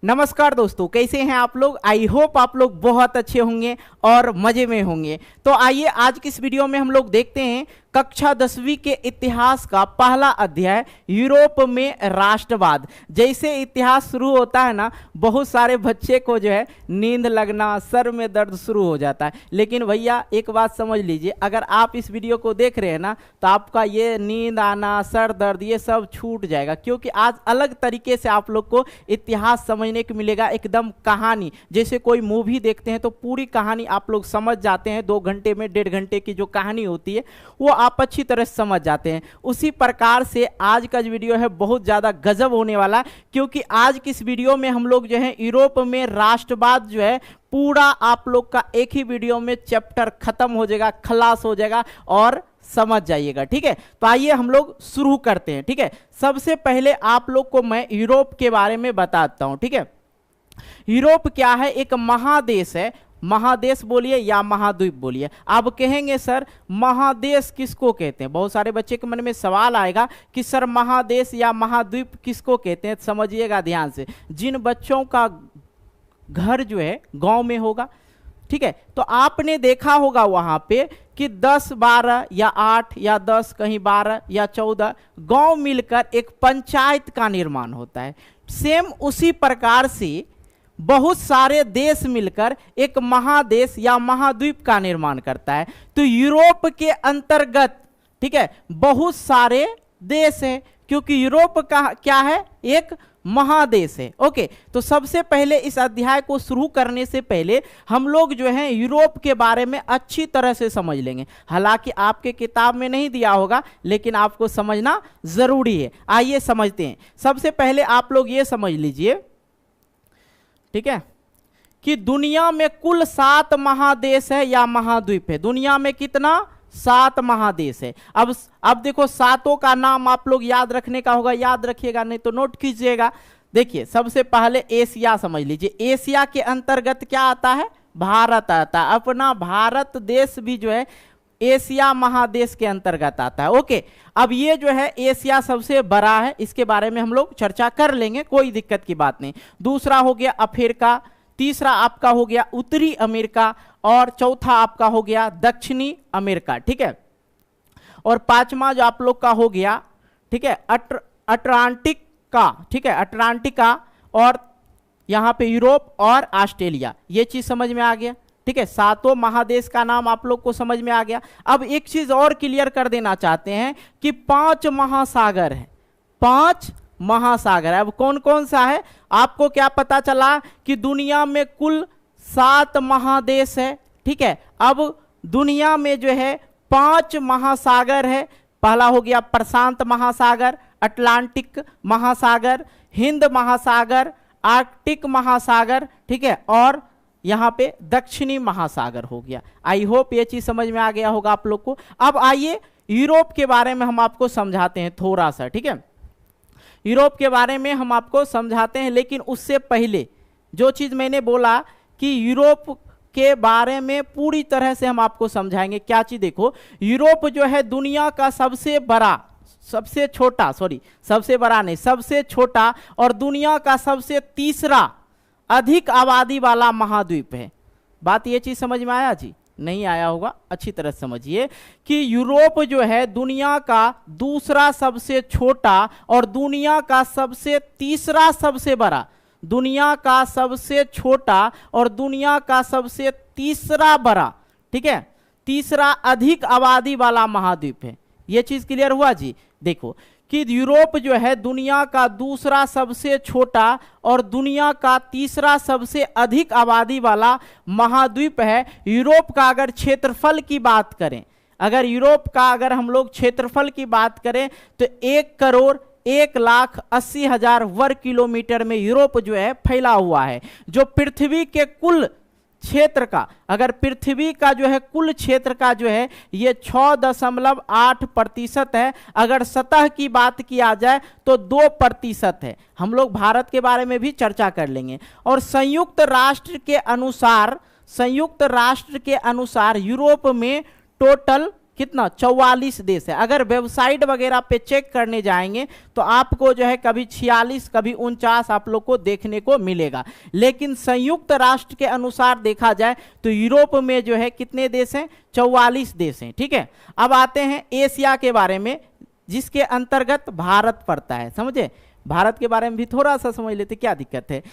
नमस्कार दोस्तों, कैसे हैं आप लोग। आई होप आप लोग बहुत अच्छे होंगे और मजे में होंगे। तो आइए आज की इस वीडियो में हम लोग देखते हैं कक्षा 10वीं के इतिहास का पहला अध्याय यूरोप में राष्ट्रवाद। जैसे इतिहास शुरू होता है ना, बहुत सारे बच्चे को जो है नींद लगना, सर में दर्द शुरू हो जाता है। लेकिन भैया एक बात समझ लीजिए, अगर आप इस वीडियो को देख रहे हैं ना तो आपका ये नींद आना, सर दर्द, ये सब छूट जाएगा, क्योंकि आज अलग तरीके से आप लोग को इतिहास समझने को मिलेगा। एकदम कहानी, जैसे कोई मूवी देखते हैं तो पूरी कहानी आप लोग समझ जाते हैं। 2 घंटे में 1.5 घंटे की जो कहानी होती है वो आप अच्छी तरह से समझ जाते हैं। उसी प्रकार से आज का जो वीडियो है बहुत ज़्यादा गजब होने वाला है, क्योंकि आज की इस वीडियो में हम लोग जो है यूरोप में राष्ट्रवाद जो है पूरा आप लोग का एक ही वीडियो में चैप्टर खत्म हो जाएगा, खलास हो जाएगा और समझ जाइएगा। ठीक है, तो आइए हम लोग शुरू करते हैं। ठीक है, सबसे पहले आप लोग को मैं यूरोप के बारे में बताता हूं। ठीक है, यूरोप क्या है? एक महादेश है। महादेश बोलिए या महाद्वीप बोलिए। आप कहेंगे सर महादेश किसको कहते हैं? बहुत सारे बच्चे के मन में सवाल आएगा कि सर महादेश या महाद्वीप किसको कहते हैं। समझिएगा ध्यान से, जिन बच्चों का घर जो है गांव में होगा, ठीक है, तो आपने देखा होगा वहां पे कि 10, 12 या 8 या 10, कहीं 12 या 14 गांव मिलकर एक पंचायत का निर्माण होता है। सेम उसी प्रकार से बहुत सारे देश मिलकर एक महादेश या महाद्वीप का निर्माण करता है। तो यूरोप के अंतर्गत, ठीक है, बहुत सारे देश हैं, क्योंकि यूरोप का क्या है? एक महादेश है। ओके, तो सबसे पहले इस अध्याय को शुरू करने से पहले हम लोग जो है यूरोप के बारे में अच्छी तरह से समझ लेंगे। हालांकि आपके किताब में नहीं दिया होगा, लेकिन आपको समझना जरूरी है। आइए समझते हैं। सबसे पहले आप लोग ये समझ लीजिए, ठीक है, कि दुनिया में कुल 7 महादेश है या महाद्वीप है। दुनिया में कितना? 7 महादेश है। अब देखो, 7 का नाम आप लोग याद रखने का होगा, याद रखिएगा, नहीं तो नोट कीजिएगा। देखिए, सबसे पहले एशिया समझ लीजिए। एशिया के अंतर्गत क्या आता है? भारत आता है। अपना भारत देश भी जो है एशिया महादेश के अंतर्गत आता है। ओके, अब ये जो है एशिया सबसे बड़ा है, इसके बारे में हम लोग चर्चा कर लेंगे, कोई दिक्कत की बात नहीं। दूसरा हो गया अफ्रीका, तीसरा आपका हो गया उत्तरी अमेरिका, और चौथा आपका हो गया दक्षिणी अमेरिका। ठीक है, और 5वां जो आप लोग का हो गया, ठीक है, अटलांटिक का, ठीक है, अटलांटिका, और यहाँ पे यूरोप और ऑस्ट्रेलिया। ये चीज समझ में आ गया। ठीक है, 7 महादेश का नाम आप लोग को समझ में आ गया। अब एक चीज और क्लियर कर देना चाहते हैं कि 5 महासागर है। 5 महासागर है। अब कौन कौन सा है? आपको क्या पता चला कि दुनिया में कुल 7 महादेश है। ठीक है, अब दुनिया में जो है 5 महासागर है। पहला हो गया प्रशांत महासागर, अटलांटिक महासागर, हिंद महासागर, आर्कटिक महासागर, ठीक है, और यहां पे दक्षिणी महासागर हो गया। आई होप ये चीज समझ में आ गया होगा आप लोग को। अब आइए यूरोप के बारे में हम आपको समझाते हैं थोड़ा सा। ठीक है, यूरोप के बारे में हम आपको समझाते हैं, लेकिन उससे पहले जो चीज मैंने बोला कि यूरोप के बारे में पूरी तरह से हम आपको समझाएंगे। क्या चीज? देखो, यूरोप जो है दुनिया का सबसे बड़ा, सबसे छोटा, सॉरी सबसे बड़ा नहीं, सबसे छोटा और दुनिया का सबसे तीसरा अधिक आबादी वाला महाद्वीप है। बात ये चीज समझ में आया जी? नहीं आया होगा, अच्छी तरह समझिए कि यूरोप जो है दुनिया का दूसरा सबसे छोटा और दुनिया का सबसे तीसरा सबसे बड़ा, दुनिया का सबसे छोटा और दुनिया का सबसे तीसरा बड़ा, ठीक है, तीसरा अधिक आबादी वाला महाद्वीप है। ये चीज क्लियर हुआ जी? देखो कि यूरोप जो है दुनिया का दूसरा सबसे छोटा और दुनिया का तीसरा सबसे अधिक आबादी वाला महाद्वीप है। यूरोप का अगर क्षेत्रफल की बात करें, अगर यूरोप का अगर हम लोग क्षेत्रफल की बात करें तो 1,01,80,000 वर्ग किलोमीटर में यूरोप जो है फैला हुआ है। जो पृथ्वी के कुल क्षेत्र का, अगर पृथ्वी का जो है कुल क्षेत्र का जो है ये 6.8% है। अगर सतह की बात किया जाए तो 2% है। हम लोग भारत के बारे में भी चर्चा कर लेंगे। और संयुक्त राष्ट्र के अनुसार यूरोप में टोटल कितना 44 देश है। अगर वेबसाइट वगैरह पे चेक करने जाएंगे तो आपको जो है कभी 46 कभी 49 आप लोग को देखने को मिलेगा। लेकिन संयुक्त राष्ट्र के अनुसार देखा जाए तो यूरोप में जो है कितने देश हैं, 44 देश हैं। ठीक है, अब आते हैं एशिया के बारे में, जिसके अंतर्गत भारत पड़ता है। समझे, भारत के बारे में भी थोड़ा सा समझ लेते, क्या दिक्कत है।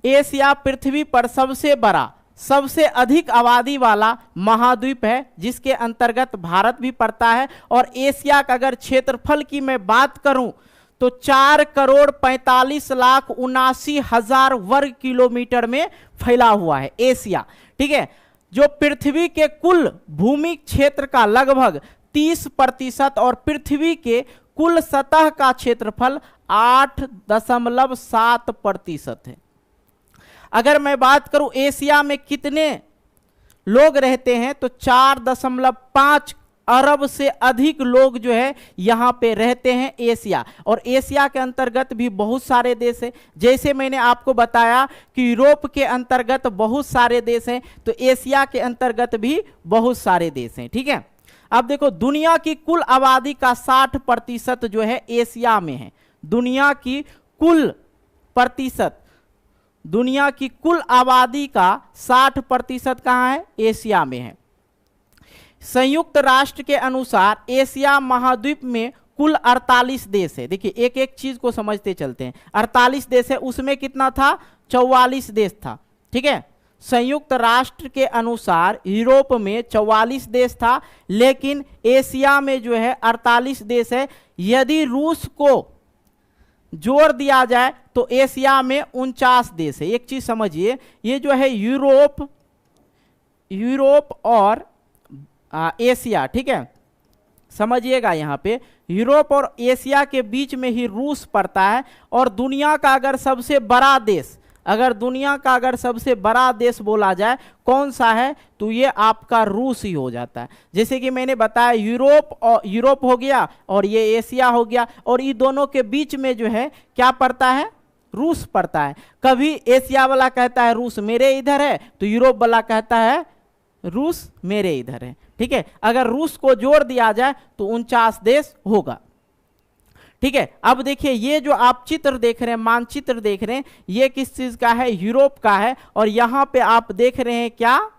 एशिया पृथ्वी पर सबसे बड़ा, सबसे अधिक आबादी वाला महाद्वीप है, जिसके अंतर्गत भारत भी पड़ता है। और एशिया का अगर क्षेत्रफल की मैं बात करूं तो 4,45,79,000 वर्ग किलोमीटर में फैला हुआ है एशिया। ठीक है, जो पृथ्वी के कुल भूमि क्षेत्र का लगभग 30% और पृथ्वी के कुल सतह का क्षेत्रफल 8.7% है। अगर मैं बात करूं एशिया में कितने लोग रहते हैं तो 4.5 अरब से अधिक लोग जो है यहां पे रहते हैं एशिया। और एशिया के अंतर्गत भी बहुत सारे देश हैं, जैसे मैंने आपको बताया कि यूरोप के अंतर्गत बहुत सारे देश हैं, तो एशिया के अंतर्गत भी बहुत सारे देश हैं। ठीक है, अब देखो दुनिया की कुल आबादी का 60% जो है एशिया में है। दुनिया की कुल प्रतिशत, दुनिया की कुल आबादी का 60% कहाँ है, एशिया में है। संयुक्त राष्ट्र के अनुसार एशिया महाद्वीप में कुल 48 देश है। देखिए एक एक चीज को समझते चलते हैं। 48 देश है, उसमें कितना था, 44 देश था। ठीक है, संयुक्त राष्ट्र के अनुसार यूरोप में 44 देश था, लेकिन एशिया में जो है 48 देश है। यदि रूस को जोड़ दिया जाए तो एशिया में 49 देश है। एक चीज समझिए, ये जो है यूरोप और एशिया, ठीक है, समझिएगा यहाँ पे यूरोप और एशिया के बीच में ही रूस पड़ता है। और दुनिया का अगर सबसे बड़ा देश, अगर दुनिया का अगर सबसे बड़ा देश बोला जाए कौन सा है, तो ये आपका रूस ही हो जाता है। जैसे कि मैंने बताया यूरोप हो गया और ये एशिया हो गया, और ये दोनों के बीच में जो है क्या पड़ता है, रूस पड़ता है। कभी एशिया वाला कहता है रूस मेरे इधर है, तो यूरोप वाला कहता है रूस मेरे इधर है। ठीक है, अगर रूस को जोड़ दिया जाए तो 49 देश होगा। ठीक है, अब देखिए ये जो आप चित्र देख रहे हैं, मानचित्र देख रहे हैं, ये किस चीज का है, यूरोप का है। और यहाँ पे आप देख रहे हैं क्या,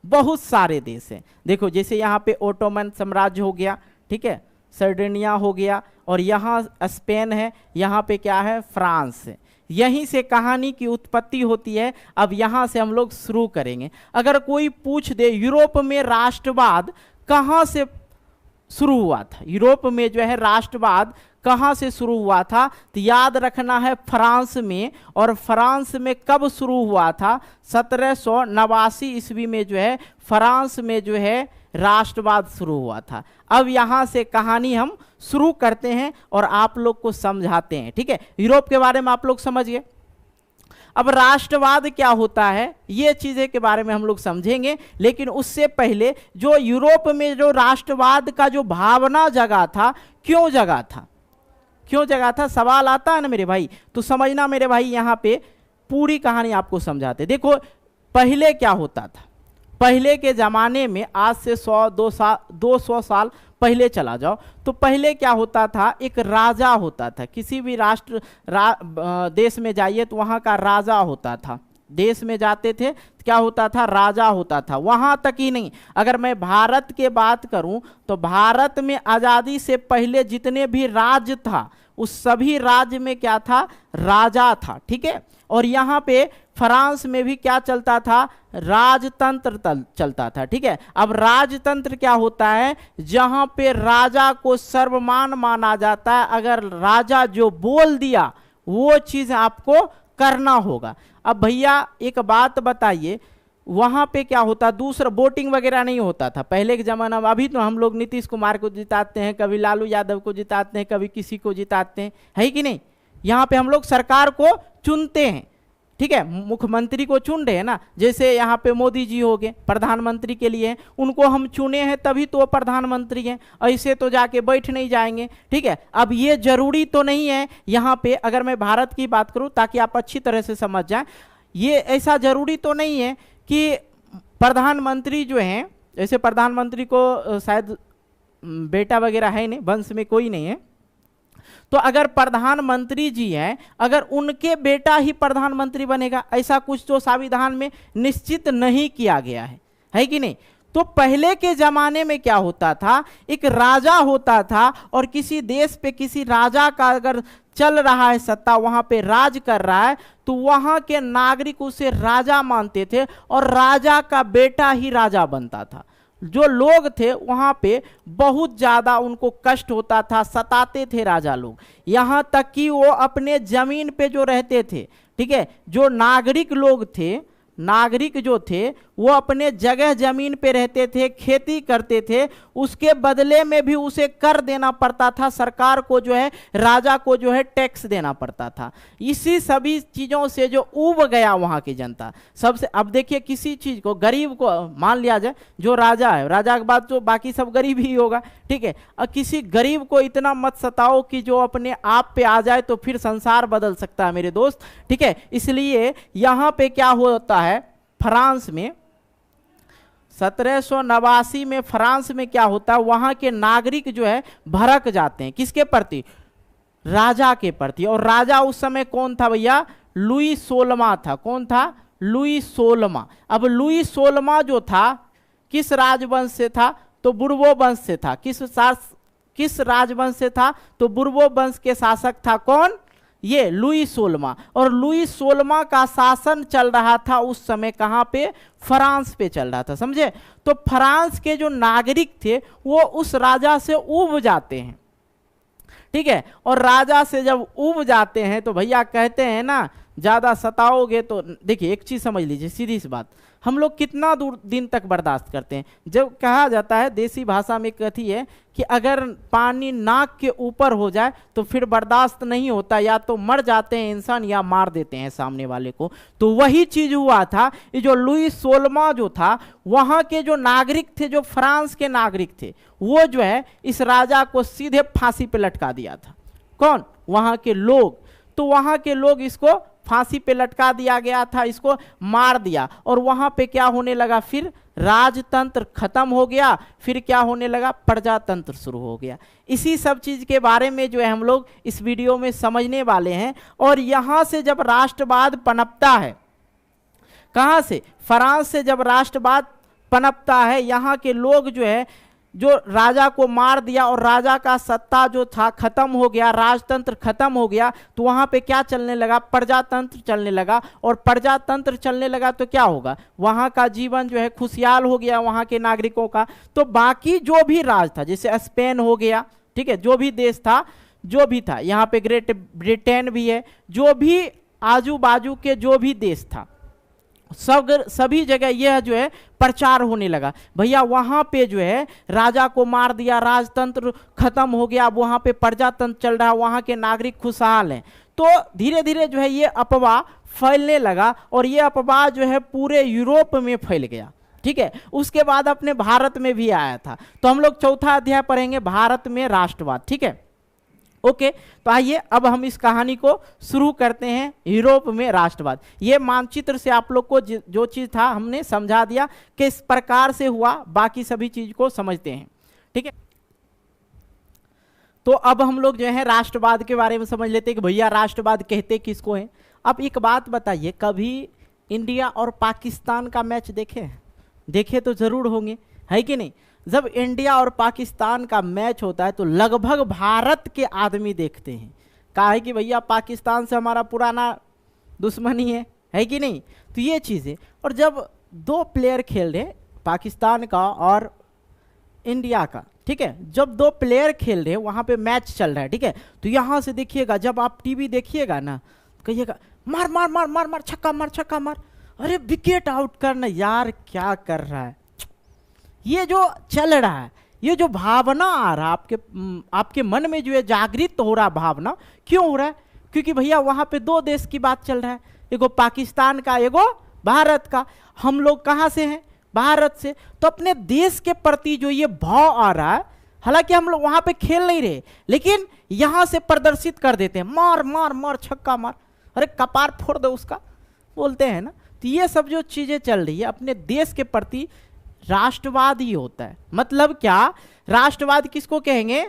बहुत सारे देश हैं। देखो जैसे यहाँ पे ओटोमन साम्राज्य हो गया, ठीक है, सर्डिनिया हो गया, और यहाँ स्पेन है, यहाँ पे क्या है, फ्रांस है। यहीं से कहानी की उत्पत्ति होती है। अब यहाँ से हम लोग शुरू करेंगे। अगर कोई पूछ दे यूरोप में राष्ट्रवाद कहाँ से शुरू हुआ था, यूरोप में जो है राष्ट्रवाद कहाँ से शुरू हुआ था, तो याद रखना है फ्रांस में। और फ्रांस में कब शुरू हुआ था, 1789 ईस्वी में जो है फ्रांस में जो है राष्ट्रवाद शुरू हुआ था। अब यहाँ से कहानी हम शुरू करते हैं और आप लोग को समझाते हैं। ठीक है, यूरोप के बारे में आप लोग समझ गए। अब राष्ट्रवाद क्या होता है, ये चीजें के बारे में हम लोग समझेंगे। लेकिन उससे पहले जो यूरोप में जो राष्ट्रवाद का जो भावना जगा था, क्यों जगा था, क्यों जगा था, सवाल आता है ना मेरे भाई। तो समझना मेरे भाई, यहाँ पे पूरी कहानी आपको समझाते। देखो पहले क्या होता था, पहले के जमाने में, आज से 200 साल पहले चला जाओ, तो पहले क्या होता था, एक राजा होता था। किसी भी देश में जाइए तो वहाँ का राजा होता था। देश में जाते थे तो क्या होता था, राजा होता था। वहाँ तक ही नहीं, अगर मैं भारत के बात करूं तो भारत में आज़ादी से पहले जितने भी राज्य था, उस सभी राज्य में क्या था, राजा था। ठीक है, और यहाँ पे फ्रांस में भी क्या चलता था, राजतंत्र चलता था। ठीक है, अब राजतंत्र क्या होता है, जहाँ पे राजा को सर्वमान्य माना जाता है। अगर राजा जो बोल दिया वो चीज़ आपको करना होगा। अब भैया एक बात बताइए, वहाँ पे क्या होता, दूसरा वोटिंग वगैरह नहीं होता था पहले के ज़माना में। अभी तो हम लोग नीतीश कुमार को जिताते हैं, कभी लालू यादव को जिताते हैं, कभी किसी को जिताते हैं, है कि नहीं। यहाँ पे हम लोग सरकार को चुनते हैं। ठीक है, मुख्यमंत्री को चुन रहे हैं ना, जैसे यहाँ पे मोदी जी हो गए प्रधानमंत्री के लिए, उनको हम चुने हैं तभी तो वो प्रधानमंत्री हैं, ऐसे तो जाके बैठ नहीं जाएंगे। ठीक है, अब ये जरूरी तो नहीं है यहाँ पे, अगर मैं भारत की बात करूँ ताकि आप अच्छी तरह से समझ जाएं, ये ऐसा जरूरी तो नहीं है कि प्रधानमंत्री जो हैं, जैसे प्रधानमंत्री को शायद बेटा वगैरह है नहीं, वंश में कोई नहीं है, तो अगर प्रधानमंत्री जी हैं, अगर उनके बेटा ही प्रधानमंत्री बनेगा, ऐसा कुछ तो संविधान में निश्चित नहीं किया गया है कि नहीं। तो पहले के जमाने में क्या होता था, एक राजा होता था और किसी देश पे किसी राजा का अगर चल रहा है सत्ता, वहां पे राज कर रहा है, तो वहां के नागरिक उसे राजा मानते थे और राजा का बेटा ही राजा बनता था। जो लोग थे वहां पे बहुत ज्यादा उनको कष्ट होता था, सताते थे राजा लोग, यहां तक कि वो अपने जमीन पे जो रहते थे, ठीक है, जो नागरिक लोग थे, नागरिक जो थे वो अपने जगह जमीन पे रहते थे, खेती करते थे, उसके बदले में भी उसे कर देना पड़ता था, सरकार को जो है, राजा को जो है टैक्स देना पड़ता था। इसी सभी चीजों से जो ऊब गया वहां की जनता सबसे। अब देखिए किसी चीज को, गरीब को मान लिया जाए, जो राजा है, राजा के बाद तो बाकी सब गरीब ही होगा, ठीक है, और किसी गरीब को इतना मत सताओ कि जो अपने आप पे आ जाए, तो फिर संसार बदल सकता है मेरे दोस्त, ठीक है। इसलिए यहां पे क्या होता है, फ्रांस में 1789 में फ्रांस में क्या होता है, वहां के नागरिक जो है भड़क जाते हैं, किसके प्रति, राजा के प्रति। और राजा उस समय कौन था भैया, लुई 16वां था। कौन था, लुई 16वां। अब लुई 16वां जो था किस राजवंश से था, तो बुर्बो वंश से था। किस राजवंश से था, तो बुर्बो वंश के शासक था कौन, ये लुई 16वां। और लुई 16वां का शासन चल रहा था उस समय कहां पे, फ्रांस पे चल रहा था, समझे। तो फ्रांस के जो नागरिक थे वो उस राजा से ऊब जाते हैं, ठीक है। और राजा से जब ऊब जाते हैं तो भैया कहते हैं ना, ज्यादा सताओगे तो, देखिए एक चीज समझ लीजिए, सीधी सी बात, हम लोग कितना दूर दिन तक बर्दाश्त करते हैं। जब कहा जाता है, देसी भाषा में कथी है कि अगर पानी नाक के ऊपर हो जाए तो फिर बर्दाश्त नहीं होता, या तो मर जाते हैं इंसान या मार देते हैं सामने वाले को। तो वही चीज हुआ था, ये जो लुई 16वां जो था, वहां के जो नागरिक थे, जो फ्रांस के नागरिक थे, वो जो है इस राजा को सीधे फांसी पे लटका दिया था। कौन, वहां के लोग। तो वहां के लोग इसको फांसी पे लटका दिया गया था, इसको मार दिया। और वहां पे क्या होने लगा, फिर राजतंत्र खत्म हो गया, फिर क्या होने लगा, प्रजातंत्र शुरू हो गया। इसी सब चीज के बारे में जो है हम लोग इस वीडियो में समझने वाले हैं। और यहां से जब राष्ट्रवाद पनपता है, कहां से, फ्रांस से जब राष्ट्रवाद पनपता है, यहां के लोग जो है, जो राजा को मार दिया और राजा का सत्ता जो था खत्म हो गया, राजतंत्र खत्म हो गया, तो वहां पे क्या चलने लगा, प्रजातंत्र चलने लगा। और प्रजातंत्र चलने लगा तो क्या होगा, वहां का जीवन जो है खुशहाल हो गया वहां के नागरिकों का। तो बाकी जो भी राज था, जैसे स्पेन हो गया, ठीक है, जो भी देश था, जो भी था, यहाँ पे ग्रेट ब्रिटेन भी है, जो भी आजू बाजू के जो भी देश था, सभी जगह यह जो है प्रचार होने लगा। भैया वहां पे जो है राजा को मार दिया, राजतंत्र खत्म हो गया, अब वहां पे प्रजातंत्र चल रहा है, वहां के नागरिक खुशहाल हैं। तो धीरे धीरे जो है ये अफवाह फैलने लगा और ये अफवाह जो है पूरे यूरोप में फैल गया, ठीक है। उसके बाद अपने भारत में भी आया था। तो हम लोग चौथा अध्याय पढ़ेंगे, भारत में राष्ट्रवाद, ठीक है, ओके। तो आइए अब हम इस कहानी को शुरू करते हैं, यूरोप में राष्ट्रवाद। ये मानचित्र से आप लोग को जो चीज था हमने समझा दिया कि इस प्रकार से हुआ, बाकी सभी चीज को समझते हैं, ठीक है। तो अब हम लोग जो है राष्ट्रवाद के बारे में समझ लेते हैं कि भैया राष्ट्रवाद कहते किसको है। अब एक बात बताइए, कभी इंडिया और पाकिस्तान का मैच देखे तो जरूर होंगे, है कि नहीं। जब इंडिया और पाकिस्तान का मैच होता है तो लगभग भारत के आदमी देखते हैं, कहा है कि भैया पाकिस्तान से हमारा पुराना दुश्मनी है कि नहीं। तो ये चीज़ है। और जब दो प्लेयर खेल रहे, पाकिस्तान का और इंडिया का, ठीक है, जब दो प्लेयर खेल रहे वहाँ पे मैच चल रहा है, ठीक है, तो यहाँ से देखिएगा, जब आप टीवी देखिएगा ना, कहिएगा मार मार मार मार मार, छक्का मार छक्का मार, अरे विकेट आउट करना, यार क्या कर रहा है। ये जो चल रहा है, ये जो भावना आ रहा है आपके मन में, जो है जागृत हो रहा भावना, क्यों हो रहा है, क्योंकि भैया वहां पे दो देश की बात चल रहा है, एगो पाकिस्तान का, एगो भारत का। हम लोग कहां से हैं, भारत से। तो अपने देश के प्रति जो ये भाव आ रहा है, हालांकि हम लोग वहां पे खेल नहीं रहे, लेकिन यहां से प्रदर्शित कर देते हैं, मार मार मार छक्का मार, अरे कपार फोड़ दो उसका, बोलते हैं ना। तो ये सब जो चीजें चल रही है अपने देश के प्रति राष्ट्रवाद ही होता है। मतलब क्या, राष्ट्रवाद किसको कहेंगे?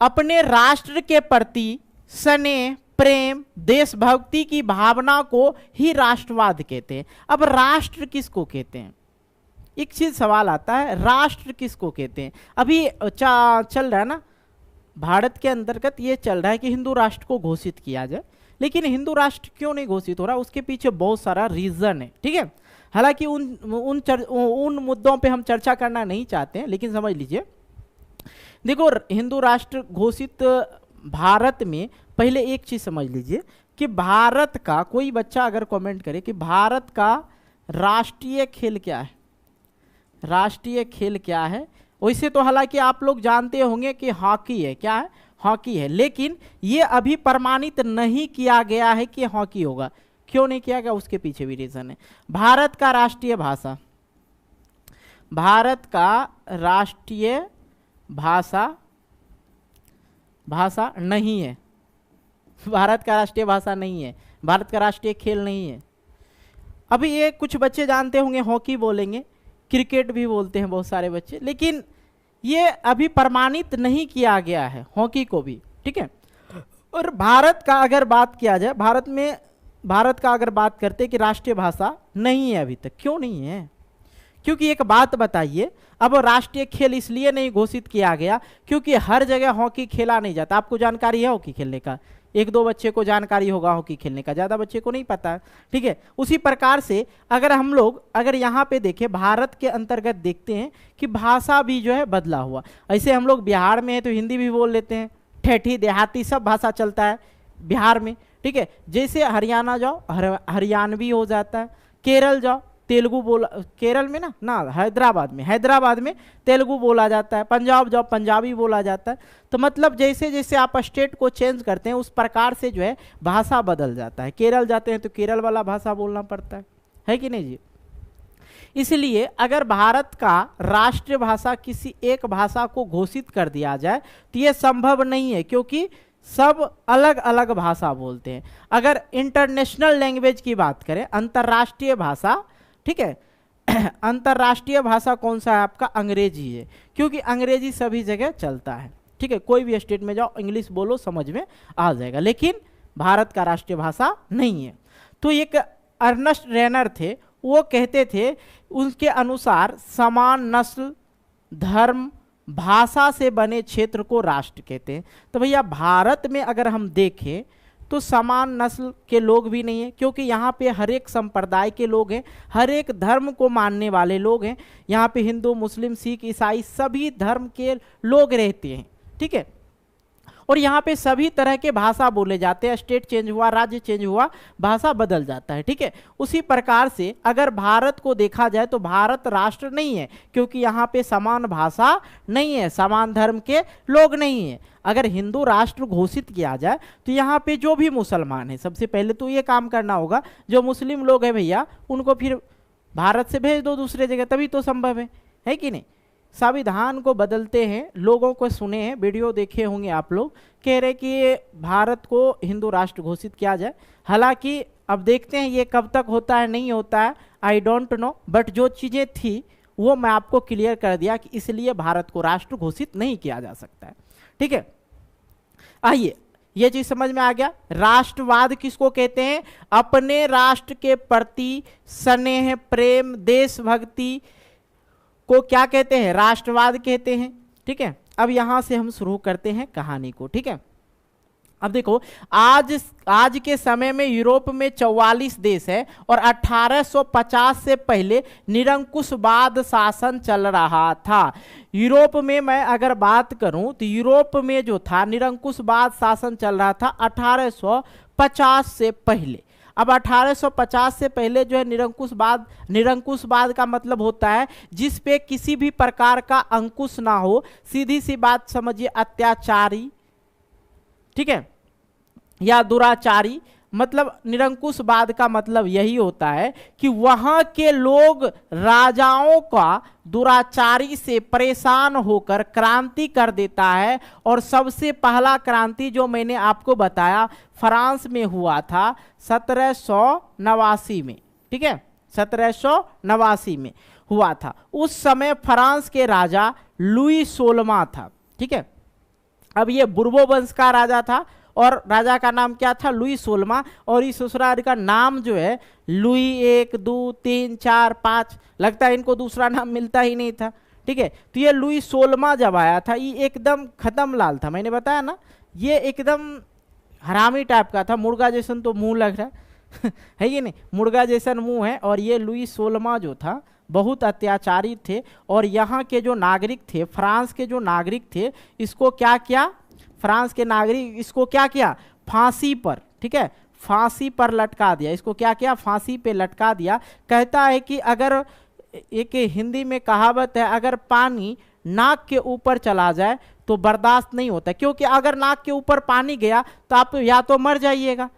अपने राष्ट्र के प्रति स्नेह, प्रेम, देशभक्ति की भावना को ही राष्ट्रवाद कहते हैं। अब राष्ट्र किसको कहते हैं? एक चीज सवाल आता है, राष्ट्र किसको कहते हैं? अभी चल रहा है ना भारत के अंतर्गत, ये चल रहा है कि हिंदू राष्ट्र को घोषित किया जाए, लेकिन हिंदू राष्ट्र क्यों नहीं घोषित हो रहा, उसके पीछे बहुत सारा रीजन है। ठीक है, हालांकि उन मुद्दों पे हम चर्चा करना नहीं चाहते हैं, लेकिन समझ लीजिए, देखो हिंदू राष्ट्र घोषित भारत में, पहले एक चीज समझ लीजिए कि भारत का, कोई बच्चा अगर कमेंट करे कि भारत का राष्ट्रीय खेल क्या है, राष्ट्रीय खेल क्या है, वैसे तो हालांकि आप लोग जानते होंगे कि हॉकी है। क्या है? हॉकी है, लेकिन ये अभी प्रमाणित नहीं किया गया है कि हॉकी होगा। क्यों नहीं किया गया, उसके पीछे भी रीजन है। भारत का राष्ट्रीय भाषा, भारत का राष्ट्रीय भाषा नहीं है, भारत का राष्ट्रीय भाषा नहीं है, भारत का राष्ट्रीय खेल नहीं है। अभी ये कुछ बच्चे जानते होंगे हॉकी बोलेंगे, क्रिकेट भी बोलते हैं बहुत सारे बच्चे, लेकिन ये अभी प्रमाणित नहीं किया गया है हॉकी को भी। ठीक है, और भारत का अगर बात किया जाए, भारत का अगर बात करते कि राष्ट्रीय भाषा नहीं है अभी तक, क्यों नहीं है? क्योंकि एक बात बताइए, अब राष्ट्रीय खेल इसलिए नहीं घोषित किया गया क्योंकि हर जगह हॉकी खेला नहीं जाता। आपको जानकारी है हॉकी खेलने का? एक दो बच्चे को जानकारी होगा हॉकी खेलने का, ज़्यादा बच्चे को नहीं पता। ठीक है, उसी प्रकार से अगर हम लोग यहाँ पे देखें, भारत के अंतर्गत देखते हैं कि भाषा भी जो है बदला हुआ। ऐसे हम लोग बिहार में है तो हिंदी भी बोल लेते हैं, ठेठी, देहाती सब भाषा चलता है बिहार में। ठीक है, जैसे हरियाणा जाओ हरियाणवी हो जाता है, केरल जाओ तेलुगु बोला, केरल में ना हैदराबाद में तेलुगु बोला जाता है, पंजाब जाओ पंजाबी बोला जाता है। तो मतलब जैसे जैसे आप स्टेट को चेंज करते हैं उस प्रकार से जो है भाषा बदल जाता है। केरल जाते हैं तो केरल वाला भाषा बोलना पड़ता है कि नहीं जी? इसलिए अगर भारत का राष्ट्रीय भाषा किसी एक भाषा को घोषित कर दिया जाए तो ये संभव नहीं है, क्योंकि सब अलग अलग भाषा बोलते हैं। अगर इंटरनेशनल लैंग्वेज की बात करें, अंतर्राष्ट्रीय भाषा, ठीक है, अंतर्राष्ट्रीय भाषा कौन सा है आपका? अंग्रेजी है, क्योंकि अंग्रेजी सभी जगह चलता है। ठीक है, कोई भी स्टेट में जाओ इंग्लिश बोलो समझ में आ जाएगा, लेकिन भारत का राष्ट्रीय भाषा नहीं है। तो एक अर्नेस्ट रेनर थे, वो कहते थे उनके अनुसार समान नस्ल, धर्म, भाषा से बने क्षेत्र को राष्ट्र कहते हैं। तो भैया भारत में अगर हम देखें तो समान नस्ल के लोग भी नहीं है, क्योंकि यहाँ पे हर एक संप्रदाय के लोग हैं, हर एक धर्म को मानने वाले लोग हैं। यहाँ पे हिंदू, मुस्लिम, सिख, ईसाई सभी धर्म के लोग रहते हैं। ठीक है, और यहाँ पे सभी तरह के भाषा बोले जाते हैं। स्टेट चेंज हुआ, राज्य चेंज हुआ, भाषा बदल जाता है। ठीक है, उसी प्रकार से अगर भारत को देखा जाए तो भारत राष्ट्र नहीं है, क्योंकि यहाँ पे समान भाषा नहीं है, समान धर्म के लोग नहीं है। अगर हिंदू राष्ट्र घोषित किया जाए तो यहाँ पे जो भी मुसलमान है, सबसे पहले तो ये काम करना होगा, जो मुस्लिम लोग हैं भैया उनको फिर भारत से भेज दो दूसरे जगह, तभी तो संभव है कि नहीं? संविधान को बदलते हैं, लोगों को सुने हैं, वीडियो देखे होंगे आप लोग, कह रहे कि भारत को हिंदू राष्ट्र घोषित किया जाए। हालांकि अब देखते हैं ये कब तक होता है नहीं होता है, आई डोंट नो, बट जो चीज़ें थी वो मैं आपको क्लियर कर दिया कि इसलिए भारत को राष्ट्र घोषित नहीं किया जा सकता है। ठीक है, आइए ये चीज समझ में आ गया। राष्ट्रवाद किसको कहते हैं? अपने राष्ट्र के प्रति स्नेह, प्रेम, देशभक्ति को क्या कहते हैं? राष्ट्रवाद कहते हैं। ठीक है, अब यहां से हम शुरू करते हैं कहानी को। ठीक है, अब देखो आज के समय में यूरोप में 44 देश है और 1850 से पहले निरंकुशवाद शासन चल रहा था। यूरोप में मैं अगर बात करूं तो यूरोप में जो था निरंकुशवाद शासन चल रहा था 1850 से पहले। अब 1850 से पहले जो है निरंकुशवाद का मतलब होता है जिस पे किसी भी प्रकार का अंकुश ना हो, सीधी सी बात समझिए, अत्याचारी, ठीक है, या दुराचारी। मतलब निरंकुशवाद का मतलब यही होता है कि वहां के लोग राजाओं का दुराचारी से परेशान होकर क्रांति कर देता है। और सबसे पहला क्रांति जो मैंने आपको बताया फ्रांस में हुआ था 1789 में। ठीक है, 1789 में। हुआ था। उस समय फ्रांस के राजा लुई 16वां था, ठीक है। अब ये बुर्बो वंश का राजा था और राजा का नाम क्या था, लुई 16वां। और इस ससुराल का नाम जो है लुई 1 2 3 4 5, लगता है इनको दूसरा नाम मिलता ही नहीं था, ठीक है। तो ये लुई 16वां जब आया था, ये एकदम खत्म लाल था, मैंने बताया ना, ये एकदम हरामी टाइप का था, मुर्गा जैसन तो मुंह लग रहा है ये नहीं, मुर्गा जैसन मुंह है। और ये लुई 16वां जो था बहुत अत्याचारी थे, और यहाँ के जो नागरिक थे, फ्रांस के जो नागरिक थे, इसको क्या किया, फ्रांस के नागरिक इसको क्या किया, फांसी पर, ठीक है, फांसी पर लटका दिया। इसको क्या किया, फांसी पे लटका दिया। कहता है कि अगर, एक हिंदी में कहावत है, अगर पानी नाक के ऊपर चला जाए तो बर्दाश्त नहीं होता, क्योंकि अगर नाक के ऊपर पानी गया तो आप या तो मर जाइएगा,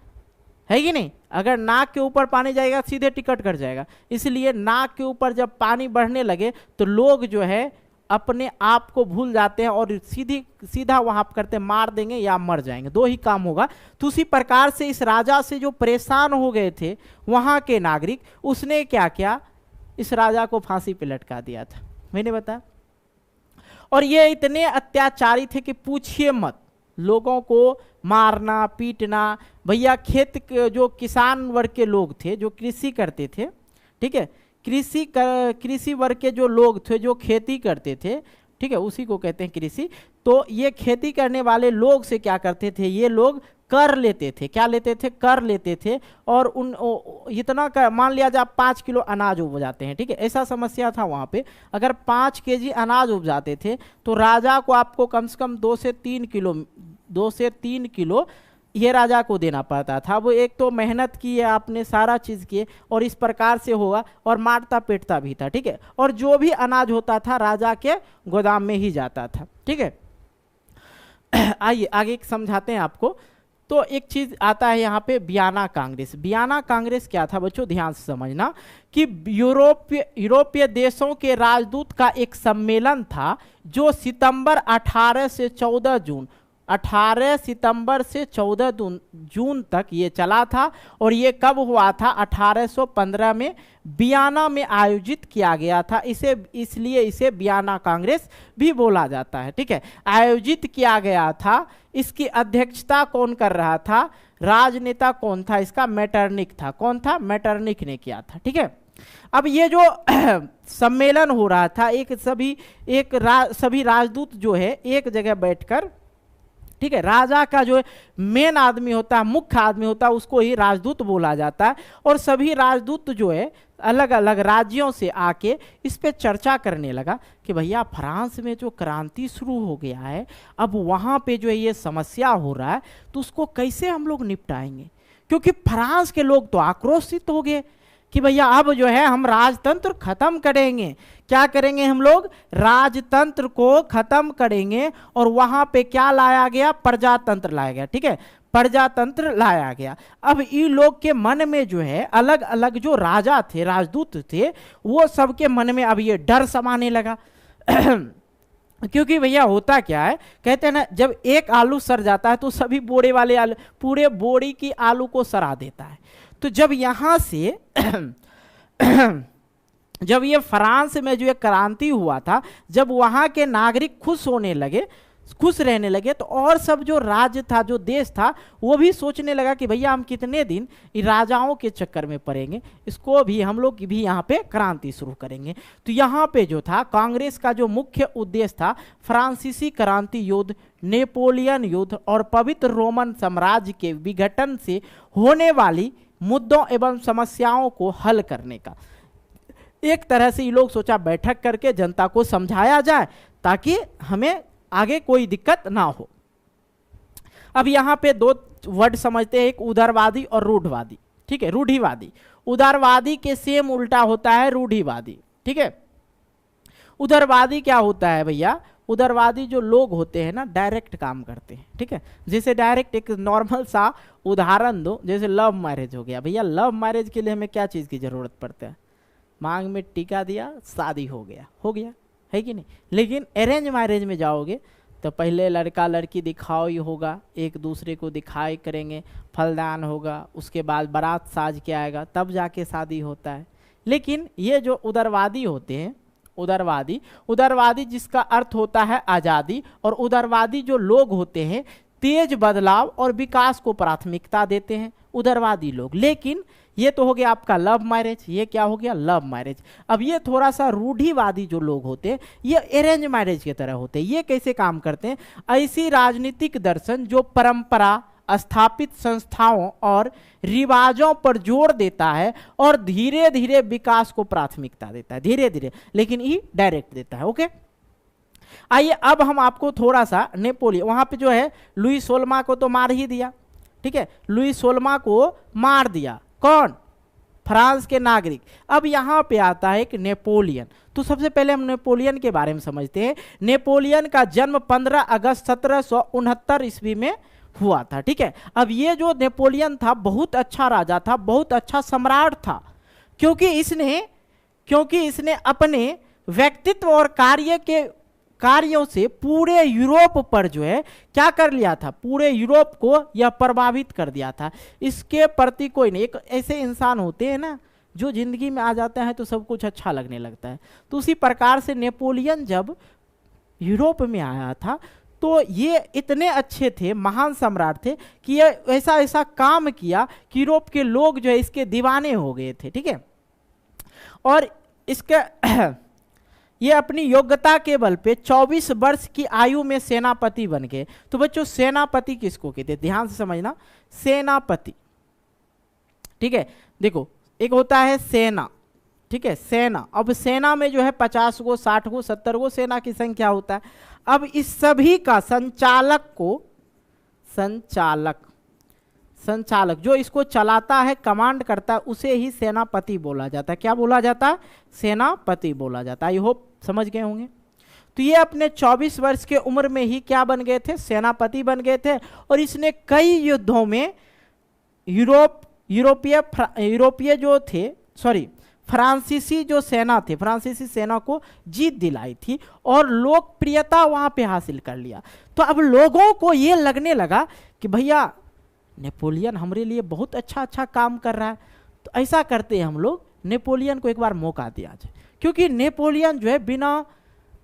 है कि नहीं। अगर नाक के ऊपर पानी जाएगा सीधे टिकट कट जाएगा। इसलिए नाक के ऊपर जब पानी बढ़ने लगे तो लोग जो है अपने आप को भूल जाते हैं और सीधा वहां करते मार देंगे या मर जाएंगे, दो ही काम होगा। तो उसी प्रकार से इस राजा से जो परेशान हो गए थे वहां के नागरिक, उसने क्या किया, इस राजा को फांसी पे लटका दिया था, मैंने बताया। और ये इतने अत्याचारी थे कि पूछिए मत, लोगों को मारना पीटना। भैया खेत के जो किसान वर्ग के लोग थे, जो कृषि करते थे, ठीक है, कृषि वर्ग के जो लोग थे, जो खेती करते थे, ठीक है, उसी को कहते हैं कृषि। तो ये खेती करने वाले लोग से क्या करते थे, ये लोग कर लेते थे, क्या लेते थे, कर लेते थे। और उन इतना कर, मान लिया जाए 5 किलो अनाज उपजाते हैं, ठीक है, ऐसा समस्या था वहाँ पे। अगर 5 केजी अनाज उपजाते थे तो राजा को आपको कम से कम 2 से 3 किलो ये राजा को देना पड़ता था। वो एक तो मेहनत की है आपने, सारा चीज़ किए, और इस प्रकार से होगा, और मारता पीटता भी था, ठीक है। और जो भी अनाज होता था राजा के गोदाम में ही जाता था, ठीक है। आइए आगे समझाते हैं आपको। तो एक चीज आता है यहाँ पे, वियना कांग्रेस। वियना कांग्रेस क्या था बच्चों, ध्यान से समझना, कि यूरोपीय देशों के राजदूत का एक सम्मेलन था जो सितंबर 18 से 14 जून 18 सितंबर से 14 जून तक ये चला था। और ये कब हुआ था, 1815 में वियना में आयोजित किया गया था। इसलिए इसे वियना कांग्रेस भी बोला जाता है, ठीक है। आयोजित किया गया था, इसकी अध्यक्षता कौन कर रहा था, राजनेता कौन था इसका, मेटरनिक था। कौन था, मेटरनिक ने किया था, ठीक है। अब ये जो सम्मेलन हो रहा था, सभी राजदूत जो है एक जगह बैठकर, ठीक है, राजा का जो मेन आदमी होता है, मुख्य आदमी होता है, उसको ही राजदूत बोला जाता है। और सभी राजदूत जो है अलग अलग राज्यों से आके इस पे चर्चा करने लगा कि भैया फ्रांस में जो क्रांति शुरू हो गया है, अब वहाँ पे जो है ये समस्या हो रहा है, तो उसको कैसे हम लोग निपटाएंगे। क्योंकि फ्रांस के लोग तो आक्रोशित हो गए कि भैया अब जो है हम राजतंत्र खत्म करेंगे। क्या करेंगे हम लोग, राजतंत्र को खत्म करेंगे। और वहां पे क्या लाया गया, प्रजातंत्र लाया गया, ठीक है, प्रजातंत्र लाया गया। अब इन लोग के मन में जो है अलग अलग जो राजा थे, राजदूत थे, वो सबके मन में अब ये डर समाने लगा। क्योंकि भैया होता क्या है, कहते हैं ना, जब एक आलू सड़ जाता है तो सभी बोरे वाले आलू, पूरे बोरी की आलू को सड़ा देता है। तो जब यहाँ से जब ये फ्रांस में जो एक क्रांति हुआ था, जब वहाँ के नागरिक खुश होने लगे, खुश रहने लगे, तो और सब जो राज्य था, जो देश था, वो भी सोचने लगा कि भैया हम कितने दिन राजाओं के चक्कर में पड़ेंगे, इसको भी हम लोग भी यहाँ पे क्रांति शुरू करेंगे। तो यहाँ पे जो था कांग्रेस का जो मुख्य उद्देश्य था, फ्रांसीसी क्रांति युद्ध, नेपोलियन युद्ध और पवित्र रोमन साम्राज्य के विघटन से होने वाली मुद्दों एवं समस्याओं को हल करने का। एक तरह से ये लोग सोचा बैठक करके जनता को समझाया जाए ताकि हमें आगे कोई दिक्कत ना हो। अब यहाँ पे 2 वर्ड समझते हैं, एक उदारवादी और रूढ़वादी, ठीक है, रूढ़िवादी। उदारवादी के सेम उल्टा होता है रूढ़िवादी, ठीक है। उदारवादी क्या होता है भैया, उदारवादी जो लोग होते हैं ना, डायरेक्ट काम करते हैं, ठीक है। जैसे डायरेक्ट एक नॉर्मल सा उदाहरण दो, जैसे लव मैरिज हो गया। भैया लव मैरिज के लिए हमें क्या चीज़ की ज़रूरत पड़ता है, मांग में टीका दिया, शादी हो गया, है कि नहीं। लेकिन अरेंज मैरिज में जाओगे तो पहले लड़का लड़की दिखाओ ही होगा, एक दूसरे को दिखाई करेंगे, फलदान होगा, उसके बाद बारात साज के आएगा, तब जाके शादी होता है लेकिन ये जो उदारवादी होते हैं, उदारवादी जिसका अर्थ होता है आज़ादी, और उदारवादी जो लोग होते हैं तेज बदलाव और विकास को प्राथमिकता देते हैं उदारवादी लोग। लेकिन ये तो हो गया आपका लव मैरिज, ये क्या हो गया, लव मैरिज। अब ये थोड़ा सा रूढ़िवादी जो लोग होते हैं ये अरेंज मैरिज की तरह होते हैं। ये कैसे काम करते हैं, ऐसी राजनीतिक दर्शन जो परंपरा, स्थापित संस्थाओं और रिवाजों पर जोर देता है और धीरे धीरे विकास को प्राथमिकता देता है, धीरे धीरे, लेकिन ये डायरेक्ट देता है। ओके, आइए अब हम आपको थोड़ा सा नेपोलियन, वहां पे जो है लुई 16वां को तो मार ही दिया, ठीक है, लुई 16वां को मार दिया, कौन, फ्रांस के नागरिक। अब यहाँ पे आता है एक नेपोलियन। तो सबसे पहले हम नेपोलियन के बारे में समझते हैं। नेपोलियन का जन्म 15 अगस्त 1769 ईस्वी में हुआ था, ठीक है। अब ये जो नेपोलियन था बहुत अच्छा राजा था, बहुत अच्छा सम्राट था, क्योंकि इसने अपने व्यक्तित्व और कार्यों से पूरे यूरोप पर जो है क्या कर लिया था, पूरे यूरोप को यह प्रभावित कर दिया था। इसके प्रति कोई नहीं, एक ऐसे इंसान होते हैं ना जो जिंदगी में आ जाता है तो सब कुछ अच्छा लगने लगता है। तो उसी प्रकार से नेपोलियन जब यूरोप में आया था तो ये इतने अच्छे थे, महान सम्राट थे कि ये ऐसा ऐसा काम किया कि यूरोप के लोग जो है इसके दीवाने हो गए थे, ठीक है। और इसके ये अपनी योग्यता के बल पे 24 वर्ष की आयु में सेनापति बन गए। तो बच्चों सेनापति किसको कहते हैं, ध्यान से समझना, सेनापति, ठीक है। देखो एक होता है सेना, ठीक है, सेना। अब सेना में जो है 50 गो, 60 गो, 70 गो सेना की संख्या होता है। अब इस सभी का संचालक जो इसको चलाता है, कमांड करता है, उसे ही सेनापति बोला जाता है। क्या बोला जाता है, सेनापति बोला जाता है। आई होप समझ गए होंगे। तो ये अपने 24 वर्ष के उम्र में ही क्या बन गए थे, सेनापति बन गए थे। और इसने कई युद्धों में यूरोपीय जो थे, फ्रांसीसी जो सेना थे, फ्रांसीसी सेना को जीत दिलाई थी और लोकप्रियता वहां पे हासिल कर लिया। तो अब लोगों को ये लगने लगा कि भैया नेपोलियन हमारे लिए बहुत अच्छा काम कर रहा है, तो ऐसा करते हैं हम लोग नेपोलियन को एक बार मौका दिया जाए। क्योंकि नेपोलियन जो है बिना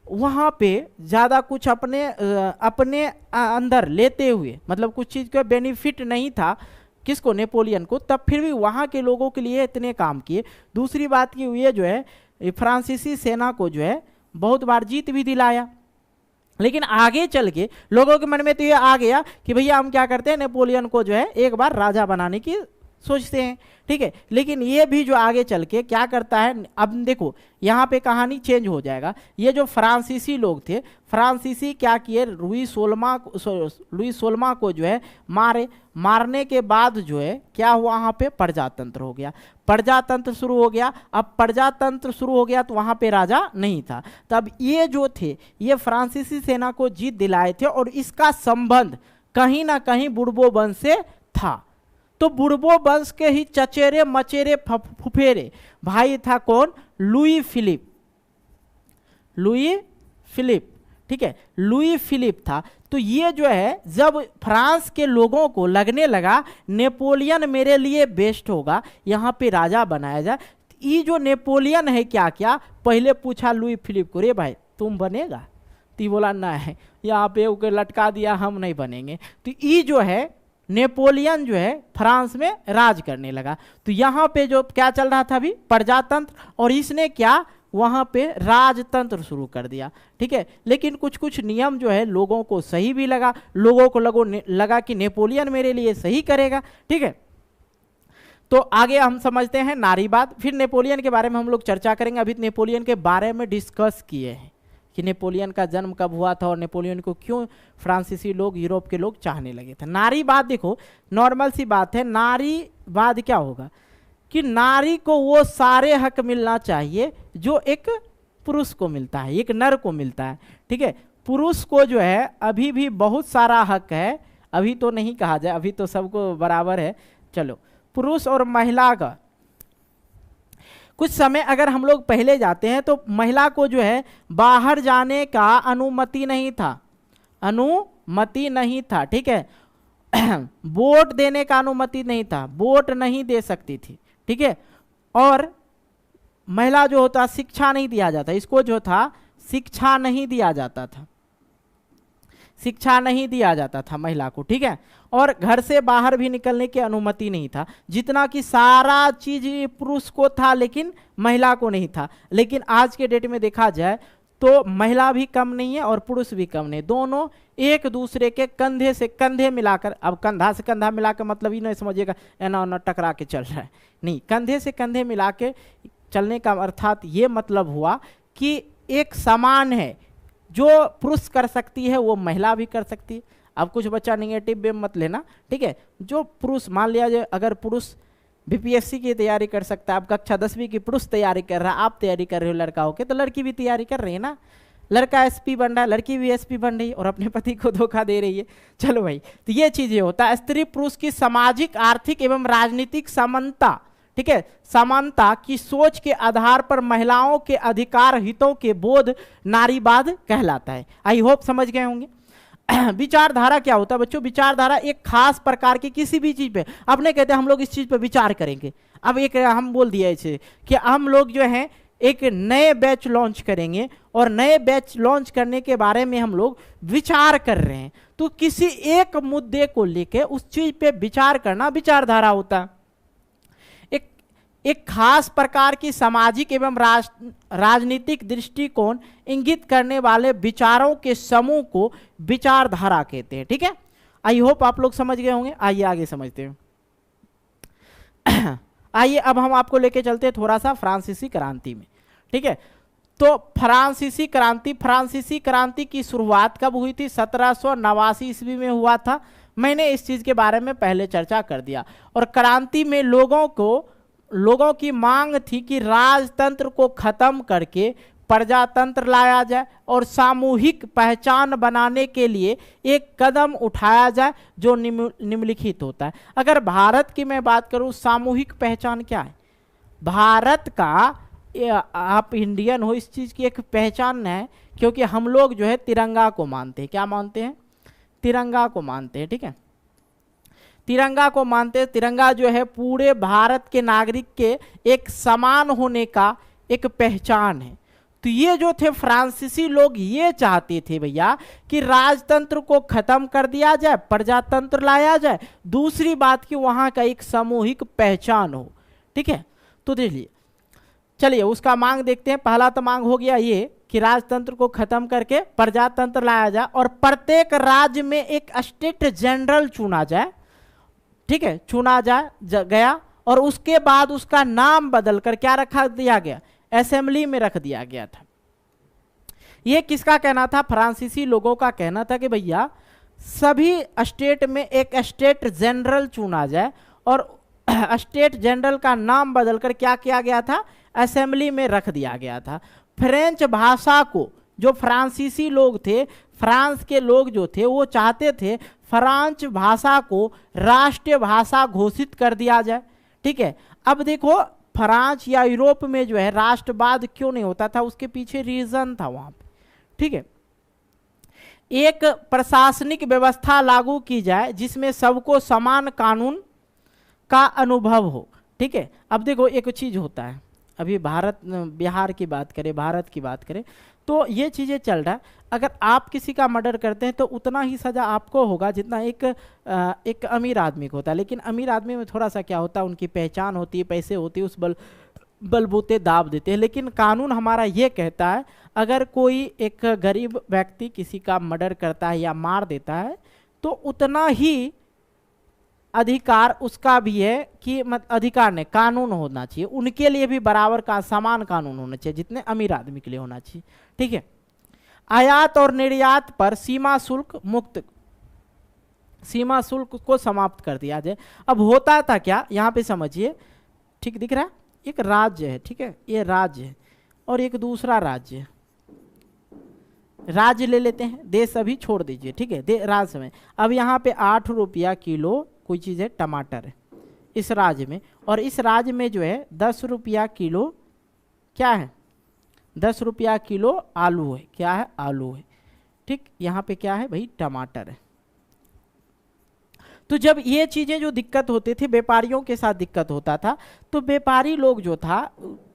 वहाँ पे ज़्यादा कुछ अपने अंदर लेते हुए, मतलब कुछ चीज़ का बेनिफिट नहीं था किसको, नेपोलियन को, तब फिर भी वहाँ के लोगों के लिए इतने काम किए। दूसरी बात की ये जो है फ्रांसीसी सेना को जो है बहुत बार जीत भी दिलाया। लेकिन आगे चल के लोगों के मन में तो ये आ गया कि भैया हम क्या करते हैं, नेपोलियन को जो है एक बार राजा बनाने की सोचते हैं, ठीक है। लेकिन ये भी जो आगे चल के क्या करता है, अब देखो यहाँ पे कहानी चेंज हो जाएगा। ये जो फ्रांसीसी लोग थे, फ्रांसीसी क्या किए, लुई 16वां को जो है मारने के बाद जो है क्या हुआ, वहाँ पे प्रजातंत्र हो गया, प्रजातंत्र शुरू हो गया। अब प्रजातंत्र शुरू हो गया तो वहाँ पे राजा नहीं था। तब ये जो थे ये फ्रांसीसी सेना को जीत दिलाए थे और इसका संबंध कहीं ना कहीं बुर्बो वंश से था। तो बुर्बो वंश के ही चचेरे मचेरे फुफेरे भाई था कौन, लुई फिलिप, ठीक है, लुई फिलिप था। तो ये जो है जब फ्रांस के लोगों को लगने लगा नेपोलियन मेरे लिए बेस्ट होगा, यहाँ पे राजा बनाया जाए, ये जो नेपोलियन है क्या क्या, पहले पूछा लुई फिलिप को, रे भाई तुम बनेगा, तो बोला ना है, यहाँ पे उके लटका दिया, हम नहीं बनेंगे। तो ये जो है नेपोलियन जो है फ्रांस में राज करने लगा। तो यहाँ पे जो क्या चल रहा था अभी, प्रजातंत्र, और इसने क्या वहाँ पे राजतंत्र शुरू कर दिया, ठीक है। लेकिन कुछ कुछ नियम जो है लोगों को सही भी लगा, लोगों को लगा कि नेपोलियन मेरे लिए सही करेगा, ठीक है। तो आगे हम समझते हैं नारीवाद, फिर नेपोलियन के बारे में हम लोग चर्चा करेंगे। अभी नेपोलियन के बारे में डिस्कस किए हैं कि नेपोलियन का जन्म कब हुआ था और नेपोलियन को क्यों फ्रांसीसी लोग, यूरोप के लोग चाहने लगे थे। नारीवाद देखो नॉर्मल सी बात है, नारीवाद क्या होगा कि नारी को वो सारे हक मिलना चाहिए जो एक पुरुष को मिलता है, एक नर को मिलता है, ठीक है। पुरुष को जो है अभी भी बहुत सारा हक है, अभी तो नहीं कहा जाए, अभी तो सबको बराबर है। चलो पुरुष और महिला का कुछ समय अगर हम लोग पहले जाते हैं तो महिला को जो है बाहर जाने का अनुमति नहीं था, ठीक है। वोट देने का अनुमति नहीं था, वोट नहीं दे सकती थी, ठीक है। और महिला जो होता शिक्षा नहीं दिया जाता, इसको जो था शिक्षा नहीं दिया जाता था, शिक्षा नहीं दिया जाता था महिला को, ठीक है। और घर से बाहर भी निकलने की अनुमति नहीं था, जितना कि सारा चीज पुरुष को था लेकिन महिला को नहीं था। लेकिन आज के डेट में देखा जाए तो महिला भी कम नहीं है और पुरुष भी कम नहीं, दोनों एक दूसरे के कंधे से कंधे मिलाकर, अब कंधा से कंधा मिलाकर मतलब ही नहीं समझिएगा एना ओना टकरा के चल रहा है, नहीं, कंधे से कंधे मिला के चलने का अर्थात ये मतलब हुआ कि एक समान है, जो पुरुष कर सकती है वो महिला भी कर सकती है। अब कुछ बच्चा निगेटिव वे मत लेना, ठीक है। जो पुरुष मान लिया जाए, अगर पुरुष बीपीएससी की तैयारी कर सकता है, अब कक्षा 10वीं की पुरुष तैयारी कर रहा है, आप तैयारी कर रहे हो लड़का होके, तो लड़की भी तैयारी कर रही है ना, लड़का एसपी बन रहा है, लड़की भी एसपी बन रही है और अपने पति को धोखा दे रही है। चलो भाई, तो ये चीजें होता है। स्त्री पुरुष की सामाजिक, आर्थिक एवं राजनीतिक समानता, ठीक है, समानता की सोच के आधार पर महिलाओं के अधिकार हितों के बोध नारीवाद कहलाता है। आई होप समझ गए होंगे। विचारधारा क्या होता है बच्चों? विचारधारा एक खास प्रकार की किसी भी चीज पे, अपने कहते हैं हम लोग इस चीज पे विचार करेंगे। अब एक हम बोल दिया इसे कि हम लोग जो है एक नए बैच लॉन्च करेंगे और नए बैच लॉन्च करने के बारे में हम लोग विचार कर रहे हैं, तो किसी एक मुद्दे को लेके उस चीज पे विचार करना विचारधारा होता है। एक खास प्रकार की सामाजिक एवं राजनीतिक दृष्टिकोण इंगित करने वाले विचारों के समूह को विचारधारा कहते हैं, ठीक है। आई होप आप लोग समझ गए होंगे। आइए आगे समझते हैं। आइए अब हम आपको लेके चलते हैं थोड़ा सा फ्रांसीसी क्रांति में, ठीक है। तो फ्रांसीसी क्रांति की शुरुआत कब हुई थी? 1789 ईस्वी में हुआ था। मैंने इस चीज के बारे में पहले चर्चा कर दिया। और क्रांति में लोगों की मांग थी कि राजतंत्र को खत्म करके प्रजातंत्र लाया जाए और सामूहिक पहचान बनाने के लिए एक कदम उठाया जाए जो निम्नलिखित होता है। अगर भारत की मैं बात करूं, सामूहिक पहचान क्या है? भारत का, आप इंडियन हो, इस चीज की एक पहचान है, क्योंकि हम लोग जो है तिरंगा को मानते हैं। क्या मानते हैं? तिरंगा को मानते हैं, ठीक है। तिरंगा को मानते हैं। तिरंगा जो है पूरे भारत के नागरिक के एक समान होने का एक पहचान है। तो ये जो थे फ्रांसीसी लोग, ये चाहते थे भैया कि राजतंत्र को खत्म कर दिया जाए, प्रजातंत्र लाया जाए, दूसरी बात कि वहां का एक सामूहिक पहचान हो, ठीक है। तो देखिए, चलिए उसका मांग देखते हैं। पहला तो मांग हो गया ये कि राजतंत्र को खत्म करके प्रजातंत्र लाया जाए और प्रत्येक राज्य में एक स्टेट जनरल चुना जाए, ठीक है, चुना गया। और उसके बाद उसका नाम बदलकर क्या रखा दिया गया? असेंबली में रख दिया गया था। यह किसका कहना था? फ्रांसीसी लोगों का कहना था कि भैया सभी स्टेट में एक स्टेट जनरल चुना जाए और स्टेट जनरल का नाम बदलकर क्या किया गया था? असेंबली में रख दिया गया था। फ्रेंच भाषा को, जो फ्रांसीसी लोग थे, फ्रांस के लोग जो थे, वो चाहते थे फ्रांस भाषा को राष्ट्रीय भाषा घोषित कर दिया जाए, ठीक है। अब देखो, फ्रांस या यूरोप में जो है राष्ट्रवाद क्यों नहीं होता था, उसके पीछे रीजन था वहां पे, ठीक है। एक प्रशासनिक व्यवस्था लागू की जाए जिसमें सबको समान कानून का अनुभव हो, ठीक है। अब देखो एक चीज होता है, अभी बिहार की बात करें, भारत की बात करें, तो ये चीजें चल रहा है। अगर आप किसी का मर्डर करते हैं तो उतना ही सजा आपको होगा जितना एक अमीर आदमी को होता है। लेकिन अमीर आदमी में थोड़ा सा क्या होता है, उनकी पहचान होती है, पैसे होती है, उस बलबूते दाब देते हैं। लेकिन कानून हमारा ये कहता है, अगर कोई एक गरीब व्यक्ति किसी का मर्डर करता है या मार देता है तो उतना ही अधिकार उसका भी है कि अधिकार नहीं, कानून होना चाहिए उनके लिए भी, बराबर का समान कानून होना चाहिए जितने अमीर आदमी के लिए होना चाहिए, ठीक है। आयात और निर्यात पर सीमा शुल्क मुक्त, सीमा शुल्क को समाप्त कर दिया जाए। अब होता था क्या, यहाँ पे समझिए, ठीक दिख रहा है, एक राज्य है, ठीक है, ये राज्य है और एक दूसरा राज्य है। राज्य ले लेते हैं, देश अभी छोड़ दीजिए, ठीक है, राज्य में। अब यहाँ पे 8 रुपया किलो कोई चीज़ है, टमाटर है इस राज्य में, और इस राज्य में जो है 10 रुपया किलो क्या है, 10 रुपया किलो आलू है। क्या है? आलू है, ठीक। यहाँ पे क्या है भाई? टमाटर है। तो जब ये चीज़ें जो दिक्कत होती थी, व्यापारियों के साथ दिक्कत होता था, तो व्यापारी लोग जो था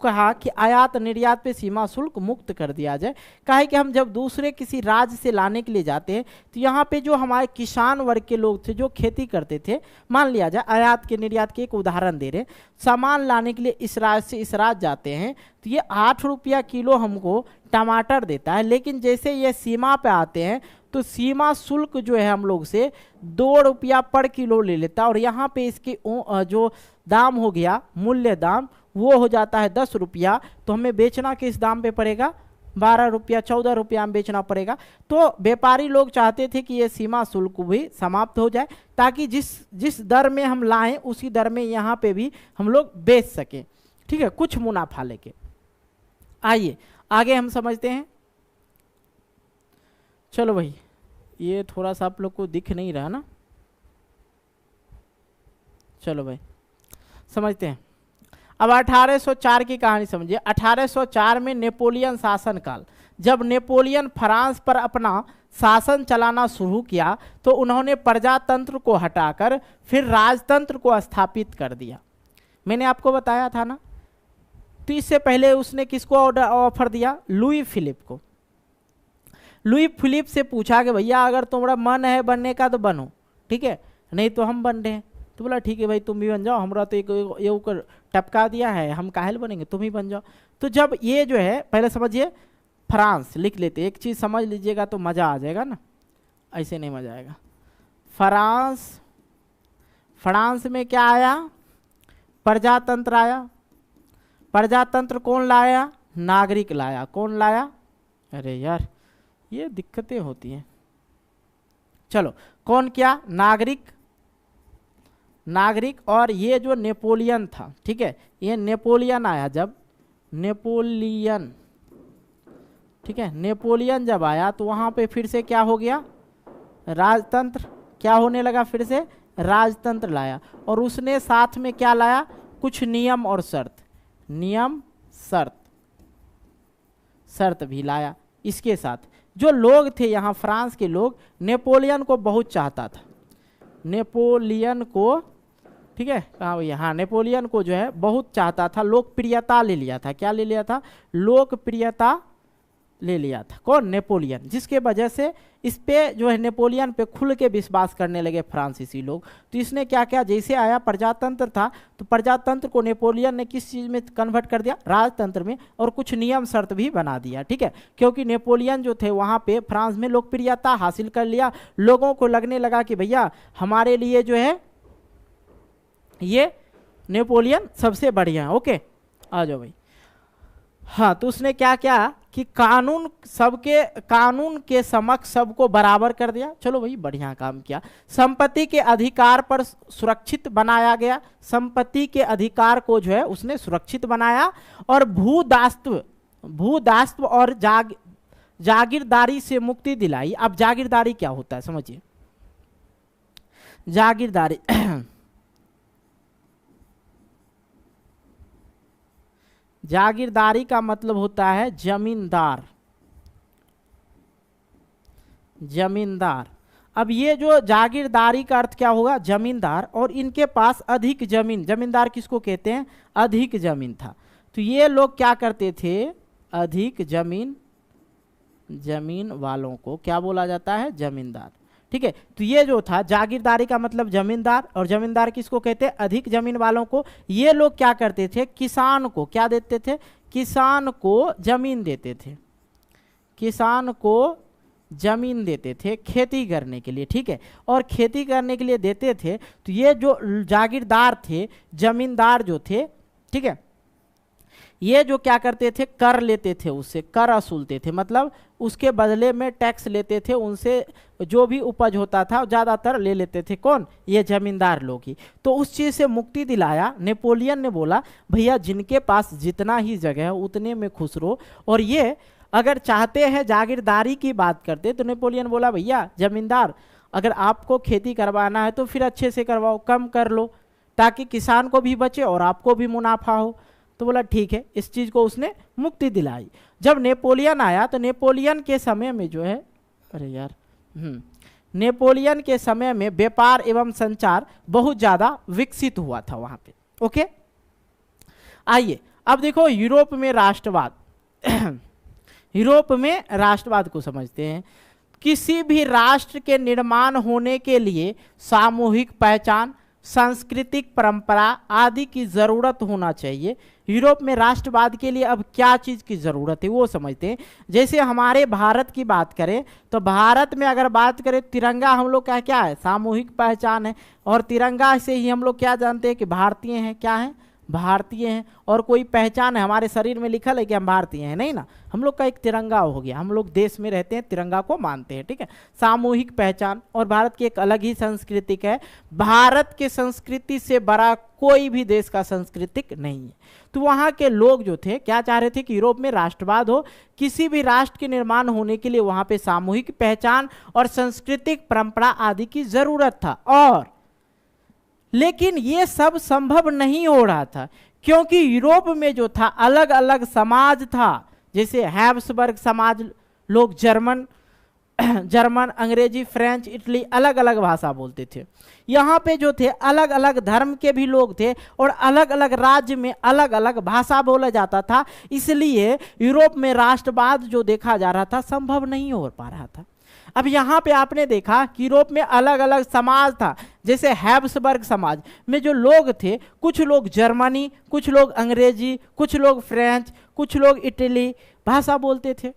कहा कि आयात निर्यात पे सीमा शुल्क मुक्त कर दिया जाए। कहा कि हम जब दूसरे किसी राज्य से लाने के लिए जाते हैं तो यहाँ पे जो हमारे किसान वर्ग के लोग थे जो खेती करते थे, मान लिया जाए आयात के निर्यात के एक उदाहरण दे रहे, सामान लाने के लिए इस राज्य से इस राज्य जाते हैं तो ये 8 रुपया किलो हमको टमाटर देता है, लेकिन जैसे ये सीमा पे आते हैं तो सीमा शुल्क जो है हम लोग से 2 रुपया पर किलो ले लेता है, और यहाँ पे इसके जो दाम हो गया मूल्य दाम वो हो जाता है 10 रुपया। तो हमें बेचना किस दाम पे पड़ेगा, 12 रुपया 14 रुपया में बेचना पड़ेगा। तो व्यापारी लोग चाहते थे कि ये सीमा शुल्क भी समाप्त हो जाए, ताकि जिस दर में हम लाएं उसी दर में यहाँ पे भी हम लोग बेच सकें, ठीक है, कुछ मुनाफा लेके। आइए आगे हम समझते हैं। चलो भाई, ये थोड़ा सा आप लोग को दिख नहीं रहा ना, चलो भाई समझते हैं। अब 1804 की कहानी समझिए। 1804 में नेपोलियन शासन काल, जब नेपोलियन फ्रांस पर अपना शासन चलाना शुरू किया तो उन्होंने प्रजातंत्र को हटाकर फिर राजतंत्र को स्थापित कर दिया। मैंने आपको बताया था ना। तो इससे पहले उसने किसको ऑफर दिया, लुई फिलिप को। लुई फिलिप से पूछा कि भैया अगर तुम्हारा मन है बनने का तो बनो, ठीक है, नहीं तो हम बन रहे हैं। तो बोला ठीक है भाई तुम भी बन जाओ, हमारा तो ये ऊपर टपका दिया है, हम काहे बनेंगे, तुम ही बन जाओ। तो जब ये जो है, पहले समझिए, फ्रांस लिख लेते, एक चीज़ समझ लीजिएगा तो मज़ा आ जाएगा ना, ऐसे नहीं मज़ा आएगा। फ्रांस में क्या आया, प्रजातंत्र आया। प्रजातंत्र कौन लाया, नागरिक लाया। कौन लाया, अरे यार ये दिक्कतें होती हैं। चलो कौन क्या, नागरिक। और ये जो नेपोलियन था, ठीक है, ये नेपोलियन आया जब, नेपोलियन, ठीक है, नेपोलियन जब आया तो वहां पे फिर से क्या हो गया, राजतंत्र। क्या होने लगा, फिर से राजतंत्र लाया। और उसने साथ में क्या लाया, कुछ नियम और शर्त भी लाया। इसके साथ जो लोग थे यहाँ फ्रांस के लोग, नेपोलियन को बहुत चाहता था, नेपोलियन को, ठीक है, कहाँ भैया, हाँ, नेपोलियन को जो है बहुत चाहता था, लोकप्रियता ले लिया था। क्या ले लिया था, लोकप्रियता ले लिया था। कौन, नेपोलियन, जिसके वजह से इस पे जो है नेपोलियन पे खुल के विश्वास करने लगे फ्रांसीसी लोग। तो इसने क्या किया, जैसे आया प्रजातंत्र था तो प्रजातंत्र को नेपोलियन ने किस चीज़ में कन्वर्ट कर दिया, राजतंत्र में, और कुछ नियम शर्त भी बना दिया, ठीक है, क्योंकि नेपोलियन जो थे वहाँ पे फ्रांस में लोकप्रियता हासिल कर लिया। लोगों को लगने लगा कि भैया हमारे लिए जो है ये नेपोलियन सबसे बढ़िया है। ओके, आ जाओ भाई। हाँ, तो उसने क्या किया कि कानून के समक्ष सबको बराबर कर दिया। चलो भाई बढ़िया काम किया। संपत्ति के अधिकार पर सुरक्षित बनाया गया, संपत्ति के अधिकार को जो है उसने सुरक्षित बनाया। और भूदायित्व और जागीरदारी से मुक्ति दिलाई। अब जागीरदारी क्या होता है समझिए। जागीरदारी जागीरदारी का मतलब होता है जमींदार। अब ये जो जागीरदारी का अर्थ क्या होगा, जमींदार, और इनके पास अधिक जमीन, जमींदार किसको कहते हैं, अधिक जमीन था। तो ये लोग क्या करते थे, अधिक जमीन वालों को क्या बोला जाता है, जमींदार, ठीक है। तो ये जो था जागीरदारी का मतलब जमींदार, और जमींदार किसको कहते हैं, अधिक जमीन वालों को। ये लोग क्या करते थे, किसान को क्या देते थे, किसान को जमीन देते थे, किसान को जमीन देते थे खेती करने के लिए, ठीक है। और खेती करने के लिए देते थे तो ये जो जागीरदार थे, जमींदार जो थे, ठीक है, ये जो क्या करते थे, कर लेते थे, उससे कर वसूलते थे, मतलब उसके बदले में टैक्स लेते थे, उनसे जो भी उपज होता था ज़्यादातर ले लेते थे। कौन, ये जमींदार लोग ही। तो उस चीज़ से मुक्ति दिलाया। नेपोलियन ने बोला भैया जिनके पास जितना ही जगह है उतने में खुश रहो। और ये अगर चाहते हैं, जागीरदारी की बात करते, तो नेपोलियन बोला भैया जमींदार अगर आपको खेती करवाना है तो फिर अच्छे से करवाओ, कम कर लो, ताकि किसान को भी बचे और आपको भी मुनाफा हो। तो बोला ठीक है, इस चीज़ को उसने मुक्ति दिलाई। जब नेपोलियन आया तो नेपोलियन के समय में जो है, अरे यार नेपोलियन के समय में व्यापार एवं संचार बहुत ज्यादा विकसित हुआ था वहां पे। ओके, आइए अब देखो यूरोप में राष्ट्रवाद यूरोप में राष्ट्रवाद को समझते हैं। किसी भी राष्ट्र के निर्माण होने के लिए सामूहिक पहचान, सांस्कृतिक परंपरा आदि की जरूरत होना चाहिए। यूरोप में राष्ट्रवाद के लिए अब क्या चीज की जरूरत है वो समझते हैं। जैसे हमारे भारत की बात करें तो भारत में अगर बात करें तिरंगा हम लोग का क्या है, सामूहिक पहचान है, और तिरंगा से ही हम लोग क्या जानते हैं कि भारतीय हैं, क्या है, भारतीय हैं, और कोई पहचान है हमारे शरीर में लिखल है कि हम भारतीय हैं, नहीं ना, हम लोग का एक तिरंगा हो गया, हम लोग देश में रहते हैं, तिरंगा को मानते हैं, ठीक है, सामूहिक पहचान। और भारत की एक अलग ही सांस्कृतिक है, भारत के संस्कृति से बड़ा कोई भी देश का सांस्कृतिक नहीं है। तो वहाँ के लोग जो थे क्या चाह रहे थे कि यूरोप में राष्ट्रवाद हो, किसी भी राष्ट्र के निर्माण होने के लिए वहाँ पे सामूहिक पहचान और सांस्कृतिक परंपरा आदि की जरूरत था। और लेकिन ये सब संभव नहीं हो रहा था क्योंकि यूरोप में जो था अलग अलग समाज था। जैसे हैब्सबर्ग समाज, लोग जर्मन, अंग्रेजी, फ्रेंच, इटली अलग अलग भाषा बोलते थे। यहाँ पे जो थे अलग अलग धर्म के भी लोग थे और अलग अलग राज्य में अलग अलग भाषा बोला जाता था। इसलिए यूरोप में राष्ट्रवाद जो देखा जा रहा था संभव नहीं हो पा रहा था। अब यहाँ पे आपने देखा कि यूरोप में अलग अलग समाज था। जैसे हैब्सबर्ग समाज में जो लोग थे, कुछ लोग जर्मनी, कुछ लोग अंग्रेजी, कुछ लोग फ्रेंच, कुछ लोग इटली भाषा बोलते थे,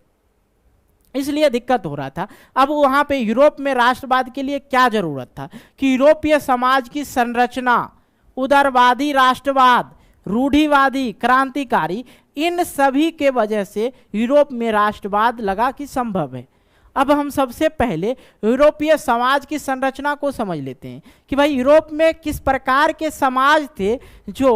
इसलिए दिक्कत हो रहा था। अब वहाँ पे यूरोप में राष्ट्रवाद के लिए क्या जरूरत था कि यूरोपीय समाज की संरचना, उदारवादी राष्ट्रवाद, रूढ़िवादी, क्रांतिकारी, इन सभी के वजह से यूरोप में राष्ट्रवाद लगा कि संभव है। अब हम सबसे पहले यूरोपीय समाज की संरचना को समझ लेते हैं कि भाई यूरोप में किस प्रकार के समाज थे जो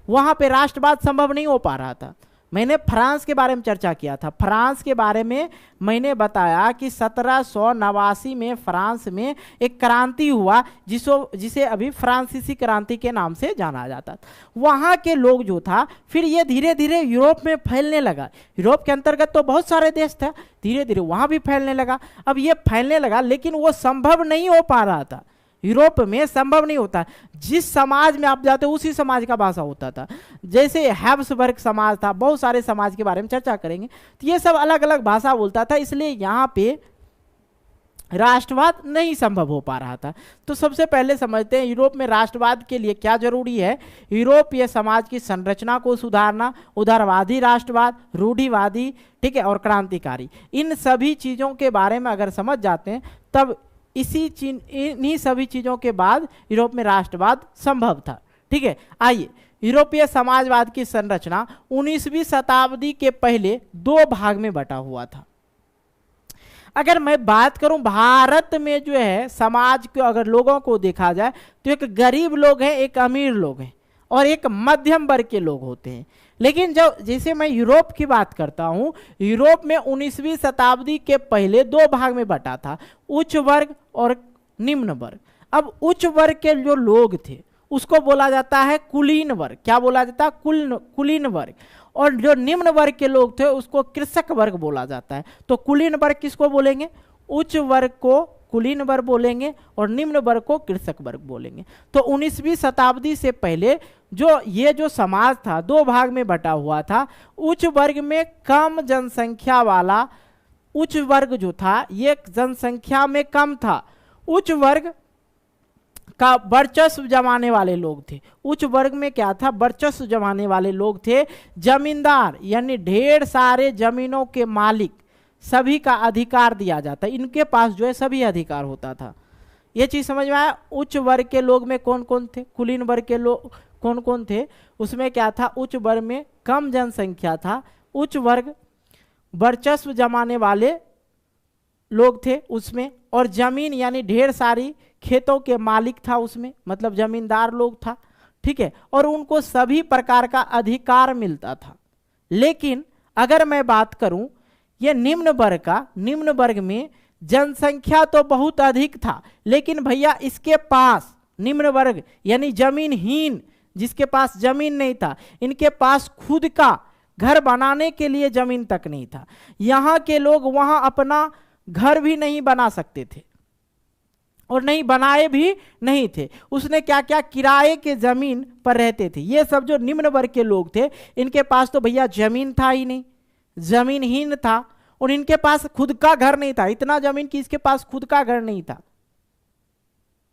वहाँ पे राष्ट्रवाद संभव नहीं हो पा रहा था। मैंने फ्रांस के बारे में चर्चा किया था। फ्रांस के बारे में मैंने बताया कि 1789 में फ्रांस में एक क्रांति हुआ जिसे अभी फ्रांसीसी क्रांति के नाम से जाना जाता था। वहाँ के लोग जो था फिर ये धीरे धीरे यूरोप में फैलने लगा। यूरोप के अंतर्गत तो बहुत सारे देश थे, धीरे धीरे वहाँ भी फैलने लगा। अब ये फैलने लगा लेकिन वो संभव नहीं हो पा रहा था। यूरोप में संभव नहीं होता, जिस समाज में आप जाते हो उसी समाज का भाषा होता था। जैसे हैब्सबर्ग समाज था, बहुत सारे समाज के बारे में चर्चा करेंगे, तो ये सब अलग अलग भाषा बोलता था, इसलिए यहाँ पे राष्ट्रवाद नहीं संभव हो पा रहा था। तो सबसे पहले समझते हैं यूरोप में राष्ट्रवाद के लिए क्या जरूरी है। यूरोपीय समाज की संरचना को सुधारना, उदारवादी राष्ट्रवाद, रूढ़िवादी, ठीक है, और क्रांतिकारी, इन सभी चीज़ों के बारे में अगर समझ जाते हैं तब इन्हीं सभी चीजों के बाद यूरोप में राष्ट्रवाद संभव था। ठीक है, आइए यूरोपीय समाजवाद की संरचना 19वीं शताब्दी के पहले दो भाग में बटा हुआ था। अगर मैं बात करूं भारत में जो है समाज के अगर लोगों को देखा जाए तो एक गरीब लोग हैं, एक अमीर लोग हैं और एक मध्यम वर्ग के लोग होते हैं। लेकिन जब जैसे मैं यूरोप की बात करता हूं, यूरोप में 19वीं शताब्दी के पहले दो भाग में बटा था, उच्च वर्ग और निम्न वर्ग। अब उच्च वर्ग के जो लोग थे उसको बोला जाता है कुलीन वर्ग। क्या बोला जाता है? कुलीन वर्ग। और जो निम्न वर्ग के लोग थे उसको कृषक वर्ग बोला जाता है। तो कुलीन वर्ग किसको बोलेंगे? उच्च वर्ग को कुलीन वर्ग बोलेंगे और निम्न वर्ग को कृषक वर्ग बोलेंगे। तो 19वीं शताब्दी से पहले जो समाज था दो भाग में बटा हुआ था। उच्च वर्ग में कम जनसंख्या वाला उच्च वर्ग जो था ये जनसंख्या में कम था। उच्च वर्ग का वर्चस्व जमाने वाले लोग थे। उच्च वर्ग में क्या था? वर्चस्व जमाने वाले लोग थे। जमींदार यानी ढेर सारे जमीनों के मालिक, सभी का अधिकार दिया जाता, इनके पास जो है सभी अधिकार होता था। ये चीज समझ में आया? उच्च वर्ग के लोग में कौन कौन थे? कुलीन वर्ग के लोग कौन कौन थे? उसमें क्या था? उच्च वर्ग में कम जनसंख्या था, उच्च वर्ग वर्चस्व जमाने वाले लोग थे उसमें, और जमीन यानी ढेर सारी खेतों के मालिक था उसमें, मतलब जमींदार लोग था। ठीक है, और उनको सभी प्रकार का अधिकार मिलता था। लेकिन अगर मैं बात करूं ये निम्न वर्ग का, निम्न वर्ग में जनसंख्या तो बहुत अधिक था, लेकिन भैया इसके पास निम्न वर्ग यानी जमीनहीन, जिसके पास जमीन नहीं था, इनके पास खुद का घर बनाने के लिए जमीन तक नहीं था। यहाँ के लोग वहाँ अपना घर भी नहीं बना सकते थे। और नहीं बनाए भी नहीं थे। उसने क्या क्या किराए के जमीन पर रहते थे। ये सब जो निम्न वर्ग के लोग थे, इनके पास तो भैया जमीन था ही नहीं, जमीनहीन था, और इनके पास खुद का घर नहीं था। इतना जमीन कि इसके पास खुद का घर नहीं था।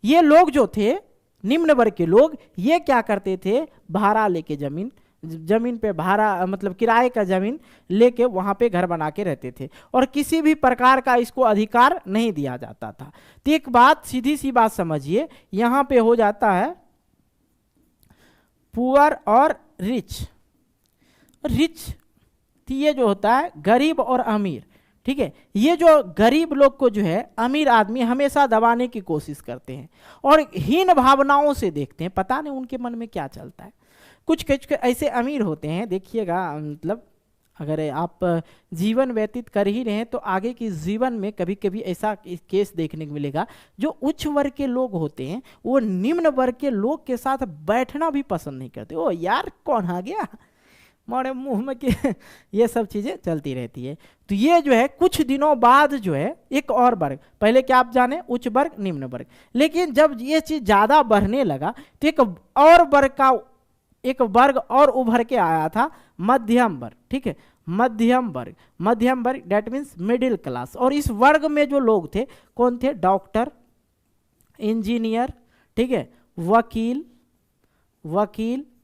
ये लोग जो थे निम्न वर्ग के लोग, ये क्या करते थे, भाड़ा लेके जमीन पे भाड़ा मतलब किराए का जमीन लेके वहां पे घर बना के रहते थे, और किसी भी प्रकार का इसको अधिकार नहीं दिया जाता था। तो एक बात, सीधी सी बात समझिए, यहां पे हो जाता है पुअर और रिच। रिच ये जो होता है गरीब और अमीर, ठीक है। ये जो गरीब लोग को जो है अमीर आदमी हमेशा दबाने की कोशिश करते हैं और हीन भावनाओं से देखते हैं। पता नहीं उनके मन में क्या चलता है। कुछ ऐसे अमीर होते हैं, देखिएगा, मतलब अगर आप जीवन व्यतीत कर ही रहे हैं तो आगे की जीवन में कभी कभी ऐसा केस देखने को मिलेगा, जो उच्च वर्ग के लोग होते हैं वो निम्न वर्ग के लोग के साथ बैठना भी पसंद नहीं करते। ओ यार कौन आ गया मोड़े मुंह में के ये सब चीजें चलती रहती है। तो ये जो है कुछ दिनों बाद जो है एक और वर्ग, पहले क्या आप जाने उच्च वर्ग निम्न वर्ग, लेकिन जब ये चीज ज्यादा बढ़ने लगा तो एक वर्ग और उभर के आया था, मध्यम वर्ग, ठीक है। मध्यम वर्ग डेट मीन्स मिडिल क्लास। और इस वर्ग में जो लोग थे कौन थे, डॉक्टर, इंजीनियर, ठीक है, वकील,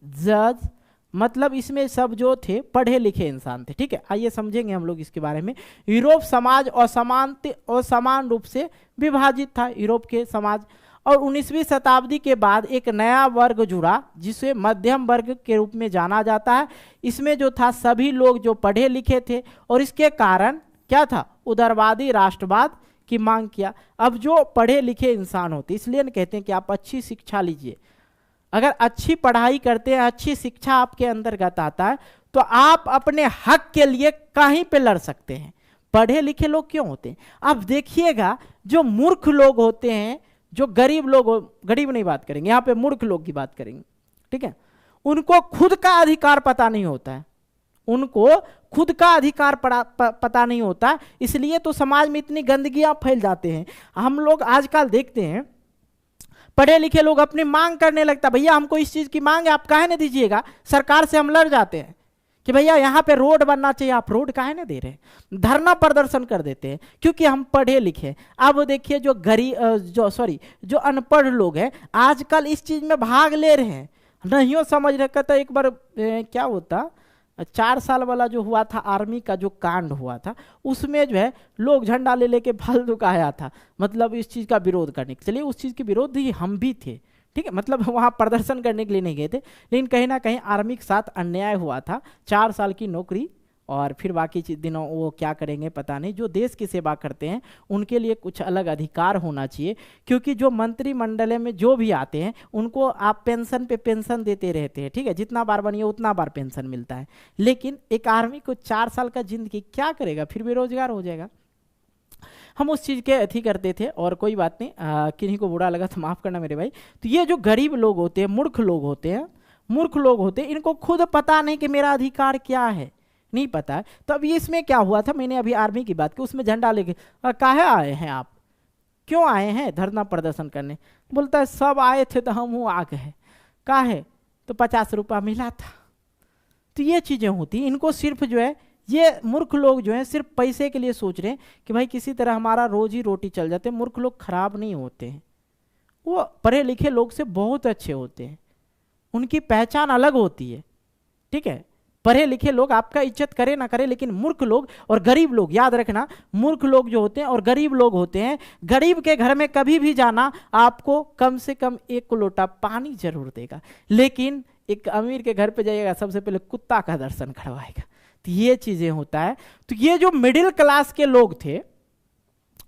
जज, मतलब इसमें सब जो थे पढ़े लिखे इंसान थे, ठीक है। आइए समझेंगे हम लोग इसके बारे में। यूरोप समाज असमान रूप से विभाजित था, यूरोप के समाज। और 19वीं शताब्दी के बाद एक नया वर्ग जुड़ा जिसे मध्यम वर्ग के रूप में जाना जाता है। इसमें जो था सभी लोग जो पढ़े लिखे थे, और इसके कारण क्या था, उदारवादी राष्ट्रवाद की मांग किया। अब जो पढ़े लिखे इंसान होते, इसलिए कहते हैं कि आप अच्छी शिक्षा लीजिए। अगर अच्छी पढ़ाई करते हैं, अच्छी शिक्षा आपके अंतर्गत आता है, तो आप अपने हक के लिए कहीं पे लड़ सकते हैं। पढ़े लिखे लोग क्यों होते हैं, आप देखिएगा, जो मूर्ख लोग होते हैं, जो गरीब लोग, गरीब नहीं बात करेंगे यहाँ पे, मूर्ख लोग की बात करेंगे, ठीक है। उनको खुद का अधिकार पता नहीं होता है, उनको खुद का अधिकार पता नहीं होता, इसलिए तो समाज में इतनी गंदगियां फैल जाते हैं। हम लोग आजकल देखते हैं पढ़े लिखे लोग अपनी मांग करने लगता, भैया हमको इस चीज की मांग है, आप काहे नहीं दीजिएगा। सरकार से हम लड़ जाते हैं कि भैया यहाँ पे रोड बनना चाहिए, आप रोड काहे नहीं दे रहे, धरना प्रदर्शन कर देते हैं, क्योंकि हम पढ़े लिखे। अब देखिए जो अनपढ़ लोग हैं आजकल इस चीज में भाग ले रहे हैं, नहीं समझ रखा था। एक बार क्या होता, 4 साल वाला जो हुआ था आर्मी का जो कांड हुआ था, उसमें जो है लोग झंडा ले लेके फालतू का आया था, मतलब इस चीज़ का विरोध करने के। चलिए उस चीज़ के विरोध ही हम भी थे, ठीक है, मतलब वहाँ प्रदर्शन करने के लिए नहीं गए थे, लेकिन कहीं ना कहीं आर्मी के साथ अन्याय हुआ था। 4 साल की नौकरी और फिर बाकी दिनों वो क्या करेंगे पता नहीं। जो देश की सेवा करते हैं उनके लिए कुछ अलग अधिकार होना चाहिए, क्योंकि जो मंत्रिमंडल में जो भी आते हैं उनको आप पेंशन पे पेंशन देते रहते हैं, ठीक है, जितना बार बनिए उतना बार पेंशन मिलता है। लेकिन एक आर्मी को 4 साल का जिंदगी क्या करेगा, फिर बेरोजगार हो जाएगा। हम उस चीज़ के अथी करते थे, और कोई बात नहीं, किन्हीं को बुरा लगा तो माफ़ करना मेरे भाई। तो ये जो गरीब लोग होते हैं, मूर्ख लोग होते हैं, इनको खुद पता नहीं कि मेरा अधिकार क्या है, नहीं पता है। तो अभी इसमें क्या हुआ था, मैंने अभी आर्मी की बात की, उसमें झंडा लेके काहे आए हैं आप, क्यों आए हैं धरना प्रदर्शन करने, बोलता है सब आए थे तो हम आ गए, काहे, तो 50 रुपया मिला था। तो ये चीज़ें होती, इनको सिर्फ जो है, ये मूर्ख लोग जो हैं सिर्फ पैसे के लिए सोच रहे हैं कि भाई किसी तरह हमारा रोजी रोटी चल जाते। मूर्ख लोग खराब नहीं होते हैं, वो पढ़े लिखे लोग से बहुत अच्छे होते हैं, उनकी पहचान अलग होती है, ठीक है। पढ़े लिखे लोग आपका इज्जत करे ना करे, लेकिन मूर्ख लोग और गरीब लोग, याद रखना, मूर्ख लोग जो होते हैं और गरीब लोग होते हैं, गरीब के घर में कभी भी जाना आपको कम से कम 1 लोटा पानी जरूर देगा, लेकिन एक अमीर के घर पे जाइएगा सबसे पहले कुत्ता का दर्शन करवाएगा। तो ये चीजें होता है। तो ये जो मिडिल क्लास के लोग थे,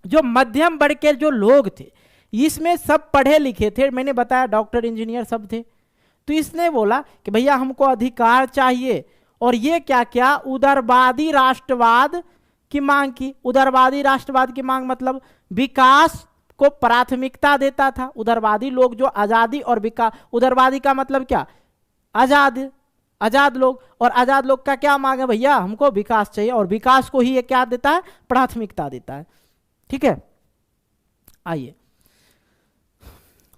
जो मध्यम वर्ग के जो लोग थे, इसमें सब पढ़े लिखे थे, मैंने बताया डॉक्टर इंजीनियर सब थे। तो इसने बोला कि भैया हमको अधिकार चाहिए, और ये क्या क्या, उदारवादी राष्ट्रवाद की मांग की। उदारवादी राष्ट्रवाद की मांग मतलब विकास को प्राथमिकता देता था। उदारवादी लोग जो आजादी और विकास, उदारवादी का मतलब क्या, आजाद लोग, और आजाद लोग का क्या मांग है, भैया हमको विकास चाहिए, और विकास को ही ये क्या देता है, प्राथमिकता देता है, ठीक है। आइए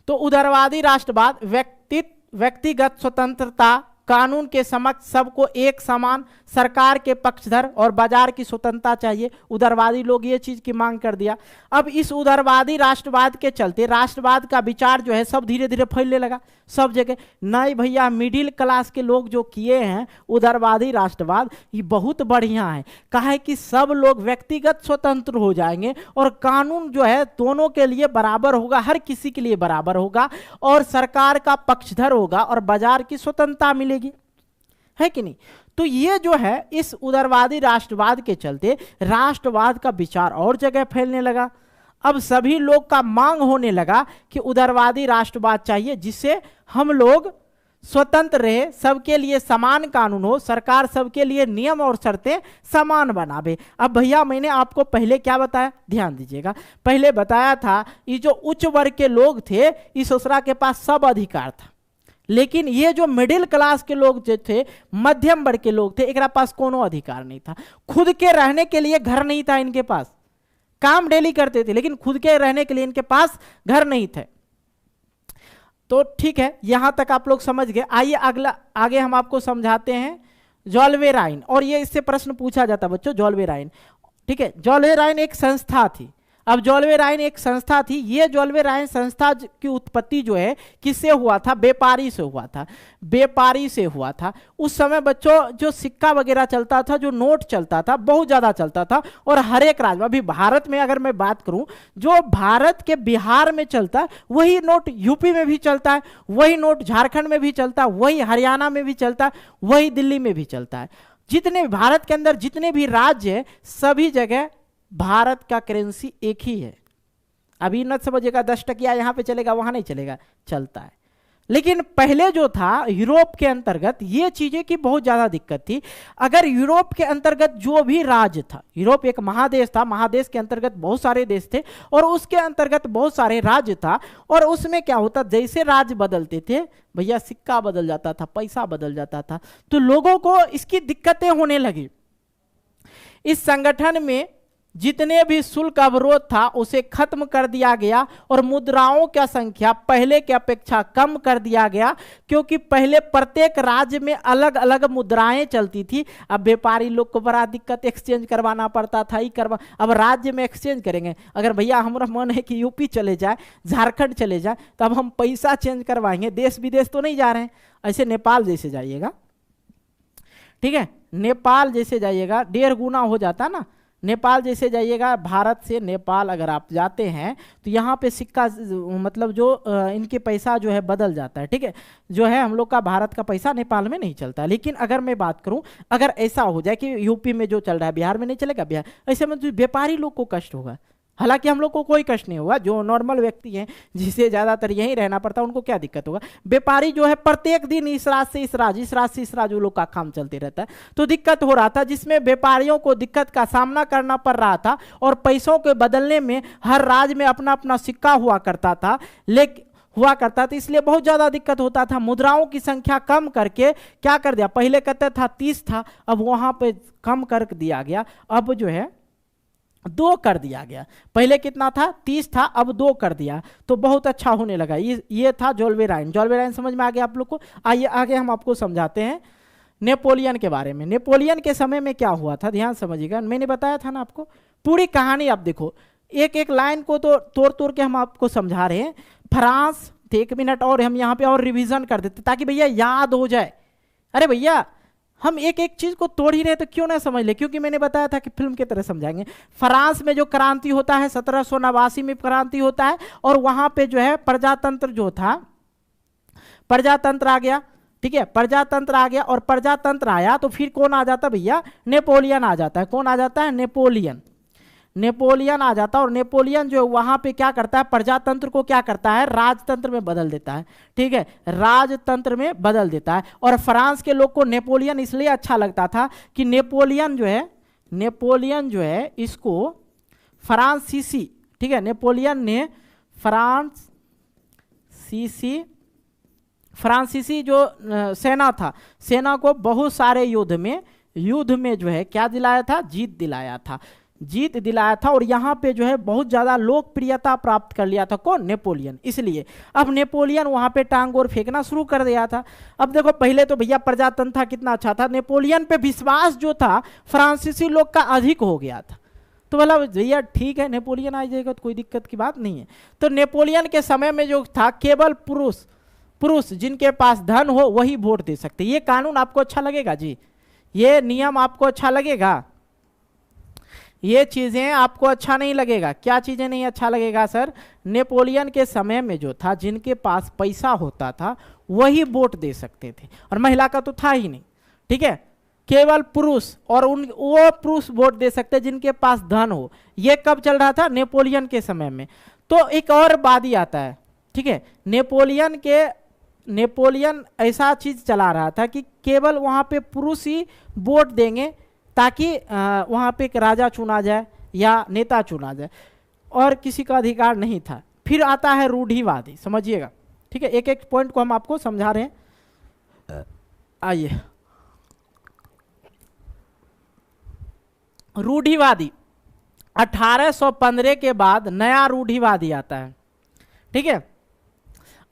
तो उदारवादी राष्ट्रवाद व्यक्तिगत स्वतंत्रता, कानून के समक्ष सबको एक समान, सरकार के पक्षधर और बाजार की स्वतंत्रता चाहिए। उदारवादी लोग ये चीज की मांग कर दिया। अब इस उदारवादी राष्ट्रवाद के चलते राष्ट्रवाद का विचार जो है सब धीरे धीरे फैलने लगा सब जगह। नहीं भैया, मिडिल क्लास के लोग जो किए हैं उदारवादी राष्ट्रवाद, ये बहुत बढ़िया है। कहा है कि सब लोग व्यक्तिगत स्वतंत्र हो जाएंगे और कानून जो है दोनों के लिए बराबर होगा, हर किसी के लिए बराबर होगा, और सरकार का पक्षधर होगा और बाजार की स्वतंत्रता मिलेगी, है कि नहीं। तो ये जो है इस उदारवादी राष्ट्रवाद के चलते राष्ट्रवाद का विचार और जगह फैलने लगा। अब सभी लोग का मांग होने लगा कि उदारवादी राष्ट्रवाद चाहिए, जिससे हम लोग स्वतंत्र रहे, सबके लिए समान कानून हो, सरकार सबके लिए नियम और शर्तें समान बनावे। अब भैया मैंने आपको पहले क्या बताया, ध्यान दीजिएगा। पहले बताया था ये जो उच्च वर्ग के लोग थे इस ससुरा के पास सब अधिकार था, लेकिन ये जो मिडिल क्लास के लोग जो थे, मध्यम वर्ग के लोग थे, एक पास कोनो अधिकार नहीं था। खुद के रहने के लिए घर नहीं था इनके पास, काम डेली करते थे लेकिन खुद के रहने के लिए इनके पास घर नहीं थे। तो ठीक है, यहां तक आप लोग समझ गए। आइए अगला आगे हम आपको समझाते हैं जॉल्वेराइन। और ये इससे प्रश्न पूछा जाता बच्चों, जॉल्वेराइन, ठीक है। जॉल्वेराइन एक संस्था थी। अब जॉल्वेराइन एक संस्था थी। ये जॉल्वेराइन संस्था की उत्पत्ति जो है किससे हुआ था, व्यापारी से हुआ था, व्यापारी से हुआ था। उस समय बच्चों जो सिक्का वगैरह चलता था, जो नोट चलता था, बहुत ज्यादा चलता था, और हर एक राज्य में, अभी भारत में अगर मैं बात करूं, जो भारत के बिहार में चलता है वही नोट यूपी में भी चलता है, वही नोट झारखंड में भी चलता है, वही हरियाणा में भी चलता है, वही दिल्ली में भी चलता है। जितने भारत के अंदर जितने भी राज्य है सभी जगह भारत का करेंसी एक ही है। अभी न समझिएगा 10 टकिया यहां पे चलेगा वहां नहीं चलेगा, चलता है। लेकिन पहले जो था यूरोप के अंतर्गत ये चीजें की बहुत ज्यादा दिक्कत थी। अगर यूरोप के अंतर्गत जो भी राज्य था, यूरोप एक महादेश था, महादेश के अंतर्गत बहुत सारे देश थे और उसके अंतर्गत बहुत सारे राज्य था, और उसमें क्या होता, जैसे राज्य बदलते थे भैया सिक्का बदल जाता था, पैसा बदल जाता था, तो लोगों को इसकी दिक्कतें होने लगी। इस संगठन में जितने भी शुल्क अवरोध था उसे खत्म कर दिया गया और मुद्राओं की संख्या पहले की अपेक्षा कम कर दिया गया, क्योंकि पहले प्रत्येक राज्य में अलग अलग मुद्राएं चलती थी। अब व्यापारी लोग को बड़ा दिक्कत, एक्सचेंज करवाना पड़ता था, अब राज्य में एक्सचेंज करेंगे। अगर भैया हमारा मन है कि यूपी चले जाए, झारखंड चले जाए, तो अब हम पैसा चेंज करवाएंगे, देश विदेश तो नहीं जा रहे हैं। ऐसे नेपाल जैसे जाइएगा, ठीक है, नेपाल जैसे जाइएगा 1.5 गुना हो जाता ना। नेपाल जैसे जाइएगा, भारत से नेपाल अगर आप जाते हैं तो यहाँ पे सिक्का मतलब जो इनके पैसा जो है बदल जाता है, ठीक है। जो है हम लोग का भारत का पैसा नेपाल में नहीं चलता। लेकिन अगर मैं बात करूं, अगर ऐसा हो जाए कि यूपी में जो चल रहा है बिहार में नहीं चलेगा, बिहार ऐसे में तो व्यापारी लोग को कष्ट होगा। हालांकि हम लोग को कोई कष्ट नहीं होगा, जो नॉर्मल व्यक्ति हैं जिसे ज्यादातर यहीं रहना पड़ता है उनको क्या दिक्कत होगा। व्यापारी जो है प्रत्येक दिन इस राज्य से इस राज्य, इस राज्य से इस राज्य, लोग का काम चलते रहता है। तो दिक्कत हो रहा था, जिसमें व्यापारियों को दिक्कत का सामना करना पड़ रहा था, और पैसों के बदलने में हर राज्य में अपना अपना सिक्का हुआ करता था, इसलिए बहुत ज्यादा दिक्कत होता था। मुद्राओं की संख्या कम करके क्या कर दिया, पहले कहते था 30 था, अब वहां पे कम कर दिया गया, अब जो है 2 कर दिया गया। पहले कितना था, 30 था, अब 2 कर दिया, तो बहुत अच्छा होने लगा। ये था जॉल्वेराइन। जॉल्वेराइन समझ में आ गया आप लोग को। आइए आगे हम आपको समझाते हैं नेपोलियन के बारे में। नेपोलियन के समय में क्या हुआ था, ध्यान समझिएगा। मैंने बताया था ना आपको, पूरी कहानी आप देखो, एक एक लाइन को तो तोड़ तोड़ के हम आपको समझा रहे हैं। फ्रांस, 1 मिनट और हम यहाँ पे और रिविजन कर देते ताकि भैया याद हो जाए। अरे भैया हम एक एक चीज को तोड़ ही रहे तो क्यों ना समझ ले, क्योंकि मैंने बताया था कि फिल्म की तरह समझाएंगे। फ्रांस में जो क्रांति होता है 1789 में क्रांति होता है, और वहां पे जो है प्रजातंत्र जो था, प्रजातंत्र आ गया, ठीक है, प्रजातंत्र आ गया। और प्रजातंत्र आया तो फिर कौन आ जाता भैया, नेपोलियन आ जाता है। कौन आ जाता है, नेपोलियन। नेपोलियन आ जाता है, और नेपोलियन जो वहां पे क्या करता है, प्रजातंत्र को क्या करता है, राजतंत्र में बदल देता है, ठीक है, राजतंत्र में बदल देता है। और फ्रांस के लोग को नेपोलियन इसलिए अच्छा लगता था कि नेपोलियन जो है इसको फ्रांसीसी, ठीक है, नेपोलियन ने फ्रांसीसी जो सेना था, सेना को बहुत सारे युद्ध में जो है क्या दिलाया था, जीत दिलाया था। जीत दिलाया था और यहाँ पे जो है बहुत ज़्यादा लोकप्रियता प्राप्त कर लिया था। कौन? नेपोलियन। इसलिए अब नेपोलियन वहाँ पे टांग और फेंकना शुरू कर दिया था। अब देखो पहले तो भैया प्रजातंत्र था, कितना अच्छा था, नेपोलियन पे विश्वास जो था फ्रांसीसी लोग का अधिक हो गया था। तो बोला भैया ठीक है नेपोलियन आ जाएगा तो कोई दिक्कत की बात नहीं है। तो नेपोलियन के समय में जो था केवल पुरुष जिनके पास धन हो वही वोट दे सकते। ये कानून आपको अच्छा लगेगा जी? ये नियम आपको अच्छा लगेगा? ये चीजें आपको अच्छा नहीं लगेगा? क्या चीजें नहीं अच्छा लगेगा सर? नेपोलियन के समय में जो था जिनके पास पैसा होता था वही वोट दे सकते थे और महिला का तो था ही नहीं। ठीक है, केवल पुरुष और वो पुरुष वोट दे सकते जिनके पास धन हो। ये कब चल रहा था? नेपोलियन के समय में। तो एक और वादी आता है, ठीक है, नेपोलियन ऐसा चीज चला रहा था कि केवल वहां पे पुरुष ही वोट देंगे ताकि वहां पे एक राजा चुना जाए या नेता चुना जाए और किसी का अधिकार नहीं था। फिर आता है रूढ़िवादी, समझिएगा, ठीक है, एक एक पॉइंट को हम आपको समझा रहे हैं। आइए, रूढ़िवादी 1815 के बाद नया रूढ़िवादी आता है। ठीक है,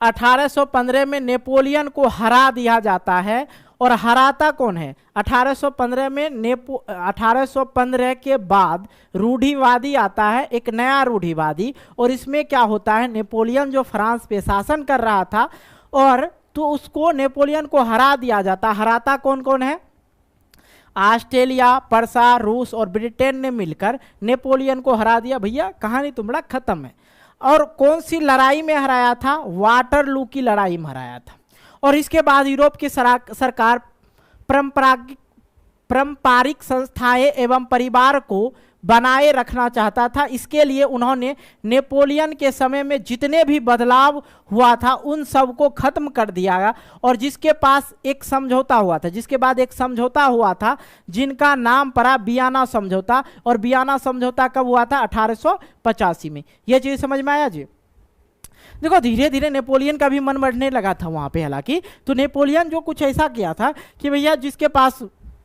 1815 में नेपोलियन को हरा दिया जाता है और हराता कौन है? 1815 में 1815 के बाद रूढ़िवादी आता है, एक नया रूढ़िवादी। और इसमें क्या होता है, नेपोलियन जो फ्रांस पे शासन कर रहा था और तो उसको नेपोलियन को हरा दिया जाता। हराता कौन कौन है? ऑस्ट्रेलिया, पर्सा, रूस और ब्रिटेन ने मिलकर नेपोलियन को हरा दिया। भैया कहानी तुम्हारा खत्म है। और कौन सी लड़ाई में हराया था? वाटरलू की लड़ाई में हराया था। और इसके बाद यूरोप की सरकार पारंपरिक संस्थाएं एवं परिवार को बनाए रखना चाहता था। इसके लिए उन्होंने नेपोलियन के समय में जितने भी बदलाव हुआ था उन सब को खत्म कर दिया। और जिसके पास एक समझौता हुआ था, जिसके बाद एक समझौता हुआ था जिनका नाम पड़ा वियना समझौता। और वियना समझौता कब हुआ था? 1885 में। यह चीज समझ में आया जी? देखो धीरे धीरे नेपोलियन का भी मन बढ़ने लगा था वहां पे। हालांकि तो नेपोलियन जो कुछ ऐसा किया था कि भैया जिसके पास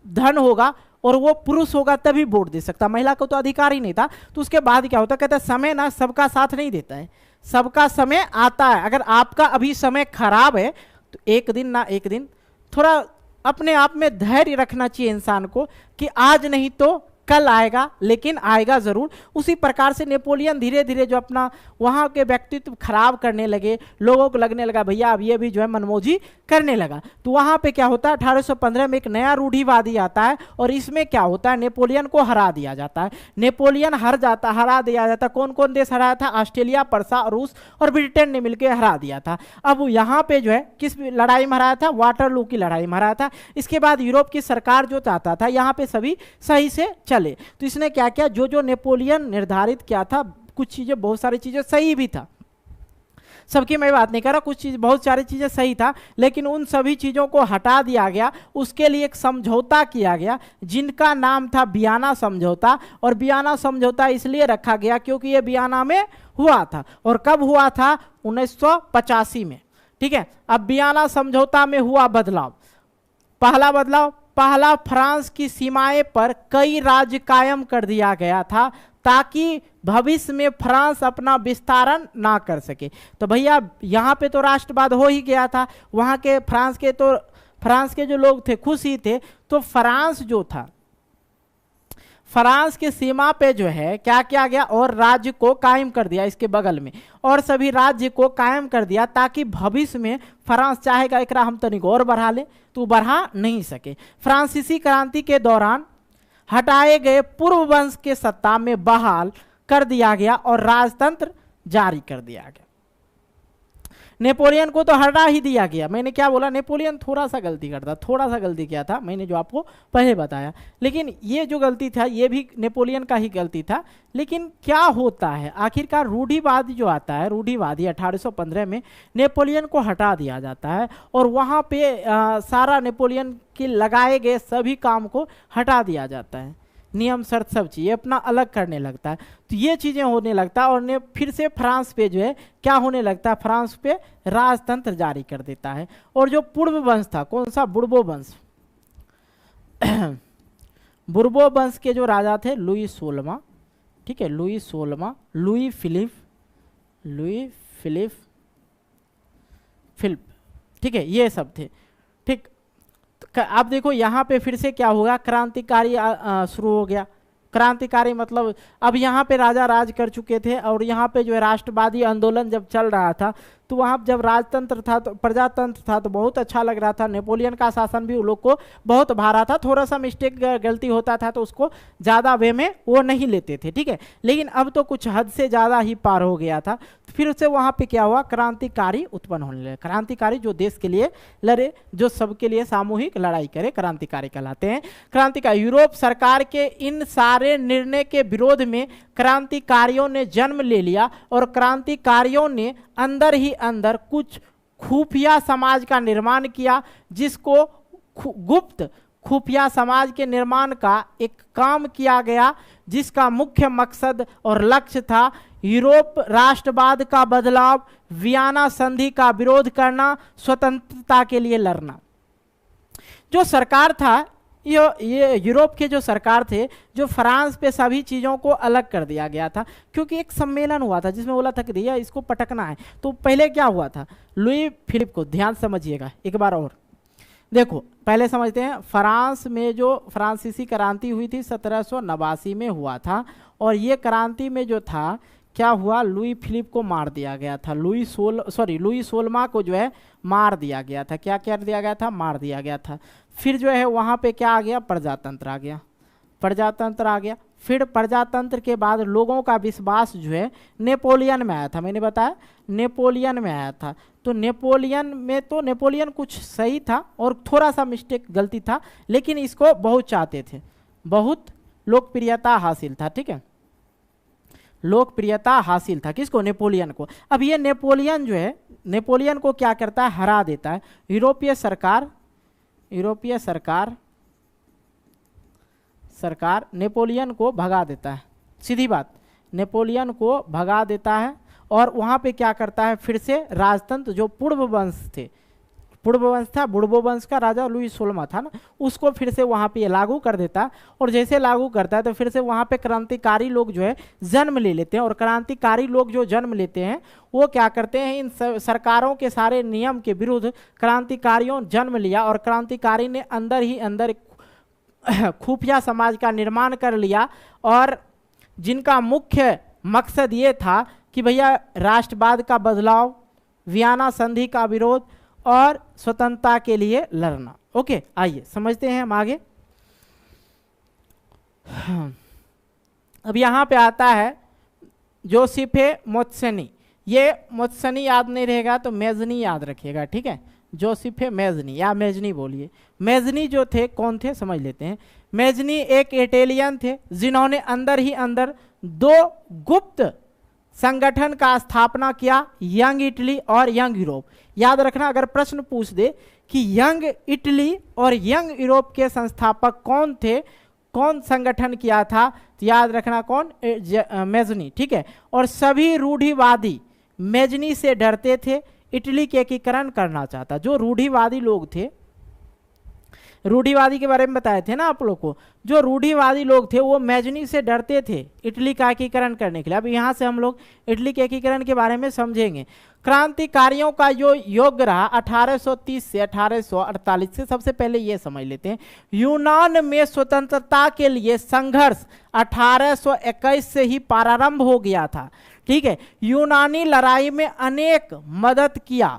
धन होगा और वो पुरुष होगा तभी वोट दे सकता, महिला को तो अधिकार ही नहीं था। तो उसके बाद क्या होता, कहता है समय ना सबका साथ नहीं देता है, सबका समय आता है। अगर आपका अभी समय खराब है तो एक दिन ना एक दिन थोड़ा अपने आप में धैर्य रखना चाहिए इंसान को कि आज नहीं तो कल आएगा, लेकिन आएगा जरूर। उसी प्रकार से नेपोलियन धीरे धीरे जो अपना वहां के व्यक्तित्व खराब करने लगे, लोगों को लगने लगा भैया अब ये भी जो है मनमौजी करने लगा। तो वहां पे क्या होता है, 1815 में एक नया रूढ़िवादी आता है और इसमें क्या होता है, नेपोलियन को हरा दिया जाता है। नेपोलियन हरा दिया जाता। कौन कौन देश हराया था? ऑस्ट्रेलिया, पर्सा, रूस और ब्रिटेन ने मिलकर हरा दिया था। अब यहाँ पे जो है किस लड़ाई में हराया था? वाटरलू की लड़ाई में हराया था। इसके बाद यूरोप की सरकार जो चाहता था यहाँ पे सभी सही से चले, तो इसने क्या किया, जो नेपोलियन निर्धारित किया था, कुछ चीजें, बहुत सारी चीजें सही भी था, सबकी मैं बात नहीं कर रहा, कुछ चीज बहुत सारी चीजें सही था, लेकिन उन सभी चीजों को हटा दिया गया। उसके लिए एक समझौता किया गया जिनका नाम था वियना समझौता। और वियना समझौता इसलिए रखा गया क्योंकि ये वियना में हुआ था। और कब हुआ था? 1985 में। ठीक है, अब वियना समझौता में हुआ बदलाव। पहला बदलाव, पहला फ्रांस की सीमाएं पर कई राज्य कायम कर दिया गया था ताकि भविष्य में फ्रांस अपना विस्तारण ना कर सके। तो भैया यहाँ पे तो राष्ट्रवाद हो ही गया था, वहाँ के फ्रांस के जो लोग थे खुश ही थे। तो फ्रांस जो था, फ्रांस की सीमा पे जो है क्या किया गया, और राज्य को कायम कर दिया इसके बगल में, और सभी राज्य को कायम कर दिया ताकि भविष्य में फ्रांस चाहेगा एकरा हम तनिक और बढ़ा ले तो बढ़ा नहीं सके। फ्रांसीसी क्रांति के दौरान हटाए गए पूर्व वंश के सत्ता में बहाल कर दिया गया और राजतंत्र जारी कर दिया गया। नेपोलियन को तो हटा ही दिया गया। मैंने क्या बोला, नेपोलियन थोड़ा सा गलती करता, थोड़ा सा गलती किया था मैंने जो आपको पहले बताया, लेकिन ये जो गलती था ये भी नेपोलियन का ही गलती था। लेकिन क्या होता है आखिरकार, रूढ़िवादी जो आता है, रूढ़िवादी 1815 में नेपोलियन को हटा दिया जाता है और वहाँ पे सारा नेपोलियन के लगाए गए सभी काम को हटा दिया जाता है, नियम शर्त सब चीज़ें अपना अलग करने लगता है। तो ये चीज़ें होने लगता है और फिर से फ्रांस पे जो है क्या होने लगता है, फ्रांस पे राजतंत्र जारी कर देता है। और जो पूर्व वंश था, कौन सा? बुर्बो वंश। बुर्बो वंश के जो राजा थे लुई 16वां, ठीक है, लुई 16वां, लुई फिलिप फिलिप, ठीक है, ये सब थे। ठीक, अब देखो यहाँ पे फिर से क्या होगा, क्रांतिकारी शुरू हो गया। क्रांतिकारी मतलब अब यहाँ पे राजा राज कर चुके थे और यहाँ पे जो है राष्ट्रवादी आंदोलन जब चल रहा था तो वहाँ जब राजतंत्र था तो प्रजातंत्र था तो बहुत अच्छा लग रहा था। नेपोलियन का शासन भी उन लोग को बहुत भारा था, थोड़ा सा मिस्टेक गलती होता था तो उसको ज़्यादा वे में वो नहीं लेते थे, ठीक है। लेकिन अब तो कुछ हद से ज़्यादा ही पार हो गया था, तो फिर से वहाँ पे क्या हुआ, क्रांतिकारी उत्पन्न होने लगे। क्रांतिकारी जो देश के लिए लड़े, जो सबके लिए सामूहिक लड़ाई करे, क्रांतिकारी कहलाते हैं। क्रांतिकारी यूरोप सरकार के इन सारे निर्णय के विरोध में क्रांतिकारियों ने जन्म ले लिया और क्रांतिकारियों ने अंदर ही अंदर कुछ खुफिया समाज का निर्माण किया, जिसको गुप्त खुफिया समाज के निर्माण का एक काम किया गया, जिसका मुख्य मकसद और लक्ष्य था यूरोप राष्ट्रवाद का बदलाव, वियना संधि का विरोध करना, स्वतंत्रता के लिए लड़ना। जो सरकार था ये यूरोप के जो सरकार थे, जो फ्रांस पे सभी चीज़ों को अलग कर दिया गया था, क्योंकि एक सम्मेलन हुआ था जिसमें बोला था कि भैया इसको पटकना है। तो पहले क्या हुआ था, लुई फिलिप को ध्यान समझिएगा एक बार और, देखो पहले समझते हैं। फ्रांस में जो फ्रांसीसी क्रांति हुई थी 1789 में हुआ था, और ये क्रांति में जो था क्या हुआ, लुई फिलिप को मार दिया गया था। लुई 16वां को जो है मार दिया गया था। क्या कर दिया गया था, मार दिया गया था। फिर जो है वहाँ पे क्या आ गया, प्रजातंत्र आ गया, प्रजातंत्र आ गया। फिर प्रजातंत्र के बाद लोगों का विश्वास जो है नेपोलियन में आया था, मैंने बताया नेपोलियन में आया था। तो नेपोलियन कुछ सही था और थोड़ा सा मिस्टेक गलती था, लेकिन इसको बहुत चाहते थे, बहुत लोकप्रियता हासिल था, ठीक है, लोकप्रियता हासिल था किसको, नेपोलियन को। अब ये नेपोलियन जो है, नेपोलियन को क्या करता है, हरा देता है। यूरोपीय सरकार नेपोलियन को भगा देता है, सीधी बात, नेपोलियन को भगा देता है। और वहाँ पे क्या करता है, फिर से राजतंत्र जो पूर्व वंश था, बुड़बो वंश का राजा लुई 16वां था ना, उसको फिर से वहाँ पे लागू कर देता है। और जैसे लागू करता है तो फिर से वहाँ पे क्रांतिकारी लोग जो है जन्म ले लेते हैं। और क्रांतिकारी लोग जो जन्म लेते हैं वो क्या करते हैं, इन सरकारों के सारे नियम के विरुद्ध क्रांतिकारियों जन्म लिया, और क्रांतिकारी ने अंदर ही अंदर खुफिया समाज का निर्माण कर लिया, और जिनका मुख्य मकसद ये था कि भैया राष्ट्रवाद का बदलाव, वियना संधि का विरोध और स्वतंत्रता के लिए लड़ना। ओके, आइए समझते हैं हम आगे। अब यहाँ पे आता है जोसेफे मोत्सनी। ये मोत्सनी याद नहीं रहेगा तो मेजनी याद रखिएगा, ठीक है, जोसेफे मेजनी या मेजनी बोलिए। मेजनी जो थे कौन थे समझ लेते हैं। मेजनी एक इटालियन थे जिन्होंने अंदर ही अंदर दो गुप्त संगठन का स्थापना किया, यंग इटली और यंग यूरोप। याद रखना, अगर प्रश्न पूछ दे कि यंग इटली और यंग यूरोप के संस्थापक कौन थे, कौन संगठन किया था, तो याद रखना कौन, मेजनी, ठीक है। और सभी रूढ़िवादी मेजनी से डरते थे, इटली के एकीकरण करना चाहता। जो रूढ़िवादी लोग थे, रूढ़िवादी के बारे में बताए थे ना आप लोग को, जो रूढ़िवादी लोग थे वो मेजनी से डरते थे इटली का एकीकरण करने के लिए। अब यहाँ से हम लोग इटली के एकीकरण के बारे में समझेंगे। क्रांतिकारियों का जो योग रहा 1830 से 1848 से, सबसे पहले ये समझ लेते हैं। यूनान में स्वतंत्रता के लिए संघर्ष 1821 से ही प्रारंभ हो गया था, ठीक है। यूनानी लड़ाई में अनेक मदद किया,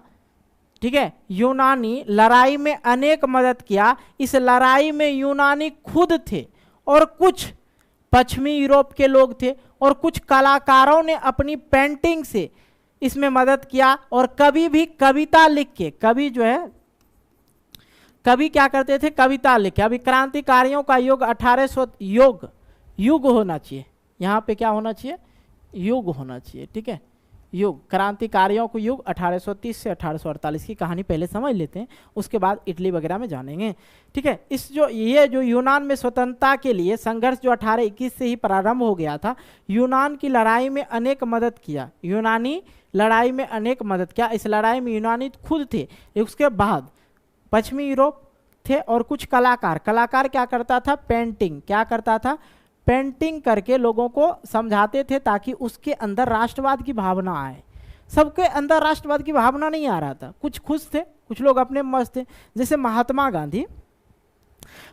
ठीक है, यूनानी लड़ाई में अनेक मदद किया। इस लड़ाई में यूनानी खुद थे और कुछ पश्चिमी यूरोप के लोग थे, और कुछ कलाकारों ने अपनी पेंटिंग से इसमें मदद किया। और कवि भी कविता लिख के, कवि जो है कवि क्या करते थे, कविता लिख के। अभी क्रांतिकारियों का युग 1800 युग होना चाहिए, यहाँ पे क्या होना चाहिए, युग होना चाहिए, ठीक है, युग। क्रांतिकारियों को युग 1830 से 1848 की कहानी पहले समझ लेते हैं, उसके बाद इटली वगैरह में जानेंगे, ठीक है। ये जो यूनान में स्वतंत्रता के लिए संघर्ष जो 1821 से ही प्रारंभ हो गया था, यूनान की लड़ाई में अनेक मदद किया, यूनानी लड़ाई में अनेक मदद किया। इस लड़ाई में यूनानी खुद थे, उसके बाद पश्चिमी यूरोप थे और कुछ कलाकार क्या करता था, पेंटिंग, क्या करता था, पेंटिंग करके लोगों को समझाते थे ताकि उसके अंदर राष्ट्रवाद की भावना आए। सबके अंदर राष्ट्रवाद की भावना नहीं आ रहा था, कुछ खुश थे, कुछ लोग अपने मस्त थे। जैसे महात्मा गांधी,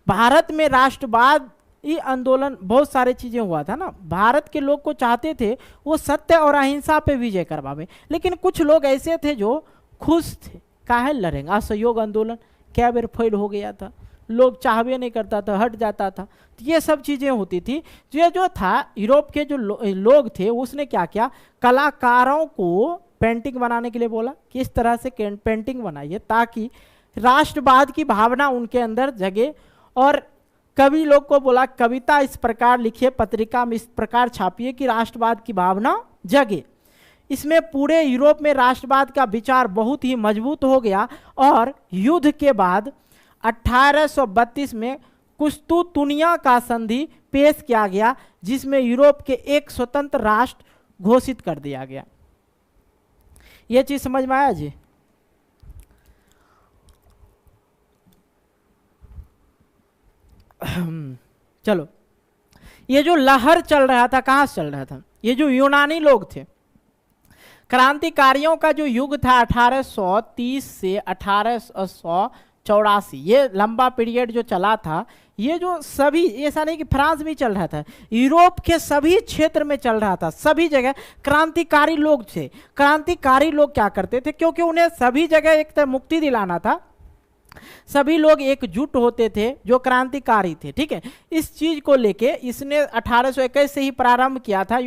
भारत में राष्ट्रवाद ये आंदोलन बहुत सारे चीजें हुआ था ना, भारत के लोग को चाहते थे वो सत्य और अहिंसा पे विजय करवावे, लेकिन कुछ लोग ऐसे थे जो खुश थे, काहे लड़ेंगे, असहयोग आंदोलन क्या बेर फेल हो गया था, लोग चाहवे नहीं करता था, हट जाता था, तो ये सब चीजें होती थी। ये जो था यूरोप के जो लोग थे उसने क्या किया, कलाकारों को पेंटिंग बनाने के लिए बोला कि इस तरह से पेंटिंग बनाइए ताकि राष्ट्रवाद की भावना उनके अंदर जगे। और कवि लोग को बोला कविता इस प्रकार लिखिए, पत्रिका में इस प्रकार छापिए कि राष्ट्रवाद की भावना जगे। इसमें पूरे यूरोप में राष्ट्रवाद का विचार बहुत ही मजबूत हो गया। और युद्ध के बाद 1832 में कुस्तुतुनिया का संधि पेश किया गया, जिसमें यूरोप के एक स्वतंत्र राष्ट्र घोषित कर दिया गया। यह चीज समझ में आया जी? चलो, ये जो लहर चल रहा था कहाँ से चल रहा था, ये जो यूनानी लोग थे, क्रांतिकारियों का जो युग था 1830 से 1884, ये लंबा पीरियड जो चला था, ये जो सभी, ऐसा नहीं कि फ्रांस में चल रहा था, यूरोप के सभी क्षेत्र में चल रहा था, सभी जगह क्रांतिकारी लोग थे। क्रांतिकारी लोग क्या करते थे, क्योंकि उन्हें सभी जगह एक तो मुक्ति दिलाना था, सभी लोग एकजुट होते थे जो क्रांतिकारी थे, ठीक है। इस चीज को लेके इसने 1821 से ही प्रारंभ किया था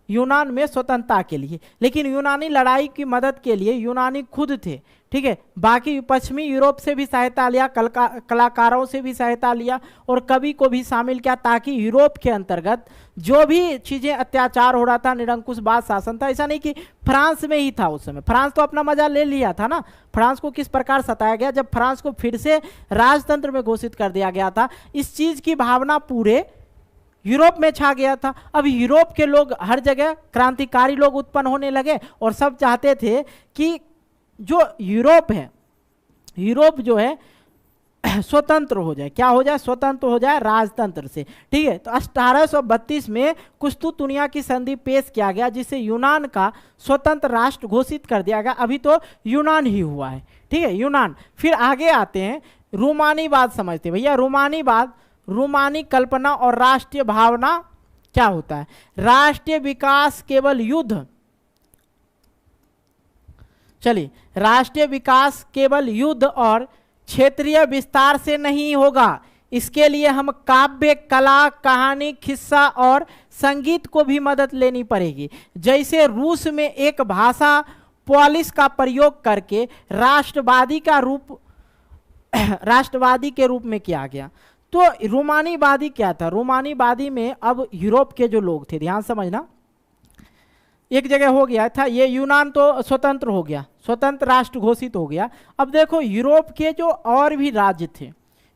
यूनान में स्वतंत्रता के लिए, लेकिन यूनानी लड़ाई की मदद के लिए यूनानी खुद थे, ठीक है। बाकी पश्चिमी यूरोप से भी सहायता लिया, कलाकारों से भी सहायता लिया और कवि को भी शामिल किया, ताकि यूरोप के अंतर्गत जो भी चीजें अत्याचार हो रहा था, निरंकुशवाद शासन था, ऐसा नहीं कि फ्रांस में ही था उस समय, फ्रांस तो अपना मजा ले लिया था ना। फ्रांस को किस प्रकार सताया गया जब फ्रांस को फिर से राजतंत्र में घोषित कर दिया गया था, इस चीज की भावना पूरे यूरोप में छा गया था। अब यूरोप के लोग हर जगह क्रांतिकारी लोग उत्पन्न होने लगे और सब चाहते थे कि जो यूरोप है, यूरोप जो है स्वतंत्र हो जाए, क्या हो जाए, स्वतंत्र हो जाए राजतंत्र से, ठीक है। तो 1832 में कुस्तुतुनिया की संधि पेश किया गया, जिसे यूनान का स्वतंत्र राष्ट्र घोषित कर दिया गया। अभी तो यूनान ही हुआ है, ठीक है, यूनान। फिर आगे आते हैं रोमानीवाद, समझते भैया रोमानीवाद, रोमानी कल्पना और राष्ट्रीय भावना क्या होता है। राष्ट्रीय विकास केवल युद्ध, चलिए, राष्ट्रीय विकास केवल युद्ध और क्षेत्रीय विस्तार से नहीं होगा, इसके लिए हम काव्य, कला, कहानी, किस्सा और संगीत को भी मदद लेनी पड़ेगी। जैसे रूस में एक भाषा पोलिश का प्रयोग करके राष्ट्रवादी के रूप में किया गया। तो रोमानीवादी क्या था, रोमानीवादी में अब यूरोप के जो लोग थे, ध्यान समझना, एक जगह हो गया था, ये यूनान तो स्वतंत्र हो गया, स्वतंत्र राष्ट्र घोषित हो गया। अब देखो यूरोप के जो और भी राज्य थे,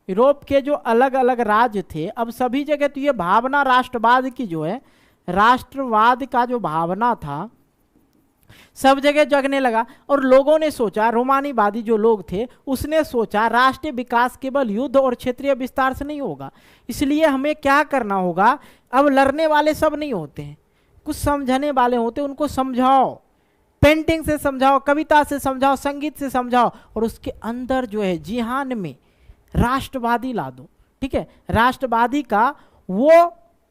यूरोप के जो अलग अलग राज्य थे, अब सभी जगह तो ये भावना राष्ट्रवाद की जो है, राष्ट्रवाद का जो भावना था सब जगह जगने लगा। और लोगों ने सोचा, रोमानीवादी जो लोग थे उसने सोचा राष्ट्रीय विकास केवल युद्ध और क्षेत्रीय विस्तार से नहीं होगा, इसलिए हमें क्या करना होगा, अब लड़ने वाले सब नहीं होते हैं, कुछ समझने वाले होते, उनको समझाओ, पेंटिंग से समझाओ, कविता से समझाओ, संगीत से समझाओ, और उसके अंदर जो है जिहान में राष्ट्रवादी ला दो, ठीक है, राष्ट्रवादी का वो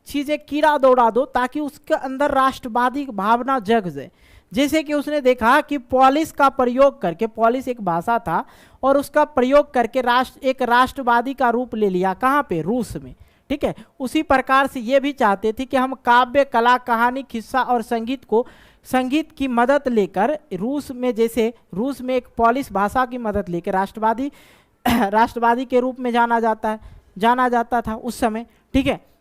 चीजें कीड़ा दौड़ा दो ताकि उसके अंदर राष्ट्रवादी भावना जग जाए। जैसे कि उसने देखा कि पोलिश का प्रयोग करके, पोलिश एक भाषा था, और उसका प्रयोग करके एक राष्ट्रवादी का रूप ले लिया, कहाँ पे, रूस में, ठीक है। उसी प्रकार से ये भी चाहते थे कि हम काव्य, कला, कहानी, किस्सा और संगीत की मदद लेकर रूस में, जैसे रूस में एक पोलिश भाषा की मदद लेकर राष्ट्रवादी के रूप में जाना जाता था उस समय, ठीक है।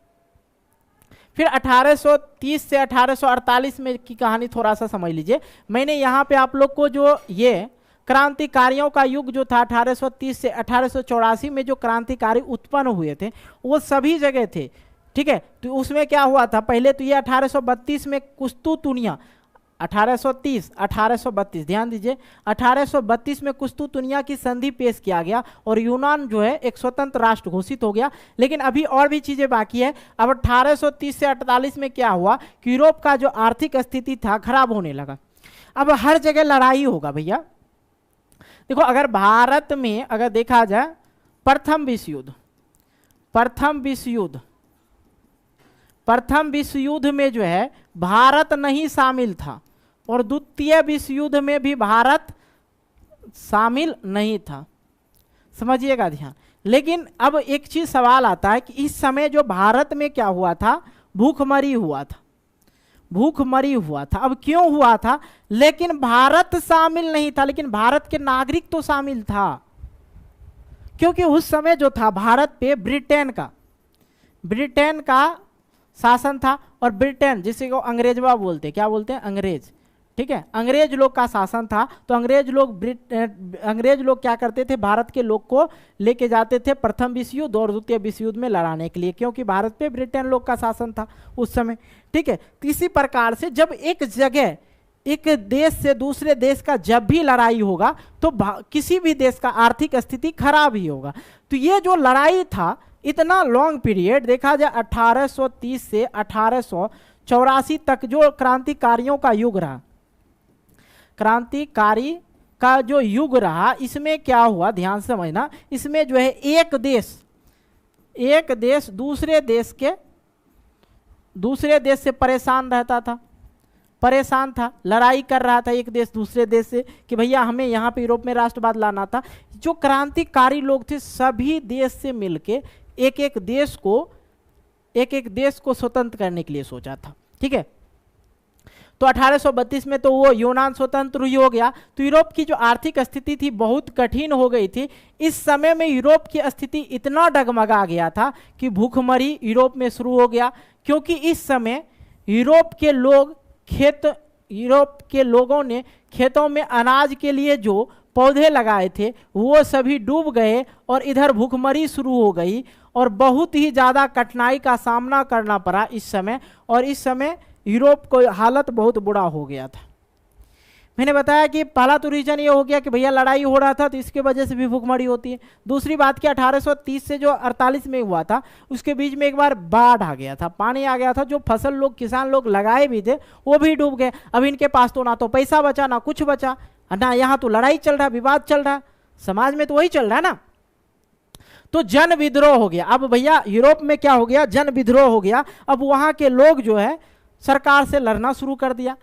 फिर 1830 से 1848 में की कहानी थोड़ा सा समझ लीजिए। मैंने यहाँ पे आप लोग को जो ये क्रांतिकारियों का युग जो था 1830 से 1884 में जो क्रांतिकारी उत्पन्न हुए थे वो सभी जगह थे, ठीक है। तो उसमें क्या हुआ था, पहले तो ये 1832 में कुस्तुतुनिया, 1830, 1832, ध्यान दीजिए 1832 में कुस्तुतुनिया की संधि पेश किया गया और यूनान जो है एक स्वतंत्र राष्ट्र घोषित हो गया। लेकिन अभी और भी चीजें बाकी है। अब 1830 से 48 में क्या हुआ कि यूरोप का जो आर्थिक स्थिति था खराब होने लगा। अब हर जगह लड़ाई होगा भैया। देखो अगर भारत में अगर देखा जाए प्रथम विश्व युद्ध में जो है भारत नहीं शामिल था और द्वितीय विश्व युद्ध में भी भारत शामिल नहीं था, समझिएगा ध्यान। लेकिन अब एक चीज सवाल आता है कि इस समय जो भारत में क्या हुआ था, भूखमरी हुआ था। अब क्यों हुआ था? लेकिन भारत शामिल नहीं था, लेकिन भारत के नागरिक तो शामिल था, क्योंकि उस समय जो था भारत पे ब्रिटेन का शासन था। और ब्रिटेन जिसे को अंग्रेजवा बोलते, क्या बोलते हैं, अंग्रेज, ठीक है, अंग्रेज लोग का शासन था। तो अंग्रेज लोग क्या करते थे, भारत के लोग को लेके जाते थे प्रथम विश्व युद्ध और द्वितीय विश्व युद्ध में लड़ाने के लिए, क्योंकि भारत पे ब्रिटेन लोग का शासन था उस समय, ठीक है। तो इसी प्रकार से जब एक जगह एक देश से दूसरे देश का जब भी लड़ाई होगा तो किसी भी देश का आर्थिक स्थिति खराब ही होगा। तो ये जो लड़ाई था इतना लॉन्ग पीरियड देखा जाए 1830 से 1884 तक जो क्रांतिकारियों का युग रहा, क्रांतिकारी का जो युग रहा, इसमें क्या हुआ ध्यान से समझना, इसमें जो है एक देश दूसरे देश से परेशान था, लड़ाई कर रहा था एक देश दूसरे देश से कि भैया हमें यहाँ पे यूरोप में राष्ट्रवाद लाना था। जो क्रांतिकारी लोग थे सभी देश से मिलके एक एक देश को स्वतंत्र करने के लिए सोचा था, ठीक है। तो 1832 में तो वो यूनान स्वतंत्र ही हो गया। तो यूरोप की जो आर्थिक स्थिति थी बहुत कठिन हो गई थी। इस समय में यूरोप की स्थिति इतना डगमगा गया था कि भूखमरी यूरोप में शुरू हो गया, क्योंकि इस समय यूरोप के लोगों ने खेतों में अनाज के लिए जो पौधे लगाए थे वो सभी डूब गए और इधर भूखमरी शुरू हो गई और बहुत ही ज़्यादा कठिनाई का सामना करना पड़ा इस समय। और इस समय यूरोप को हालत बहुत बुरा हो गया था। मैंने बताया कि पहला तो रीजन ये हो गया कि भैया लड़ाई हो रहा था तो इसके वजह से भी भूखमरी होती है। दूसरी बात कि 1830 से जो 48 में हुआ था उसके बीच में एक बार बाढ़ आ गया था, पानी आ गया था, जो फसल किसान लोग लगाए भी थे वो भी डूब गए। अब इनके पास तो ना तो पैसा बचा ना कुछ बचा, ना यहाँ तो लड़ाई चल रहा, विवाद चल रहा, समाज में तो वही चल रहा है ना। तो जन विद्रोह हो गया। अब भैया यूरोप में क्या हो गया, जन विद्रोह हो गया। अब वहां के लोग जो है सरकार से लड़ना शुरू कर दिया।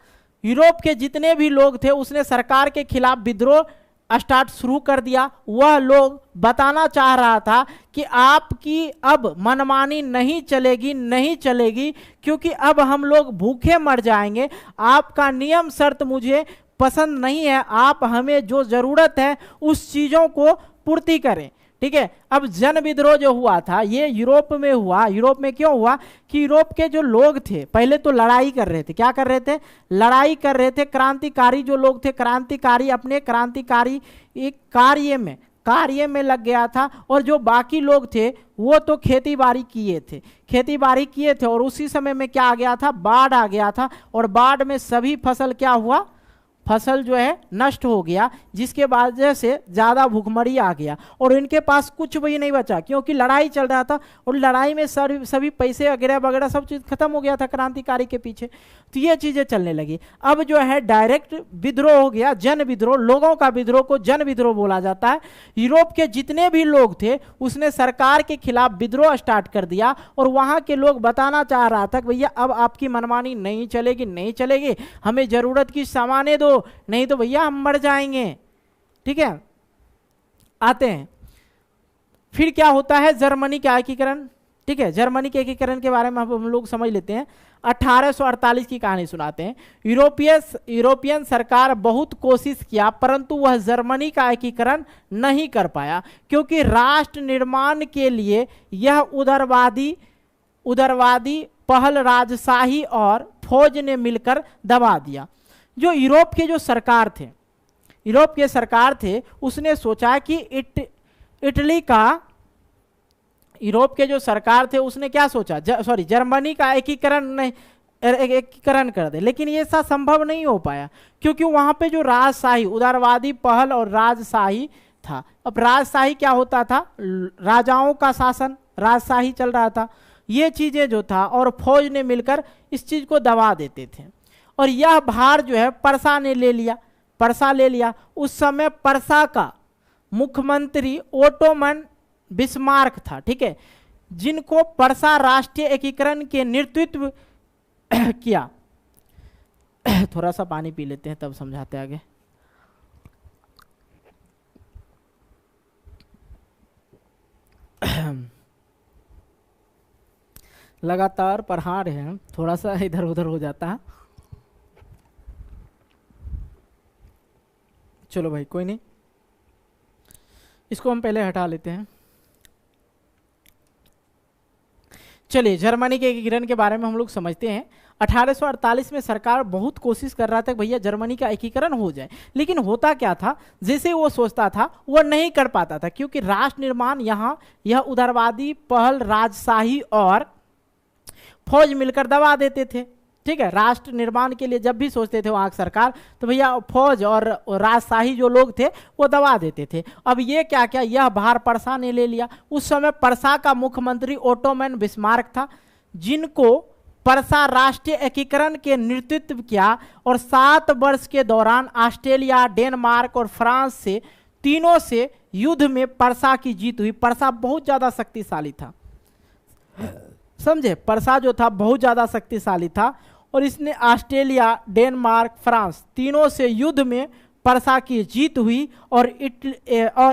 यूरोप के जितने भी लोग थे उसने सरकार के खिलाफ विद्रोह स्टार्ट शुरू कर दिया। वह लोग बताना चाह रहा था कि आपकी अब मनमानी नहीं चलेगी, क्योंकि अब हम लोग भूखे मर जाएंगे। आपका नियम शर्त मुझे पसंद नहीं है, आप हमें जो जरूरत है उस चीजों को पूर्ति करें, ठीक है। अब जन विद्रोह जो हुआ था ये यूरोप में हुआ। यूरोप में क्यों हुआ कि यूरोप के जो लोग थे पहले तो लड़ाई कर रहे थे। क्या कर रहे थे? लड़ाई कर रहे थे। क्रांतिकारी जो लोग थे, क्रांतिकारी अपने क्रांतिकारी एक कार्य में लग गया था। और जो बाकी लोग थे वो तो खेती बाड़ी किए थे। और उसी समय में क्या आ गया था, बाढ़ आ गया था। और बाढ़ में सभी फसल क्या हुआ, फसल जो है नष्ट हो गया, जिसके वजह से ज़्यादा भूखमरी आ गया और इनके पास कुछ भी नहीं बचा, क्योंकि लड़ाई चल रहा था और लड़ाई में सभी पैसे वगैरह सब चीज़ खत्म हो गया था क्रांतिकारी के पीछे। तो ये चीज़ें चलने लगी। अब जो है डायरेक्ट विद्रोह हो गया, जन विद्रोह। लोगों का विद्रोह को जन विद्रोह बोला जाता है। यूरोप के जितने भी लोग थे उसने सरकार के खिलाफ विद्रोह स्टार्ट कर दिया और वहाँ के लोग बताना चाह रहा था कि भैया अब आपकी मनमानी नहीं चलेगी, हमें ज़रूरत की सामानें दो, नहीं तो भैया हम मर जाएंगे, ठीक है। आते हैं फिर क्या होता है, जर्मनी का एकीकरण, ठीक है। जर्मनी के एकीकरण के बारे में हम लोग समझ लेते हैं। 1848 की कहानी सुनाते हैं। यूरोपियन सरकार बहुत कोशिश किया परंतु वह जर्मनी का एकीकरण नहीं कर पाया, क्योंकि राष्ट्र निर्माण के लिए यह उदारवादी पहल राजशाही और फौज ने मिलकर दबा दिया। जो यूरोप के सरकार थे उसने सोचा कि यूरोप के जो सरकार थे उसने क्या सोचा, जर्मनी का एकीकरण नहीं, एकीकरण कर दे, लेकिन ये ऐसा संभव नहीं हो पाया क्योंकि वहां पे जो राजशाही, उदारवादी पहल और राजशाही था। अब राजशाही क्या होता था, राजाओं का शासन, राजशाही चल रहा था, ये चीजें जो था, और फौज ने मिलकर इस चीज को दबा देते थे। और यह भार जो है परसा ने ले लिया, परसा ले लिया। उस समय परसा का मुख्यमंत्री ओटोमन बिस्मार्क था, ठीक है, जिनको परसा राष्ट्रीय एकीकरण के नेतृत्व किया। थोड़ा सा पानी पी लेते हैं तब समझाते आगे। लगातार पढ़ा रहे हैं, थोड़ा सा इधर उधर हो जाता है। चलो भाई कोई नहीं, इसको हम पहले हटा लेते हैं। चलिए जर्मनी के एकीकरण के बारे में हम लोग समझते हैं। 1848 में सरकार बहुत कोशिश कर रहा था कि भैया जर्मनी का एकीकरण हो जाए, लेकिन होता क्या था, जैसे वो सोचता था वो नहीं कर पाता था, क्योंकि राष्ट्र निर्माण यहाँ यह उदारवादी पहल, राजशाही और फौज मिलकर दबा देते थे। ठीक है, राष्ट्र निर्माण के लिए जब भी सोचते थे वहाँ सरकार, तो भैया फौज और राजशाही जो लोग थे वो दबा देते थे। अब ये क्या क्या, यह भार परसा ने ले लिया। उस समय परसा का मुख्यमंत्री ओटोमन बिस्मार्क था, जिनको परसा राष्ट्रीय एकीकरण के नेतृत्व किया, और 7 वर्ष के दौरान ऑस्ट्रेलिया, डेनमार्क और फ्रांस से तीनों से युद्ध में परसा की जीत हुई। परसा बहुत ज्यादा शक्तिशाली था, समझे, परसा जो था बहुत ज्यादा शक्तिशाली था, और इसने ऑस्ट्रेलिया, डेनमार्क, फ्रांस तीनों से युद्ध में परसा की जीत हुई, और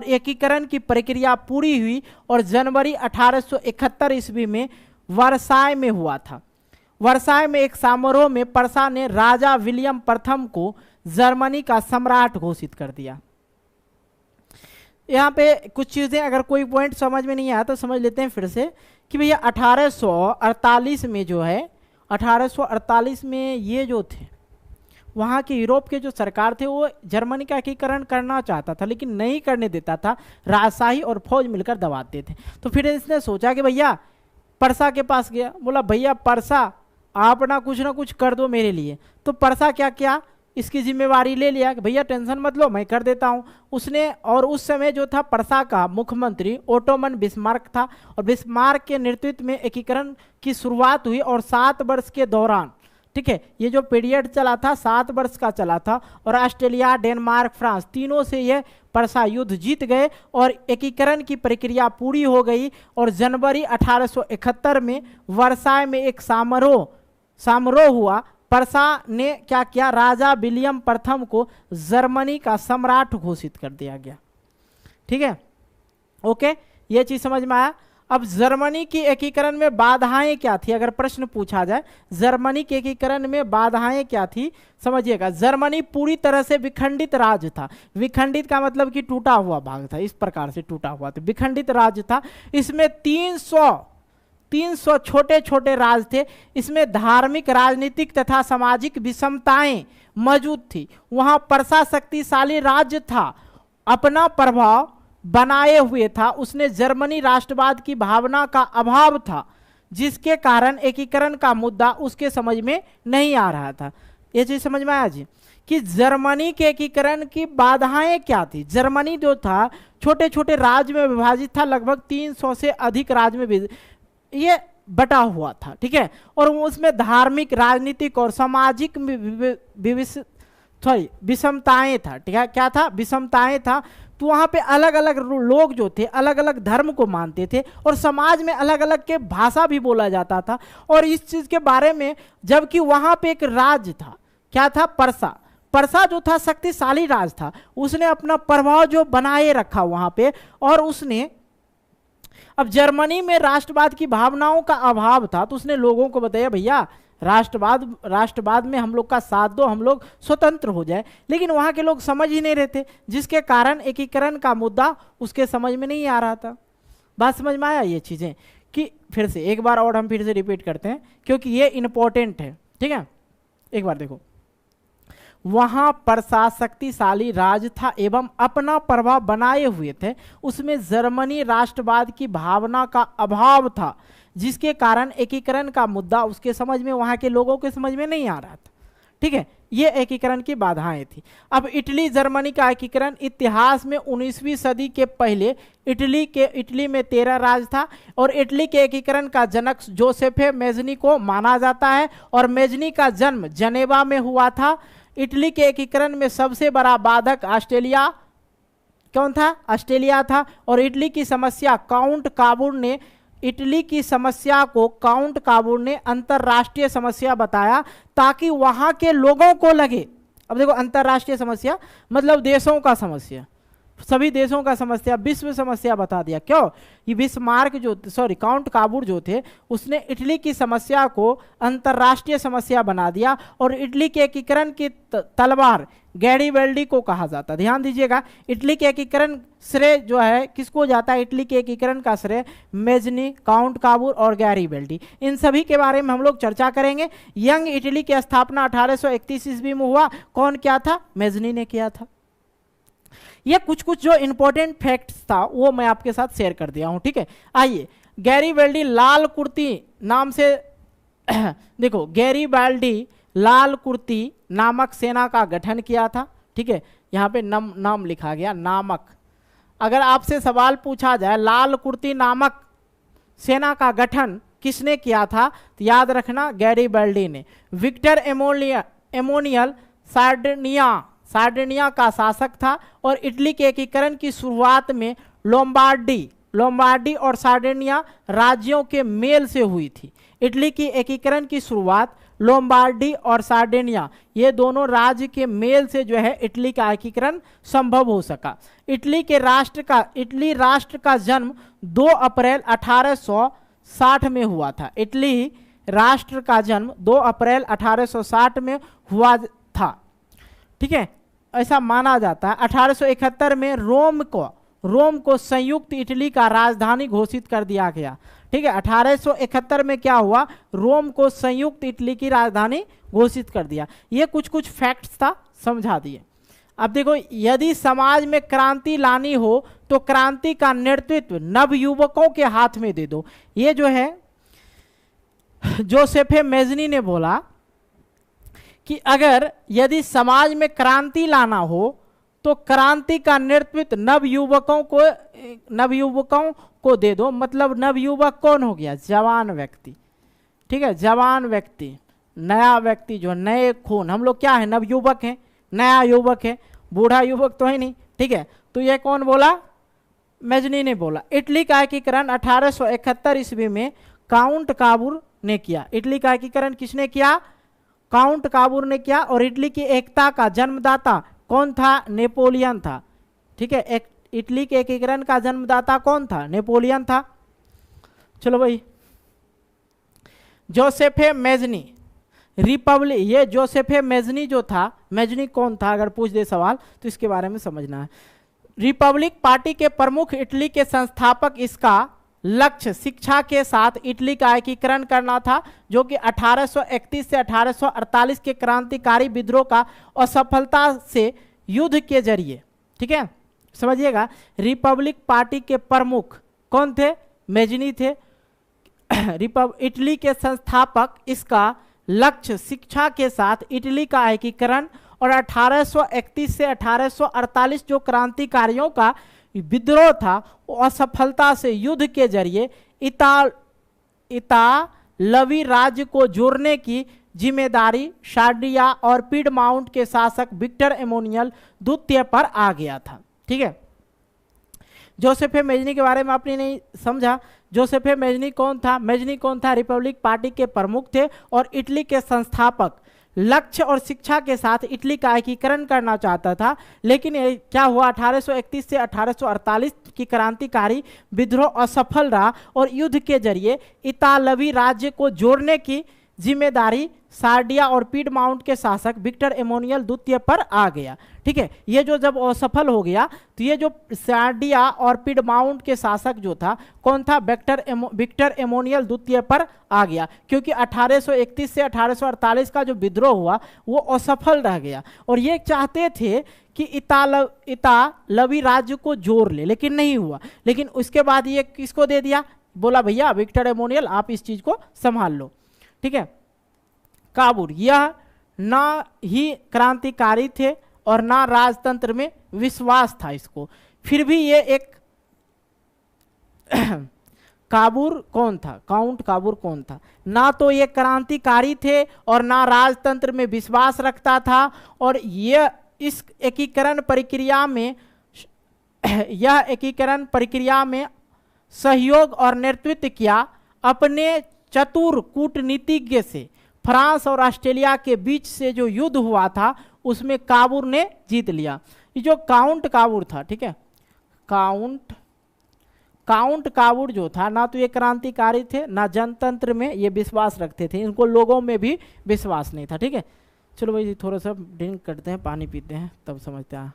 एकीकरण की प्रक्रिया पूरी हुई, और जनवरी 1871 ईस्वी में वर्साय में हुआ था। वर्साय में एक समारोह में परसा ने राजा विलियम प्रथम को जर्मनी का सम्राट घोषित कर दिया। यहाँ पे कुछ चीजें अगर कोई पॉइंट समझ में नहीं आया तो समझ लेते हैं फिर से, कि भैया 1848 में जो है, 1848 में ये जो थे वहाँ के यूरोप के जो सरकार थे वो जर्मनी का एकीकरण करना चाहता था, लेकिन नहीं करने देता था, राजशाही और फौज मिलकर दबाते थे। तो फिर इसने सोचा कि भैया परसा के पास गया, बोला भैया परसा आप ना कुछ कर दो मेरे लिए। तो परसा क्या किया, इसकी जिम्मेवारी ले लिया कि भैया टेंशन मत लो, मैं कर देता हूं उसने। और उस समय जो था परसा का मुख्यमंत्री ओटोमन बिस्मार्क था, और बिस्मार्क के नेतृत्व में एकीकरण की शुरुआत हुई, और 7 वर्ष के दौरान, ठीक है, ये जो पीरियड चला था 7 वर्ष का चला था, और ऑस्ट्रेलिया, डेनमार्क, फ्रांस तीनों से ये परसा युद्ध जीत गए, और एकीकरण की प्रक्रिया पूरी हो गई। और जनवरी 1871 में वर्साय में एक समारोह हुआ। परसा ने क्या किया, राजा विलियम प्रथम को जर्मनी का सम्राट घोषित कर दिया गया। ठीक है, ओके, ये चीज समझ में आया। अब जर्मनी की एकीकरण में बाधाएं क्या थी, अगर प्रश्न पूछा जाए जर्मनी के एकीकरण में बाधाएं क्या थी, समझिएगा। जर्मनी पूरी तरह से विखंडित राज्य था। विखंडित का मतलब कि टूटा हुआ भाग था, इस प्रकार से टूटा हुआ था, विखंडित राज्य था। इसमें 300 छोटे छोटे राज्य थे। इसमें धार्मिक, राजनीतिक तथा सामाजिक विषमताएं मौजूद थी। वहां परसा शक्तिशाली राज्य था, अपना प्रभाव बनाए हुए था। उसने जर्मनी राष्ट्रवाद की भावना का अभाव था, जिसके कारण एकीकरण का मुद्दा उसके समझ में नहीं आ रहा था। ये चीज समझ में आया जी, कि जर्मनी के एकीकरण की बाधाएं क्या थी। जर्मनी जो था छोटे छोटे राज्य में विभाजित था, लगभग 300 से अधिक राज्य में ये बटा हुआ था। ठीक है, और उसमें धार्मिक, राजनीतिक और सामाजिक विषमताएं था। ठीक है, क्या था, विषमताएं था। तो वहां पे अलग अलग लोग जो थे अलग अलग धर्म को मानते थे, और समाज में अलग अलग के भाषा भी बोला जाता था। और इस चीज के बारे में, जबकि वहां पे एक राज्य था, क्या था, परसा। परसा जो था शक्तिशाली राज था, उसने अपना प्रभाव जो बनाए रखा वहां पे। और उसने, अब जर्मनी में राष्ट्रवाद की भावनाओं का अभाव था, तो उसने लोगों को बताया भैया राष्ट्रवाद में हम लोग का साथ दो, हम लोग स्वतंत्र हो जाए। लेकिन वहां के लोग समझ ही नहीं रहे थे, जिसके कारण एकीकरण का मुद्दा उसके समझ में नहीं आ रहा था। बात समझ में आया ये चीजें, कि फिर से एक बार और हम फिर से रिपीट करते हैं, क्योंकि ये इंपॉर्टेंट है। ठीक है, एक बार देखो, वहां प्रशासक्तिशाली राज था एवं अपना प्रभाव बनाए हुए थे, उसमें जर्मनी राष्ट्रवाद की भावना का अभाव था, जिसके कारण एकीकरण का मुद्दा उसके समझ में, वहां के लोगों के समझ में नहीं आ रहा था। ठीक है, ये एकीकरण की बाधाएं थी। अब इटली जर्मनी का एकीकरण, इतिहास में 19वीं सदी के पहले इटली में 13 राज था और इटली के एकीकरण का जनक जोसेफे मेज़नी को माना जाता है और मेज़नी का जन्म जनेवा में हुआ था। इटली के एकीकरण में सबसे बड़ा बाधक ऑस्ट्रेलिया कौन था? ऑस्ट्रेलिया था। और इटली की समस्या काउंट काबूर ने इटली की समस्या को काउंट काबूर ने अंतरराष्ट्रीय समस्या बताया ताकि वहां के लोगों को लगे, अब देखो अंतरराष्ट्रीय समस्या मतलब देशों का समस्या, सभी देशों का समस्या, विश्व समस्या बता दिया। क्यों? ये बिस्मार्क काउंट काबूर जो थे उसने इटली की समस्या को अंतरराष्ट्रीय समस्या बना दिया और इटली के एकीकरण की तलवार गैरीबल्डी को कहा जाता। ध्यान दीजिएगा, इटली के एकीकरण श्रेय जो है किसको जाता है? इटली के एकीकरण का श्रेय मेज़नी, काउंट काबूर और गैरीबल्डी, इन सभी के बारे में हम लोग चर्चा करेंगे। यंग इटली की स्थापना 1831 ईस्वी में हुआ। कौन किया था? मेज़नी ने किया था। ये कुछ जो इंपॉर्टेंट फैक्ट्स था वो मैं आपके साथ शेयर कर दिया हूं। ठीक है, आइए, गैरीबल्डी लाल कुर्ती नाम से देखो, गैरीबल्डी लाल कुर्ती नामक सेना का गठन किया था। ठीक है, यहाँ पे नाम लिखा गया नामक। अगर आपसे सवाल पूछा जाए लाल कुर्ती नामक सेना का गठन किसने किया था, तो याद रखना गैरीबल्डी ने। विक्टर एमोनियल सार्डिनिया का शासक था और इटली के एकीकरण की शुरुआत में लोम्बार्डी और सार्डिनिया राज्यों के मेल से हुई थी। इटली की एकीकरण की शुरुआत लोम्बार्डी और सार्डिनिया ये दोनों राज्य के मेल से जो है इटली का एकीकरण संभव हो सका। इटली राष्ट्र का जन्म 2 अप्रैल 1860 में हुआ था। इटली राष्ट्र का जन्म 2 अप्रैल 1860 में हुआ था। ठीक है, ऐसा माना जाता है। 1871 में रोम को संयुक्त इटली का राजधानी घोषित कर दिया गया। ठीक है, 1871 में क्या हुआ? रोम को संयुक्त इटली की राजधानी घोषित कर दिया। ये कुछ फैक्ट्स था, समझा दिए। अब देखो, यदि समाज में क्रांति लानी हो तो क्रांति का नेतृत्व नवयुवकों के हाथ में दे दो। ये जो है जोसेफे मेज़नी ने बोला कि अगर यदि समाज में क्रांति लाना हो तो क्रांति का नेतृत्व नवयुवकों को दे दो। मतलब नवयुवक कौन हो गया? जवान व्यक्ति। ठीक है, जवान व्यक्ति, नया व्यक्ति, जो नए खून, हम लोग क्या है? नवयुवक हैं, नया युवक है, बूढ़ा युवक तो है नहीं। ठीक है, तो ये कौन बोला? मेज़नी ने बोला। इटली का एकीकरण 1871 ईस्वी में काउंट काबूर ने किया। इटली का एकीकरण किसने किया? काउंट काबूर ने किया। और इटली की एकता का जन्मदाता कौन था? नेपोलियन था। ठीक है, इटली के एकीकरण का जन्मदाता कौन था? नेपोलियन था। चलो भाई, जोसेफे मेज़नी ये जोसेफे मेज़नी जो था, मेज़नी कौन था अगर पूछ दे सवाल तो इसके बारे में समझना है। रिपब्लिक पार्टी के प्रमुख, इटली के संस्थापक, इसका लक्ष्य शिक्षा के साथ इटली का एकीकरण करना था, जो कि 1831 से 1848 के क्रांतिकारी विद्रोह का असफलता से युद्ध के जरिए। ठीक है, समझिएगा, रिपब्लिक पार्टी के प्रमुख कौन थे? मेज़नी थे। इटली के संस्थापक, इसका लक्ष्य शिक्षा के साथ इटली का एकीकरण और 1831 से 1848 जो क्रांतिकारियों का विद्रोह था वो असफलता से युद्ध के जरिए इतालवी राज्य को जोड़ने की जिम्मेदारी सार्डिया और पीडमाउंट के शासक विक्टर एमोनियल द्वितीय पर आ गया था। ठीक है, जोसेफे मेज़नी के बारे में आपने नहीं समझा। जोसेफे मेज़नी कौन था? मेज़नी कौन था? रिपब्लिक पार्टी के प्रमुख थे और इटली के संस्थापक। लक्ष्य और शिक्षा के साथ इटली का एकीकरण करना चाहता था, लेकिन क्या हुआ? 1831 से 1848 की क्रांतिकारी विद्रोह असफल रहा और युद्ध के जरिए इतालवी राज्य को जोड़ने की जिम्मेदारी सार्डिया और पीडमाउंट के शासक विक्टर एमोनियल द्वितीय पर आ गया। ठीक है, ये जो जब असफल हो गया तो ये जो सार्डिया और पीडमाउंट के शासक जो था कौन था, विक्टर एमोनियल द्वितीय पर आ गया, क्योंकि 1831 से 1848 का जो विद्रोह हुआ वो असफल रह गया और ये चाहते थे कि इतालवी राज्य को जोड़ ले, लेकिन नहीं हुआ। लेकिन उसके बाद ये किसको दे दिया, बोला भैया विक्टर एमोनियल आप इस चीज को संभाल लो। ठीक है, काबूर यह ना ही क्रांतिकारी थे और ना राजतंत्र में विश्वास था इसको, फिर भी ये एक काबूर कौन था, काउंट काबूर कौन था, ना तो ये क्रांतिकारी थे और ना राजतंत्र में विश्वास रखता था और यह इस एकीकरण प्रक्रिया में सहयोग और नेतृत्व किया अपने चतुर कूटनीतिज्ञ से। फ्रांस और ऑस्ट्रेलिया के बीच से जो युद्ध हुआ था उसमें काबूर ने जीत लिया। ये जो काउंट काबूर था, ठीक है, काउंट काबूर जो था ना तो ये क्रांतिकारी थे ना जनतंत्र में ये विश्वास रखते थे, इनको लोगों में भी विश्वास नहीं था। ठीक है, चलो भाई थोड़ा सा ड्रिंक करते हैं, पानी पीते हैं तब समझते हैं।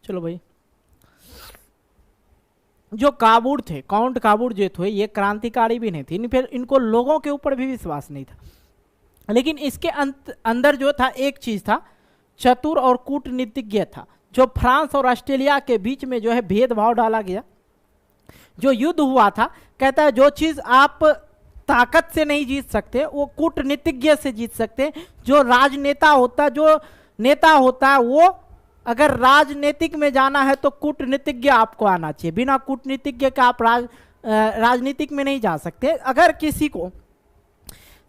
चलो भाई, जो काबूर थे, काउंट काबूर जो थे ये क्रांतिकारी भी नहीं थे, फिर इनको लोगों के ऊपर भी विश्वास नहीं था। लेकिन इसके अंदर जो था एक चीज था, चतुर और कूटनीतिज्ञ था। जो फ्रांस और ऑस्ट्रेलिया के बीच में जो है भेदभाव डाला गया, जो युद्ध हुआ था, कहता है जो चीज आप ताकत से नहीं जीत सकते वो कूटनीतिज्ञ से जीत सकते। जो राजनेता होता, जो नेता होता है, वो अगर राजनीतिक में जाना है तो कूटनीतिज्ञ आपको आना चाहिए, बिना कूटनीतिज्ञ के आप राजनीतिक में नहीं जा सकते। अगर किसी को,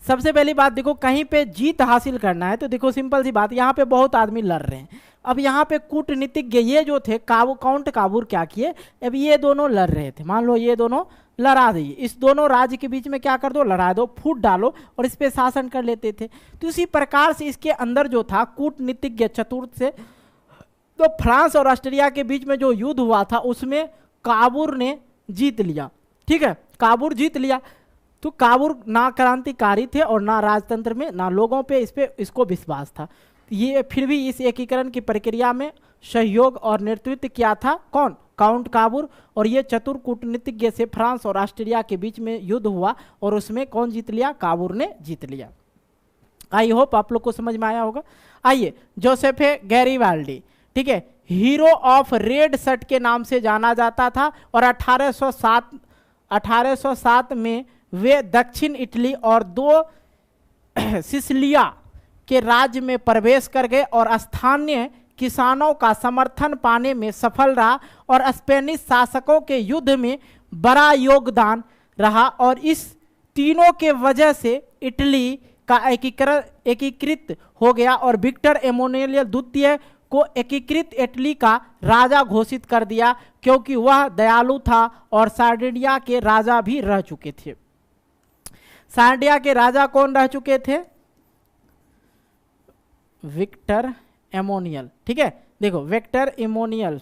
सबसे पहली बात देखो, कहीं पे जीत हासिल करना है तो देखो सिंपल सी बात, यहाँ पे बहुत आदमी लड़ रहे हैं। अब यहाँ पे कूटनीतिज्ञ ये जो थे काउंट काबूर क्या किए, अब ये दोनों लड़ रहे थे, मान लो ये दोनों लड़ा दिए, इस दोनों राज्य के बीच में क्या कर दो, लड़ा दो, फूट डालो और इस पे शासन कर लेते थे। तो इसी प्रकार से इसके अंदर जो था कूटनीतिज्ञ चतुर से, तो फ्रांस और ऑस्ट्रेलिया के बीच में जो युद्ध हुआ था उसमें काबूर ने जीत लिया। ठीक है, काबूर जीत लिया। तो काबूर ना क्रांतिकारी थे और ना राजतंत्र में, ना लोगों पे इसको विश्वास था। ये फिर भी इस एकीकरण की प्रक्रिया में सहयोग और नेतृत्व किया था कौन, काउंट काबूर। और ये चतुर कूटनीतिज्ञ से फ्रांस और ऑस्ट्रेलिया के बीच में युद्ध हुआ और उसमें कौन जीत लिया, काबूर ने जीत लिया। आई होप आप लोग को समझ में आया होगा। आइए, जोसेफ गैरिबाल्डी, ठीक है, हीरो ऑफ रेड शर्ट के नाम से जाना जाता था और 1807 में वे दक्षिण इटली और 2 सिसिलिया के राज्य में प्रवेश कर गए और स्थानीय किसानों का समर्थन पाने में सफल रहा और स्पेनिश शासकों के युद्ध में बड़ा योगदान रहा। और इस तीनों के वजह से इटली का एकीकृत हो गया और विक्टर एमोनियल द्वितीय को एकीकृत इटली का राजा घोषित कर दिया, क्योंकि वह दयालु था और सार्डिनिया के राजा भी रह चुके थे। सार्डिया के राजा कौन रह चुके थे, विक्टर एमोनियल। ठीक है, देखो विक्टर एमोनियल,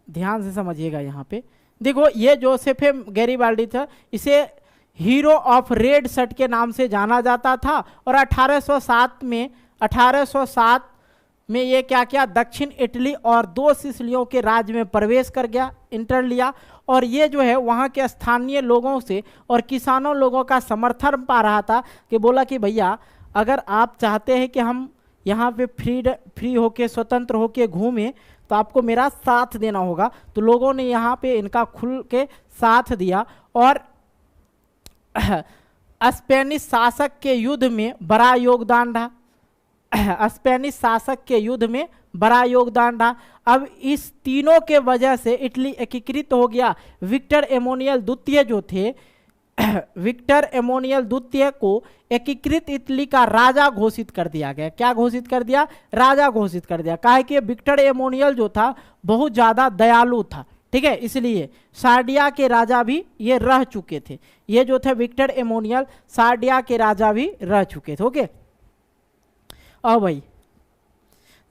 ध्यान से समझिएगा। यहाँ पे देखो, ये जोसेफ गैरिबाल्डी था, इसे हीरो ऑफ रेड शर्ट के नाम से जाना जाता था और 1807 में ये क्या किया, दक्षिण इटली और 2 सिसिलियों के राज्य में प्रवेश कर गया, इंटर लिया। और ये जो है वहाँ के स्थानीय लोगों से और किसानों लोगों का समर्थन पा रहा था कि बोला कि भैया अगर आप चाहते हैं कि हम यहाँ पे फ्री होके स्वतंत्र होके घूमें तो आपको मेरा साथ देना होगा। तो लोगों ने यहाँ पे इनका खुल के साथ दिया और स्पेनिश शासक के युद्ध में बड़ा योगदान रहा, स्पेनिश शासक के युद्ध में बड़ा योगदान रहा। अब इस तीनों के वजह से इटली एकीकृत हो गया। विक्टर एमोनियल द्वितीय जो थे, विक्टर एमोनियल द्वितीय को एकीकृत इटली का राजा घोषित कर दिया गया। क्या घोषित कर दिया, राजा घोषित कर दिया। काहे कि विक्टर एमोनियल जो था बहुत ज़्यादा दयालु था। ठीक है, इसलिए सार्डिया के राजा भी ये रह चुके थे, ये जो थे विक्टर एमोनियल सार्डिया के राजा भी रह चुके थे। ओके, और भाई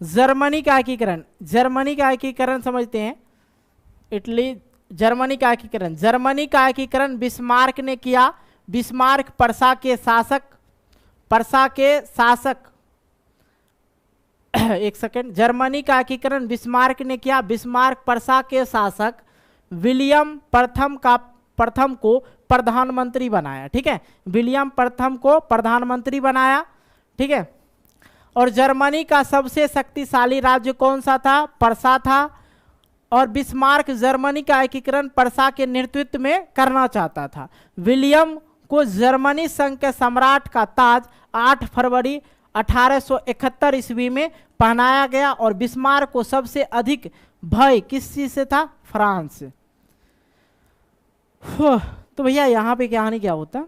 जर्मनी का एकीकरण, जर्मनी का एकीकरण समझते हैं। इटली, जर्मनी का एकीकरण, जर्मनी का एकीकरण बिस्मार्क ने किया। बिस्मार्क पर्सा के शासक, पर्सा के शासक एक सेकेंड, जर्मनी का एकीकरण बिस्मार्क ने किया। बिस्मार्क पर्सा के शासक विलियम प्रथम को प्रधानमंत्री बनाया। ठीक है, विलियम प्रथम को प्रधानमंत्री बनाया। ठीक है, और जर्मनी का सबसे शक्तिशाली राज्य कौन सा था? पर्सा था। और बिस्मार्क जर्मनी का एकीकरण पर्सा के नेतृत्व में करना चाहता था। विलियम को जर्मनी संघ के सम्राट का ताज 8 फरवरी 1871 ईस्वी में पहनाया गया। और बिस्मार्क को सबसे अधिक भय किस चीज से था? फ्रांस से। तो भैया यहाँ पे कहानी क्या होता?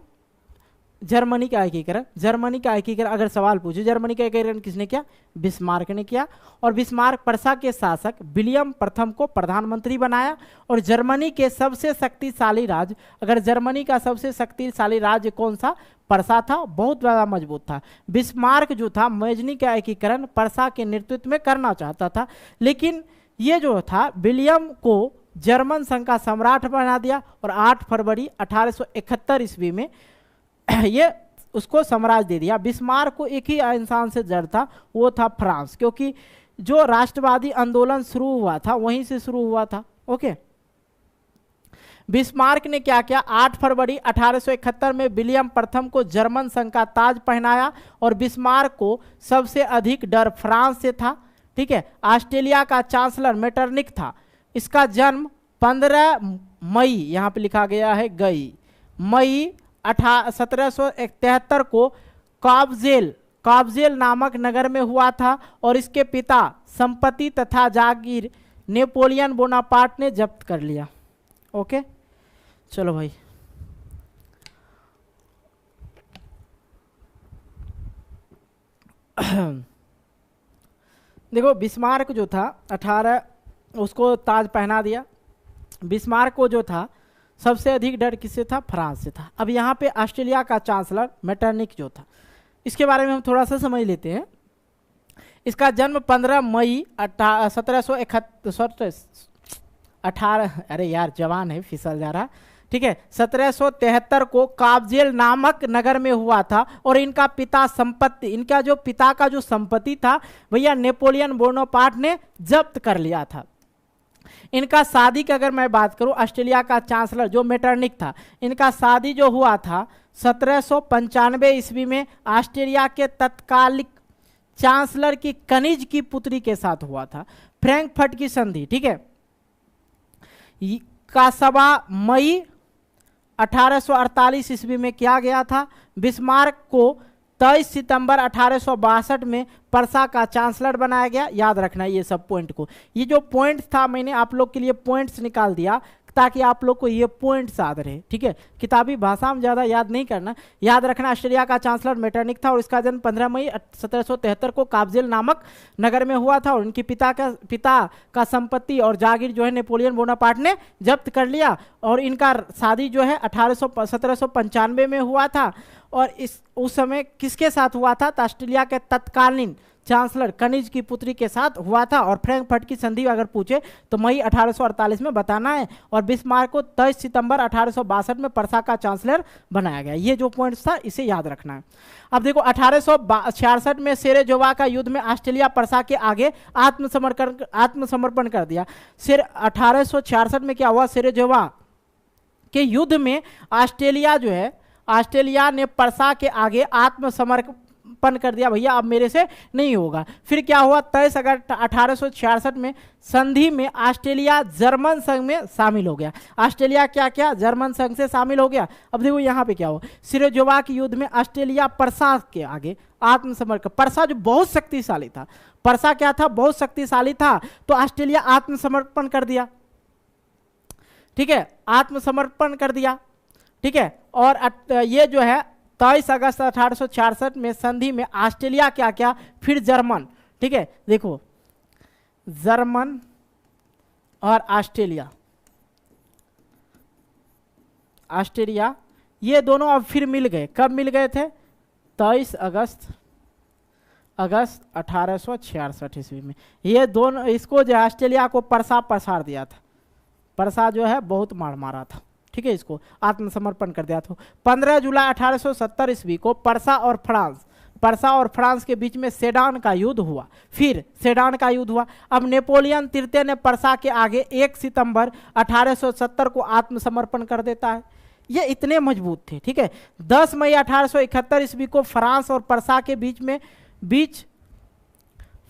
जर्मनी का एकीकरण, जर्मनी का एकीकरण अगर सवाल पूछे, जर्मनी का एकीकरण किसने किया? बिस्मार्क ने किया। और बिस्मार्क पर्सा के शासक विलियम प्रथम को प्रधानमंत्री बनाया। और जर्मनी के सबसे शक्तिशाली राज्य, अगर जर्मनी का सबसे शक्तिशाली राज्य कौन सा? पर्सा था, बहुत ज़्यादा मजबूत था। बिस्मार्क जो था मेजनी का एकीकरण पर्सा के नेतृत्व में करना चाहता था, लेकिन ये जो था विलियम को जर्मन संघ का सम्राट बना दिया। और 8 फरवरी 1871 ईस्वी में ये उसको साम्राज्य दे दिया। बिस्मार्क को एक ही इंसान से जड़ था, वो था फ्रांस, क्योंकि जो राष्ट्रवादी आंदोलन शुरू हुआ था वहीं से शुरू हुआ था। ओके, बिस्मार्क ने क्या किया? 8 फरवरी 1871 में विलियम प्रथम को जर्मन संघ का ताज पहनाया। और बिस्मार्क को सबसे अधिक डर फ्रांस से था। ठीक है, ऑस्ट्रेलिया का चांसलर मेटरनिक था। इसका जन्म 15 मई, यहाँ पे लिखा गया है गई, मई 1773 को काब्जेल नामक नगर में हुआ था। और इसके पिता संपत्ति तथा जागीर नेपोलियन बोनापार्ट ने जब्त कर लिया। ओके, चलो भाई, देखो बिस्मार्क जो था 18 उसको ताज पहना दिया। बिस्मार्क को जो था सबसे अधिक डर किससे था? फ्रांस से था। अब यहाँ पे ऑस्ट्रेलिया का चांसलर मेटरनिक जो था, इसके बारे में हम थोड़ा सा समझ लेते हैं। इसका जन्म 15 मई 1718, अरे यार जवान है, फिसल जा रहा। ठीक है, 1773 को काब्जेल नामक नगर में हुआ था। और इनका पिता संपत्ति, इनका जो पिता का जो संपत्ति था भैया नेपोलियन बोनापार्ट ने जब्त कर लिया था। इनका शादी की अगर मैं बात करूं, ऑस्ट्रेलिया का चांसलर जो मेटरनिक था, इनका शादी जो हुआ था 1795 ईस्वी में ऑस्ट्रेलिया के तत्कालिक चांसलर की कनिज की पुत्री के साथ हुआ था। फ्रैंकफर्ट की संधि, ठीक है, का 7 मई 1848 ईस्वी में किया गया था। बिस्मार्क को 23 सितंबर 1862 में पर्सा का चांसलर बनाया गया। याद रखना ये सब पॉइंट को, ये जो पॉइंट था मैंने आप लोग के लिए पॉइंट्स निकाल दिया ताकि आप लोग को ये पॉइंट्स याद रहे। ठीक है, किताबी भाषा में ज़्यादा याद नहीं करना, याद रखना। ऑस्ट्रेलिया का चांसलर मेटरनिक था और इसका जन्म 15 मई 1773 को काब्जेल नामक नगर में हुआ था। और उनके पिता का संपत्ति और जागीर जो है नेपोलियन बोनापार्ट ने जब्त कर लिया। और इनका शादी जो है 1795 में हुआ था। और उस समय किसके साथ हुआ था? तो ऑस्ट्रेलिया के तत्कालीन चांसलर कनिज की पुत्री के साथ हुआ था। और फ्रैंकफर्ट की संधि अगर पूछे तो मई 1848 में बताना है। और बिस्मार्क को 23 सितंबर 1862 में पर्सा का चांसलर बनाया गया। ये जो पॉइंट्स था इसे याद रखना है। अब देखो 1866 में सेरेजोवा का युद्ध में ऑस्ट्रेलिया पर्सा के आगे आत्मसमर्पण कर दिया। 1866 में क्या हुआ? सेरेजोवा के युद्ध में ऑस्ट्रेलिया ने पर्सा के आगे आत्मसमर्पण कर दिया, भैया अब मेरे से नहीं होगा। फिर क्या हुआ? 23 अगस्त 1866 में संधि में ऑस्ट्रेलिया जर्मन संघ में शामिल हो गया। ऑस्ट्रेलिया क्या जर्मन संघ से शामिल हो गया। अब देखो यहाँ पे क्या हुआ, सेरेजोवा के युद्ध में ऑस्ट्रेलिया पर्सा के आगे आत्मसमर्पण, पर्सा जो बहुत शक्तिशाली था, पर्सा क्या था? बहुत शक्तिशाली था, तो ऑस्ट्रेलिया आत्मसमर्पण कर दिया। ठीक है, आत्मसमर्पण कर दिया। ठीक है, और ये जो है 23 अगस्त 1866 में संधि में ऑस्ट्रेलिया क्या फिर जर्मन, ठीक है, देखो जर्मन और ऑस्ट्रेलिया ऑस्ट्रेलिया, ये दोनों अब फिर मिल गए। कब मिल गए थे? 23 अगस्त 1866 ईस्वी में। ये दोनों, इसको जो ऑस्ट्रेलिया को परसा पसार दिया था, परसा जो है बहुत मार मारा था, ठीक है, इसको आत्मसमर्पण कर दिया था। 15 जुलाई 1870 ईस्वी को परसा और फ्रांस के बीच में सेडान का युद्ध हुआ। फिर सेडान का युद्ध हुआ। अब नेपोलियन तृतीय ने परसा के आगे 1 सितंबर 1870 को आत्मसमर्पण कर देता है। ये इतने मजबूत थे, ठीक है। 10 मई 1871 ईस्वी को फ्रांस और परसा के बीच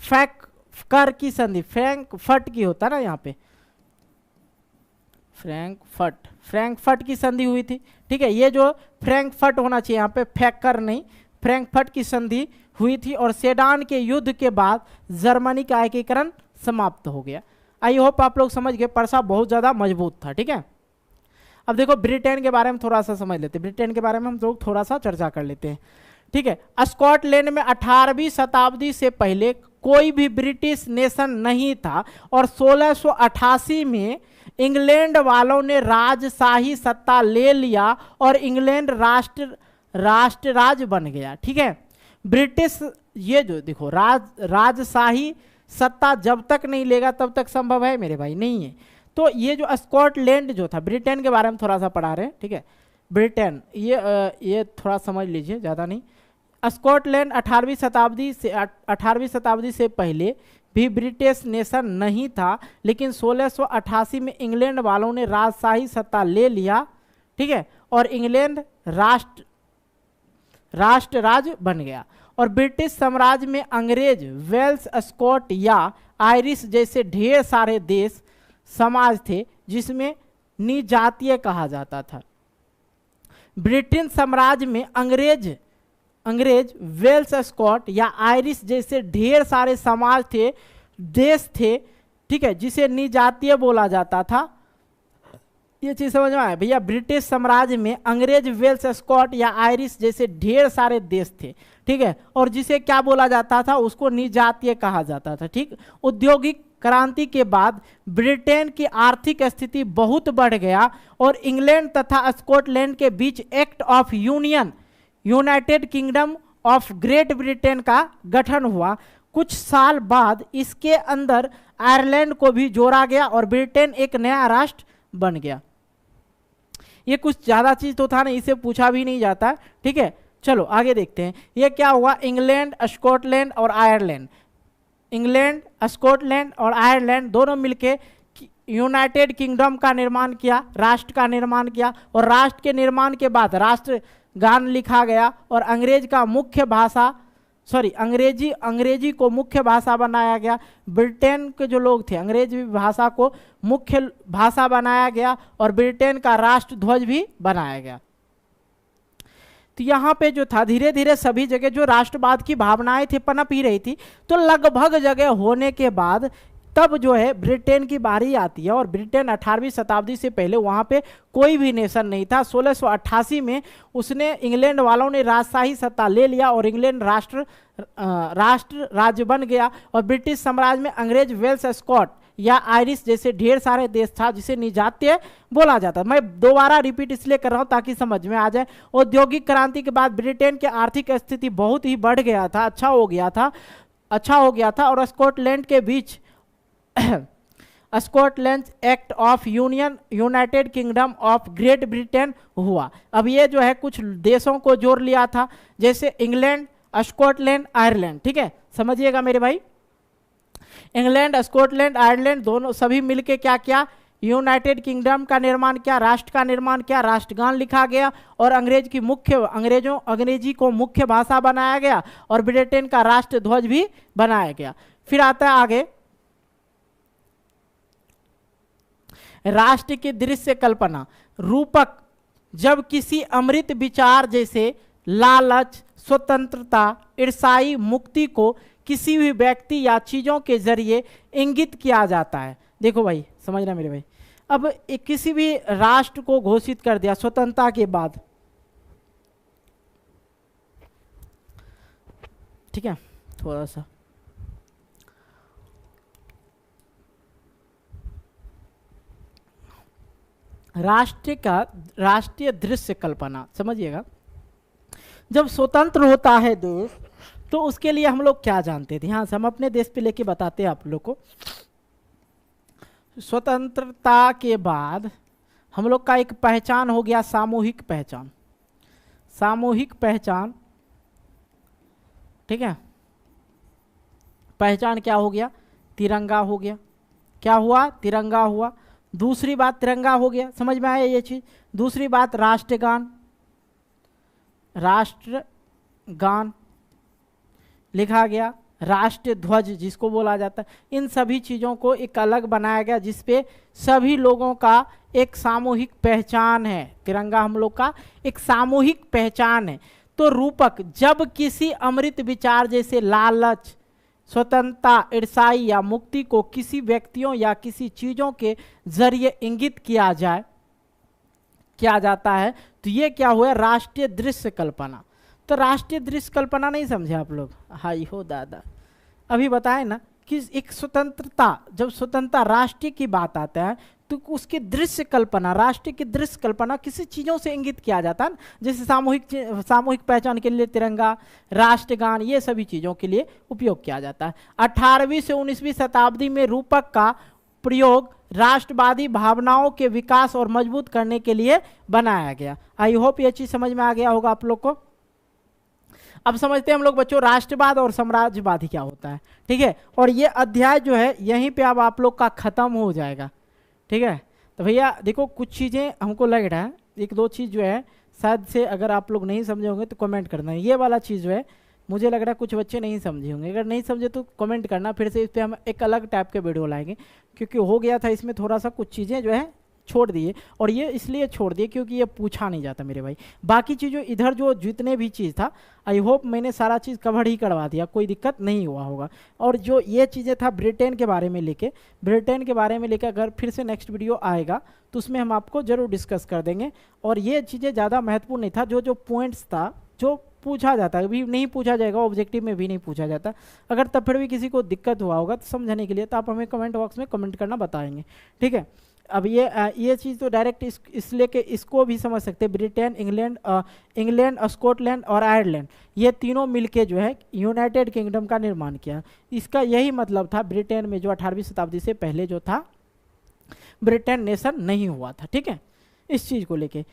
फ्रैंकफर्ट की संधि, फ्रैंकफर्ट की होता ना यहाँ पे, फ्रैंकफर्ट की संधि हुई थी, ठीक है। ये जो फ्रैंकफर्ट होना चाहिए यहाँ पे, फैक्कर नहीं, फ्रैंकफर्ट की संधि हुई थी। और सेडान के युद्ध के बाद जर्मनी का एकीकरण समाप्त हो गया। आई होप आप लोग समझ गए, परसा बहुत ज्यादा मजबूत था, ठीक है। अब देखो ब्रिटेन के बारे में थोड़ा सा समझ लेते हैं, ब्रिटेन के बारे में हम लोग थोड़ा सा चर्चा कर लेते हैं, ठीक है। स्कॉटलैंड में 18वीं शताब्दी से पहले कोई भी ब्रिटिश नेशन नहीं था और 1688 में इंग्लैंड वालों ने राजशाही सत्ता ले लिया और इंग्लैंड राष्ट्र बन गया, ठीक है। ब्रिटिश, ये जो देखो राजशाही सत्ता जब तक नहीं लेगा तब तक संभव है मेरे भाई, नहीं है। तो ये जो स्कॉटलैंड जो था, ब्रिटेन के बारे में थोड़ा सा पढ़ा रहे हैं, ठीक है। ब्रिटेन, ये थोड़ा समझ लीजिए, ज़्यादा नहीं। स्कॉटलैंड 18वीं शताब्दी से पहले भी ब्रिटिश नेशन नहीं था, लेकिन 1688 में इंग्लैंड वालों ने राजशाही सत्ता ले लिया, ठीक है, और इंग्लैंड राष्ट्र बन गया। और ब्रिटिश साम्राज्य में अंग्रेज, वेल्स, स्कॉट या आयरिश जैसे ढेर सारे देश समाज थे जिसमें निजातीय कहा जाता था। ब्रिटेन साम्राज्य में अंग्रेज, वेल्स, स्कॉट या आयरिश जैसे ढेर सारे समाज थे, देश थे, ठीक है, जिसे निजातीय बोला जाता था। ये चीज समझ में आया भैया? ब्रिटिश साम्राज्य में अंग्रेज, वेल्स, स्कॉट या आयरिश जैसे ढेर सारे देश थे, ठीक है, और जिसे क्या बोला जाता था? उसको निजातीय कहा जाता था, ठीक। औद्योगिक क्रांति के बाद ब्रिटेन की आर्थिक स्थिति बहुत बढ़ गया और इंग्लैंड तथा स्कॉटलैंड के बीच Act of Union, United Kingdom of Great Britain का गठन हुआ। कुछ साल बाद इसके अंदर आयरलैंड को भी जोड़ा गया और ब्रिटेन एक नया राष्ट्र बन गया। ये कुछ ज्यादा चीज तो था ना, इसे पूछा भी नहीं जाता, ठीक है। चलो आगे देखते हैं, ये क्या हुआ? इंग्लैंड, स्कॉटलैंड और आयरलैंड, इंग्लैंड, स्कॉटलैंड और आयरलैंड दोनों मिलके यूनाइटेड किंगडम का निर्माण किया, राष्ट्र का निर्माण किया। और राष्ट्र के निर्माण के बाद राष्ट्रगान लिखा गया और अंग्रेजी को मुख्य भाषा बनाया गया। ब्रिटेन के जो लोग थे, अंग्रेजी भाषा को मुख्य भाषा बनाया गया और ब्रिटेन का राष्ट्र ध्वज भी बनाया गया। तो यहाँ पे जो था, धीरे धीरे सभी जगह जो राष्ट्रवाद की भावनाएं थी पनप ही रही थी। तो लगभग जगह होने के बाद तब जो है ब्रिटेन की बारी आती है। और ब्रिटेन 18वीं शताब्दी से पहले वहाँ पे कोई भी नेशन नहीं था। 1688 में उसने, इंग्लैंड वालों ने राजशाही सत्ता ले लिया और इंग्लैंड राष्ट्र राज्य बन गया। और ब्रिटिश साम्राज्य में अंग्रेज, वेल्स, स्कॉट या आयरिश जैसे ढेर सारे देश था जिसे निजातीय बोला जाता। मैं दोबारा रिपीट इसलिए कर रहा हूं ताकि समझ में आ जाए। औद्योगिक क्रांति के बाद ब्रिटेन की आर्थिक स्थिति बहुत ही बढ़ गया था, अच्छा हो गया था और स्कॉटलैंड के बीच Scotland Act of Union, United Kingdom of Great Britain हुआ। अब ये जो है कुछ देशों को जोड़ लिया था, जैसे इंग्लैंड, स्कॉटलैंड, आयरलैंड, ठीक है, समझिएगा मेरे भाई। इंग्लैंड, स्कॉटलैंड, आयरलैंड दोनों सभी मिलके क्या किया? यूनाइटेड किंगडम का निर्माण किया, राष्ट्र का निर्माण किया, राष्ट्रगान लिखा गया और अंग्रेजी को मुख्य भाषा बनाया गया और ब्रिटेन का राष्ट्र ध्वज भी बनाया गया। फिर आता है आगे राष्ट्र की दृश्य कल्पना रूपक। जब किसी अमृत विचार जैसे लालच, स्वतंत्रता, ईर्ष्याई, मुक्ति को किसी भी व्यक्ति या चीजों के जरिए इंगित किया जाता है। देखो भाई, समझना मेरे भाई, अब किसी भी राष्ट्र को घोषित कर दिया स्वतंत्रता के बाद, ठीक है, थोड़ा सा राष्ट्रीय दृश्य कल्पना, समझिएगा। जब स्वतंत्र होता है देश तो उसके लिए हम लोग क्या जानते थे, हाँ हम अपने देश पे लेके बताते हैं आप लोग को। स्वतंत्रता के बाद हम लोग का एक पहचान हो गया सामूहिक पहचान, सामूहिक पहचान, ठीक है। पहचान क्या हो गया, तिरंगा हो गया। क्या हुआ, तिरंगा हुआ। दूसरी बात तिरंगा हो गया, समझ में आया ये चीज। दूसरी बात राष्ट्रगान, राष्ट्रगान लिखा गया। राष्ट्रीय ध्वज जिसको बोला जाता है, इन सभी चीज़ों को एक अलग बनाया गया जिसपे सभी लोगों का एक सामूहिक पहचान है। तिरंगा हम लोग का एक सामूहिक पहचान है। तो रूपक जब किसी अमृत विचार जैसे लालच, स्वतंत्रता, ईर्ष्या या मुक्ति को किसी व्यक्तियों या किसी चीज़ों के जरिए इंगित किया जाता है तो ये क्या हुआ, राष्ट्रीय दृश्य कल्पना। तो राष्ट्रीय दृश्य कल्पना नहीं समझे आप लोग, हाई हो दादा। अभी बताए ना कि एक स्वतंत्रता, जब स्वतंत्रता राष्ट्रीय की बात आता है तो उसकी दृश्य कल्पना, राष्ट्रीय की दृश्य कल्पना किसी चीज़ों से इंगित किया जाता है, जैसे सामूहिक पहचान के लिए तिरंगा, राष्ट्रगान, ये सभी चीज़ों के लिए उपयोग किया जाता है। 18वीं से 19वीं शताब्दी में रूपक का प्रयोग राष्ट्रवादी भावनाओं के विकास और मजबूत करने के लिए बनाया गया। आई होप ये चीज़ समझ में आ गया होगा आप लोग को। अब समझते हैं हम लोग बच्चों राष्ट्रवाद और साम्राज्यवादी क्या होता है, ठीक है। और ये अध्याय जो है यहीं पे अब आप लोग का खत्म हो जाएगा, ठीक है। तो भैया देखो कुछ चीज़ें हमको लग रहा है, एक दो चीज़ जो है शायद से अगर आप लोग नहीं समझे होंगे तो कमेंट करना। ये वाला चीज़ जो है मुझे लग रहा है कुछ बच्चे नहीं समझे होंगे, अगर नहीं समझे तो कमेंट करना, फिर से इस पर हम एक अलग टाइप के वीडियो लाएंगे। क्योंकि हो गया था इसमें थोड़ा सा कुछ चीज़ें जो है छोड़ दिए, और ये इसलिए छोड़ दिए क्योंकि ये पूछा नहीं जाता मेरे भाई। बाकी चीज़ों इधर जो जितने भी चीज़ था आई होप मैंने सारा चीज़ कवर ही करवा दिया, कोई दिक्कत नहीं हुआ होगा। और जो ये चीज़ें था ब्रिटेन के बारे में लेके अगर फिर से नेक्स्ट वीडियो आएगा तो उसमें हम आपको ज़रूर डिस्कस कर देंगे। और ये चीज़ें ज़्यादा महत्वपूर्ण नहीं था, जो पॉइंट्स था जो पूछा जाता है, अभी नहीं पूछा जाएगा, ऑब्जेक्टिव में भी नहीं पूछा जाता। अगर तब फिर भी किसी को दिक्कत हुआ होगा तो समझने के लिए तो आप हमें कमेंट बॉक्स में कमेंट करना बताएंगे, ठीक है। अब ये चीज़ तो डायरेक्ट इसलिए कि इसको भी समझ सकते हैं। ब्रिटेन, इंग्लैंड, स्कॉटलैंड और आयरलैंड, ये तीनों मिलके जो है यूनाइटेड किंगडम का निर्माण किया। इसका यही मतलब था, ब्रिटेन में जो 18वीं शताब्दी से पहले जो था ब्रिटेन नेशन नहीं हुआ था, ठीक है। इस चीज़ को लेके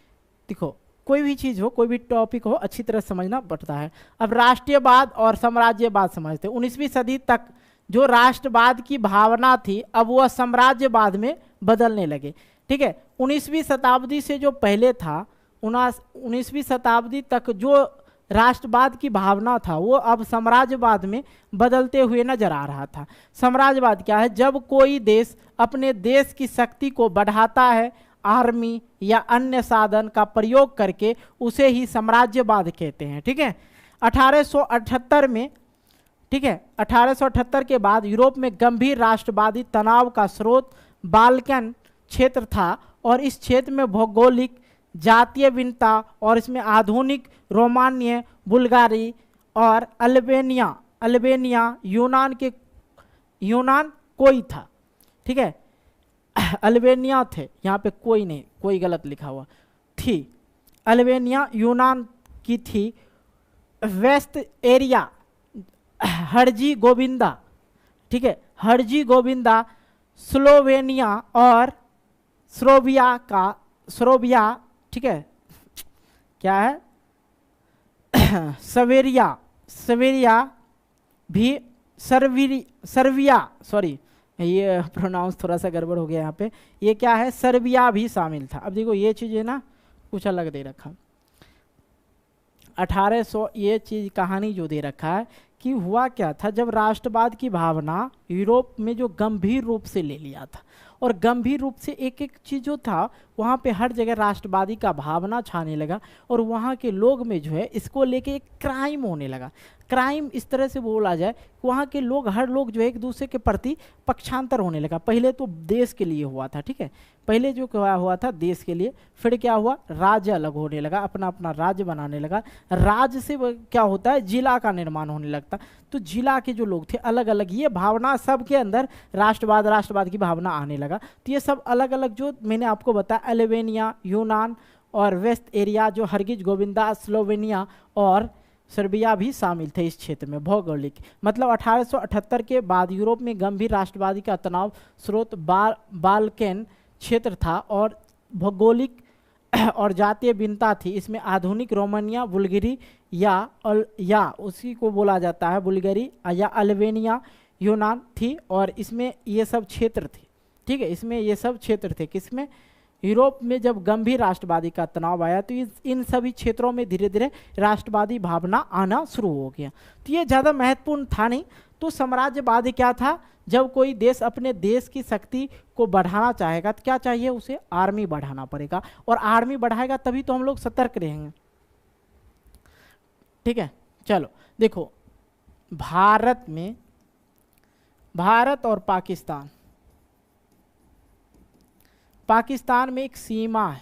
देखो, कोई भी चीज़ हो, कोई भी टॉपिक हो, अच्छी तरह समझना पड़ता है। अब राष्ट्रीयवाद और साम्राज्यवाद समझते हैं। 19वीं सदी तक जो राष्ट्रवाद की भावना थी अब वह साम्राज्यवाद में बदलने लगे, ठीक है। 19वीं शताब्दी से जो पहले था 19वीं शताब्दी तक जो राष्ट्रवाद की भावना था वो अब साम्राज्यवाद में बदलते हुए नजर आ रहा था। साम्राज्यवाद क्या है, जब कोई देश अपने देश की शक्ति को बढ़ाता है आर्मी या अन्य साधन का प्रयोग करके, उसे ही साम्राज्यवाद कहते हैं, ठीक है। 1878 में, ठीक है, 1878 के बाद यूरोप में गंभीर राष्ट्रवादी तनाव का स्रोत बाल्कन क्षेत्र था, और इस क्षेत्र में भौगोलिक जातीय भिन्नता और इसमें आधुनिक रोमानिया, बुल्गारी और अल्बेनिया यूनान कोई था, ठीक है। अल्बेनिया थे, यहाँ पे कोई नहीं, कोई गलत लिखा हुआ थी। अल्बेनिया यूनान की थी। वेस्ट एरिया हर्जी गोविंदा, ठीक है, हर्जी गोविंदा स्लोवेनिया और स्लोविया, ठीक है, क्या है सवेरिया भी सर्बिया, सॉरी ये प्रोनाउंस थोड़ा सा गड़बड़ हो गया यहाँ पे, ये क्या है सर्बिया भी शामिल था। अब देखो ये चीज़ है ना कुछ अलग दे रखा, 1800 ये चीज़ कहानी जो दे रखा है कि हुआ क्या था, जब राष्ट्रवाद की भावना यूरोप में जो गंभीर रूप से ले लिया था, और गंभीर रूप से एक एक चीज़ जो था वहाँ पे हर जगह राष्ट्रवादी का भावना छाने लगा, और वहाँ के लोग में जो है इसको लेके एक क्राइम होने लगा। क्राइम इस तरह से बोला जाए, वहाँ के लोग हर लोग जो है एक दूसरे के प्रति पक्षांतर होने लगा। पहले तो देश के लिए हुआ था, ठीक है, पहले जो हुआ था देश के लिए, फिर क्या हुआ राज्य अलग होने लगा, अपना अपना राज्य बनाने लगा। राज्य से क्या होता है जिला का निर्माण होने लगता, तो जिला के जो लोग थे अलग अलग, ये भावना सबके अंदर राष्ट्रवाद की भावना आने लगा। तो ये सब अलग अलग जो मैंने आपको बताया अल्बानिया, यूनान और वेस्ट एरिया जो हर्गिज गोविंदा, स्लोवेनिया और सर्बिया भी शामिल थे इस क्षेत्र में। भौगोलिक मतलब 1878 के बाद यूरोप में गंभीर राष्ट्रवादी का तनाव स्रोत बाल्कन क्षेत्र था और भौगोलिक और जातीय भिन्नता थी। इसमें आधुनिक रोमानिया, बुल्गारी या उसी को बोला जाता है बुल्गारी या अल्बानिया, यूनान थी और इसमें ये सब क्षेत्र थे। ठीक है, इसमें ये सब क्षेत्र थे। किसमें? यूरोप में जब गंभीर राष्ट्रवादी का तनाव आया तो इन सभी क्षेत्रों में धीरे धीरे राष्ट्रवादी भावना आना शुरू हो गया। तो ये ज़्यादा महत्वपूर्ण था नहीं। तो साम्राज्यवाद क्या था? जब कोई देश अपने देश की शक्ति को बढ़ाना चाहेगा तो क्या चाहिए उसे? आर्मी बढ़ाना पड़ेगा, और आर्मी बढ़ाएगा तभी तो हम लोग सतर्क रहेंगे। ठीक है, चलो देखो, भारत और पाकिस्तान में एक सीमा है।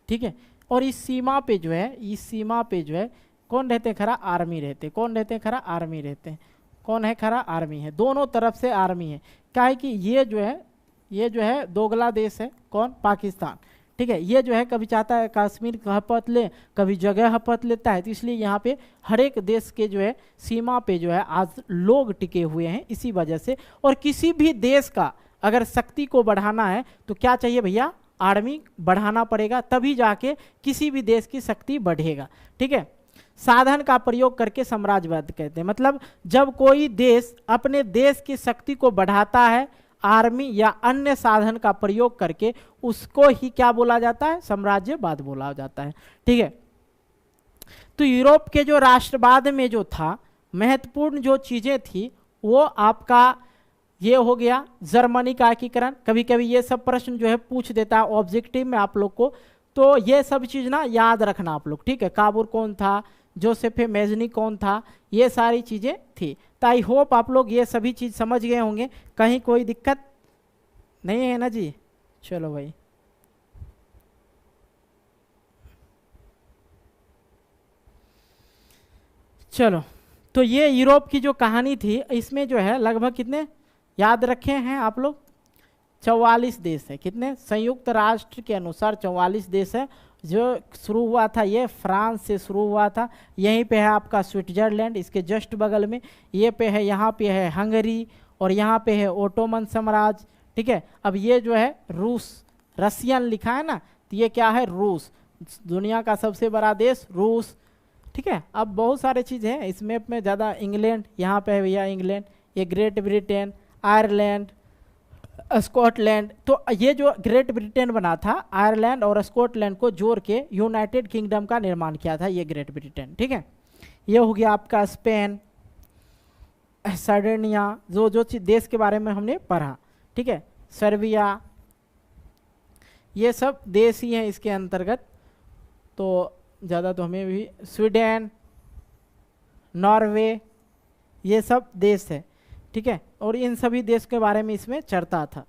ठीक है, और इस सीमा पे जो है कौन रहते हैं? खरा आर्मी रहते। कौन रहते हैं? खरा आर्मी रहते हैं। कौन है? खरा आर्मी है। दोनों तरफ से आर्मी है। क्या है कि ये जो है दोगला देश है। कौन? पाकिस्तान। ठीक है, ये जो है कभी चाहता है कश्मीर का हपत ले, कभी जगह हपत लेता है। तो इसलिए यहाँ पे हर एक देश के जो है सीमा पे जो है आज लोग टिके हुए हैं इसी वजह से। और किसी भी देश का अगर शक्ति को बढ़ाना है तो क्या चाहिए भैया? आर्मी बढ़ाना पड़ेगा, तभी जाके किसी भी देश की शक्ति बढ़ेगा। ठीक है, साधन का प्रयोग करके साम्राज्यवाद कहते हैं। मतलब जब कोई देश अपने देश की शक्ति को बढ़ाता है आर्मी या अन्य साधन का प्रयोग करके, उसको ही क्या बोला जाता है? साम्राज्यवाद बोला जाता है। ठीक है, तो यूरोप के जो राष्ट्रवाद में जो था महत्वपूर्ण जो चीजें थी वो आपका ये हो गया जर्मनी का एकीकरण। कभी कभी ये सब प्रश्न जो है पूछ देता है ऑब्जेक्टिव में आप लोग को, तो ये सब चीज ना याद रखना आप लोग। ठीक है, काबुल कौन था, जोसेफ मेजनी कौन था, ये सारी चीजें थी। तो आई होप आप लोग ये सभी चीज समझ गए होंगे, कहीं कोई दिक्कत नहीं है ना जी। चलो भाई, चलो तो ये यूरोप की जो कहानी थी इसमें जो है लगभग कितने याद रखे हैं आप लोग? 44 देश है। कितने? संयुक्त राष्ट्र के अनुसार 44 देश है। जो शुरू हुआ था ये फ्रांस से शुरू हुआ था। यहीं पे है आपका स्विट्जरलैंड, इसके जस्ट बगल में। ये पे है, यहाँ पे है हंगरी, और यहाँ पे है ओटोमन साम्राज्य। ठीक है, अब ये जो है रूस, रसियन लिखा है ना, तो ये क्या है? रूस। दुनिया का सबसे बड़ा देश रूस। ठीक है, अब बहुत सारे चीज़ हैं इस मैप में। ज़्यादा इंग्लैंड, यहाँ पे है भैया इंग्लैंड, ये ग्रेट ब्रिटेन, आयरलैंड, स्कॉटलैंड। तो ये जो ग्रेट ब्रिटेन बना था, आयरलैंड और स्कॉटलैंड को जोड़ के यूनाइटेड किंगडम का निर्माण किया था ये ग्रेट ब्रिटेन। ठीक है, ये हो गया आपका स्पेन, सर्डेनिया, जो देश के बारे में हमने पढ़ा। ठीक है, सर्बिया, ये सब देश ही हैं इसके अंतर्गत। तो ज़्यादा तो हमें भी स्वीडन, नॉर्वे, ये सब देश है। ठीक है, और इन सभी देश के बारे में इसमें चर्चा था।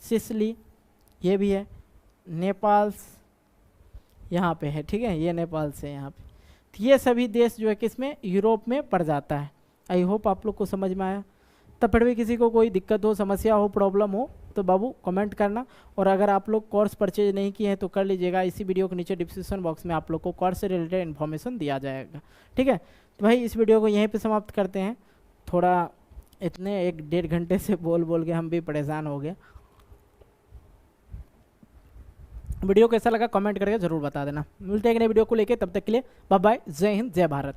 सिसिली, ये भी है। नेपाल यहाँ पे है। ठीक है, ये नेपाल से यहाँ पे। तो ये सभी देश जो है किसमें? यूरोप में पड़ जाता है। आई होप आप लोग को समझ में आया। तब फिर भी किसी को कोई दिक्कत हो, समस्या हो, प्रॉब्लम हो तो बाबू कमेंट करना। और अगर आप लोग कोर्स परचेज नहीं किए हैं तो कर लीजिएगा। इसी वीडियो के नीचे डिस्क्रिप्शन बॉक्स में आप लोग को कोर्स से रिलेटेड इन्फॉर्मेशन दिया जाएगा। ठीक है, तो भाई इस वीडियो को यहीं पे समाप्त करते हैं। थोड़ा इतने 1-1.5 घंटे से बोल के हम भी परेशान हो गए। वीडियो कैसा लगा कमेंट करके ज़रूर बता देना। मिलते हैं एक नए वीडियो को लेके, तब तक के लिए बाय बाय, जय हिंद, जय भारत।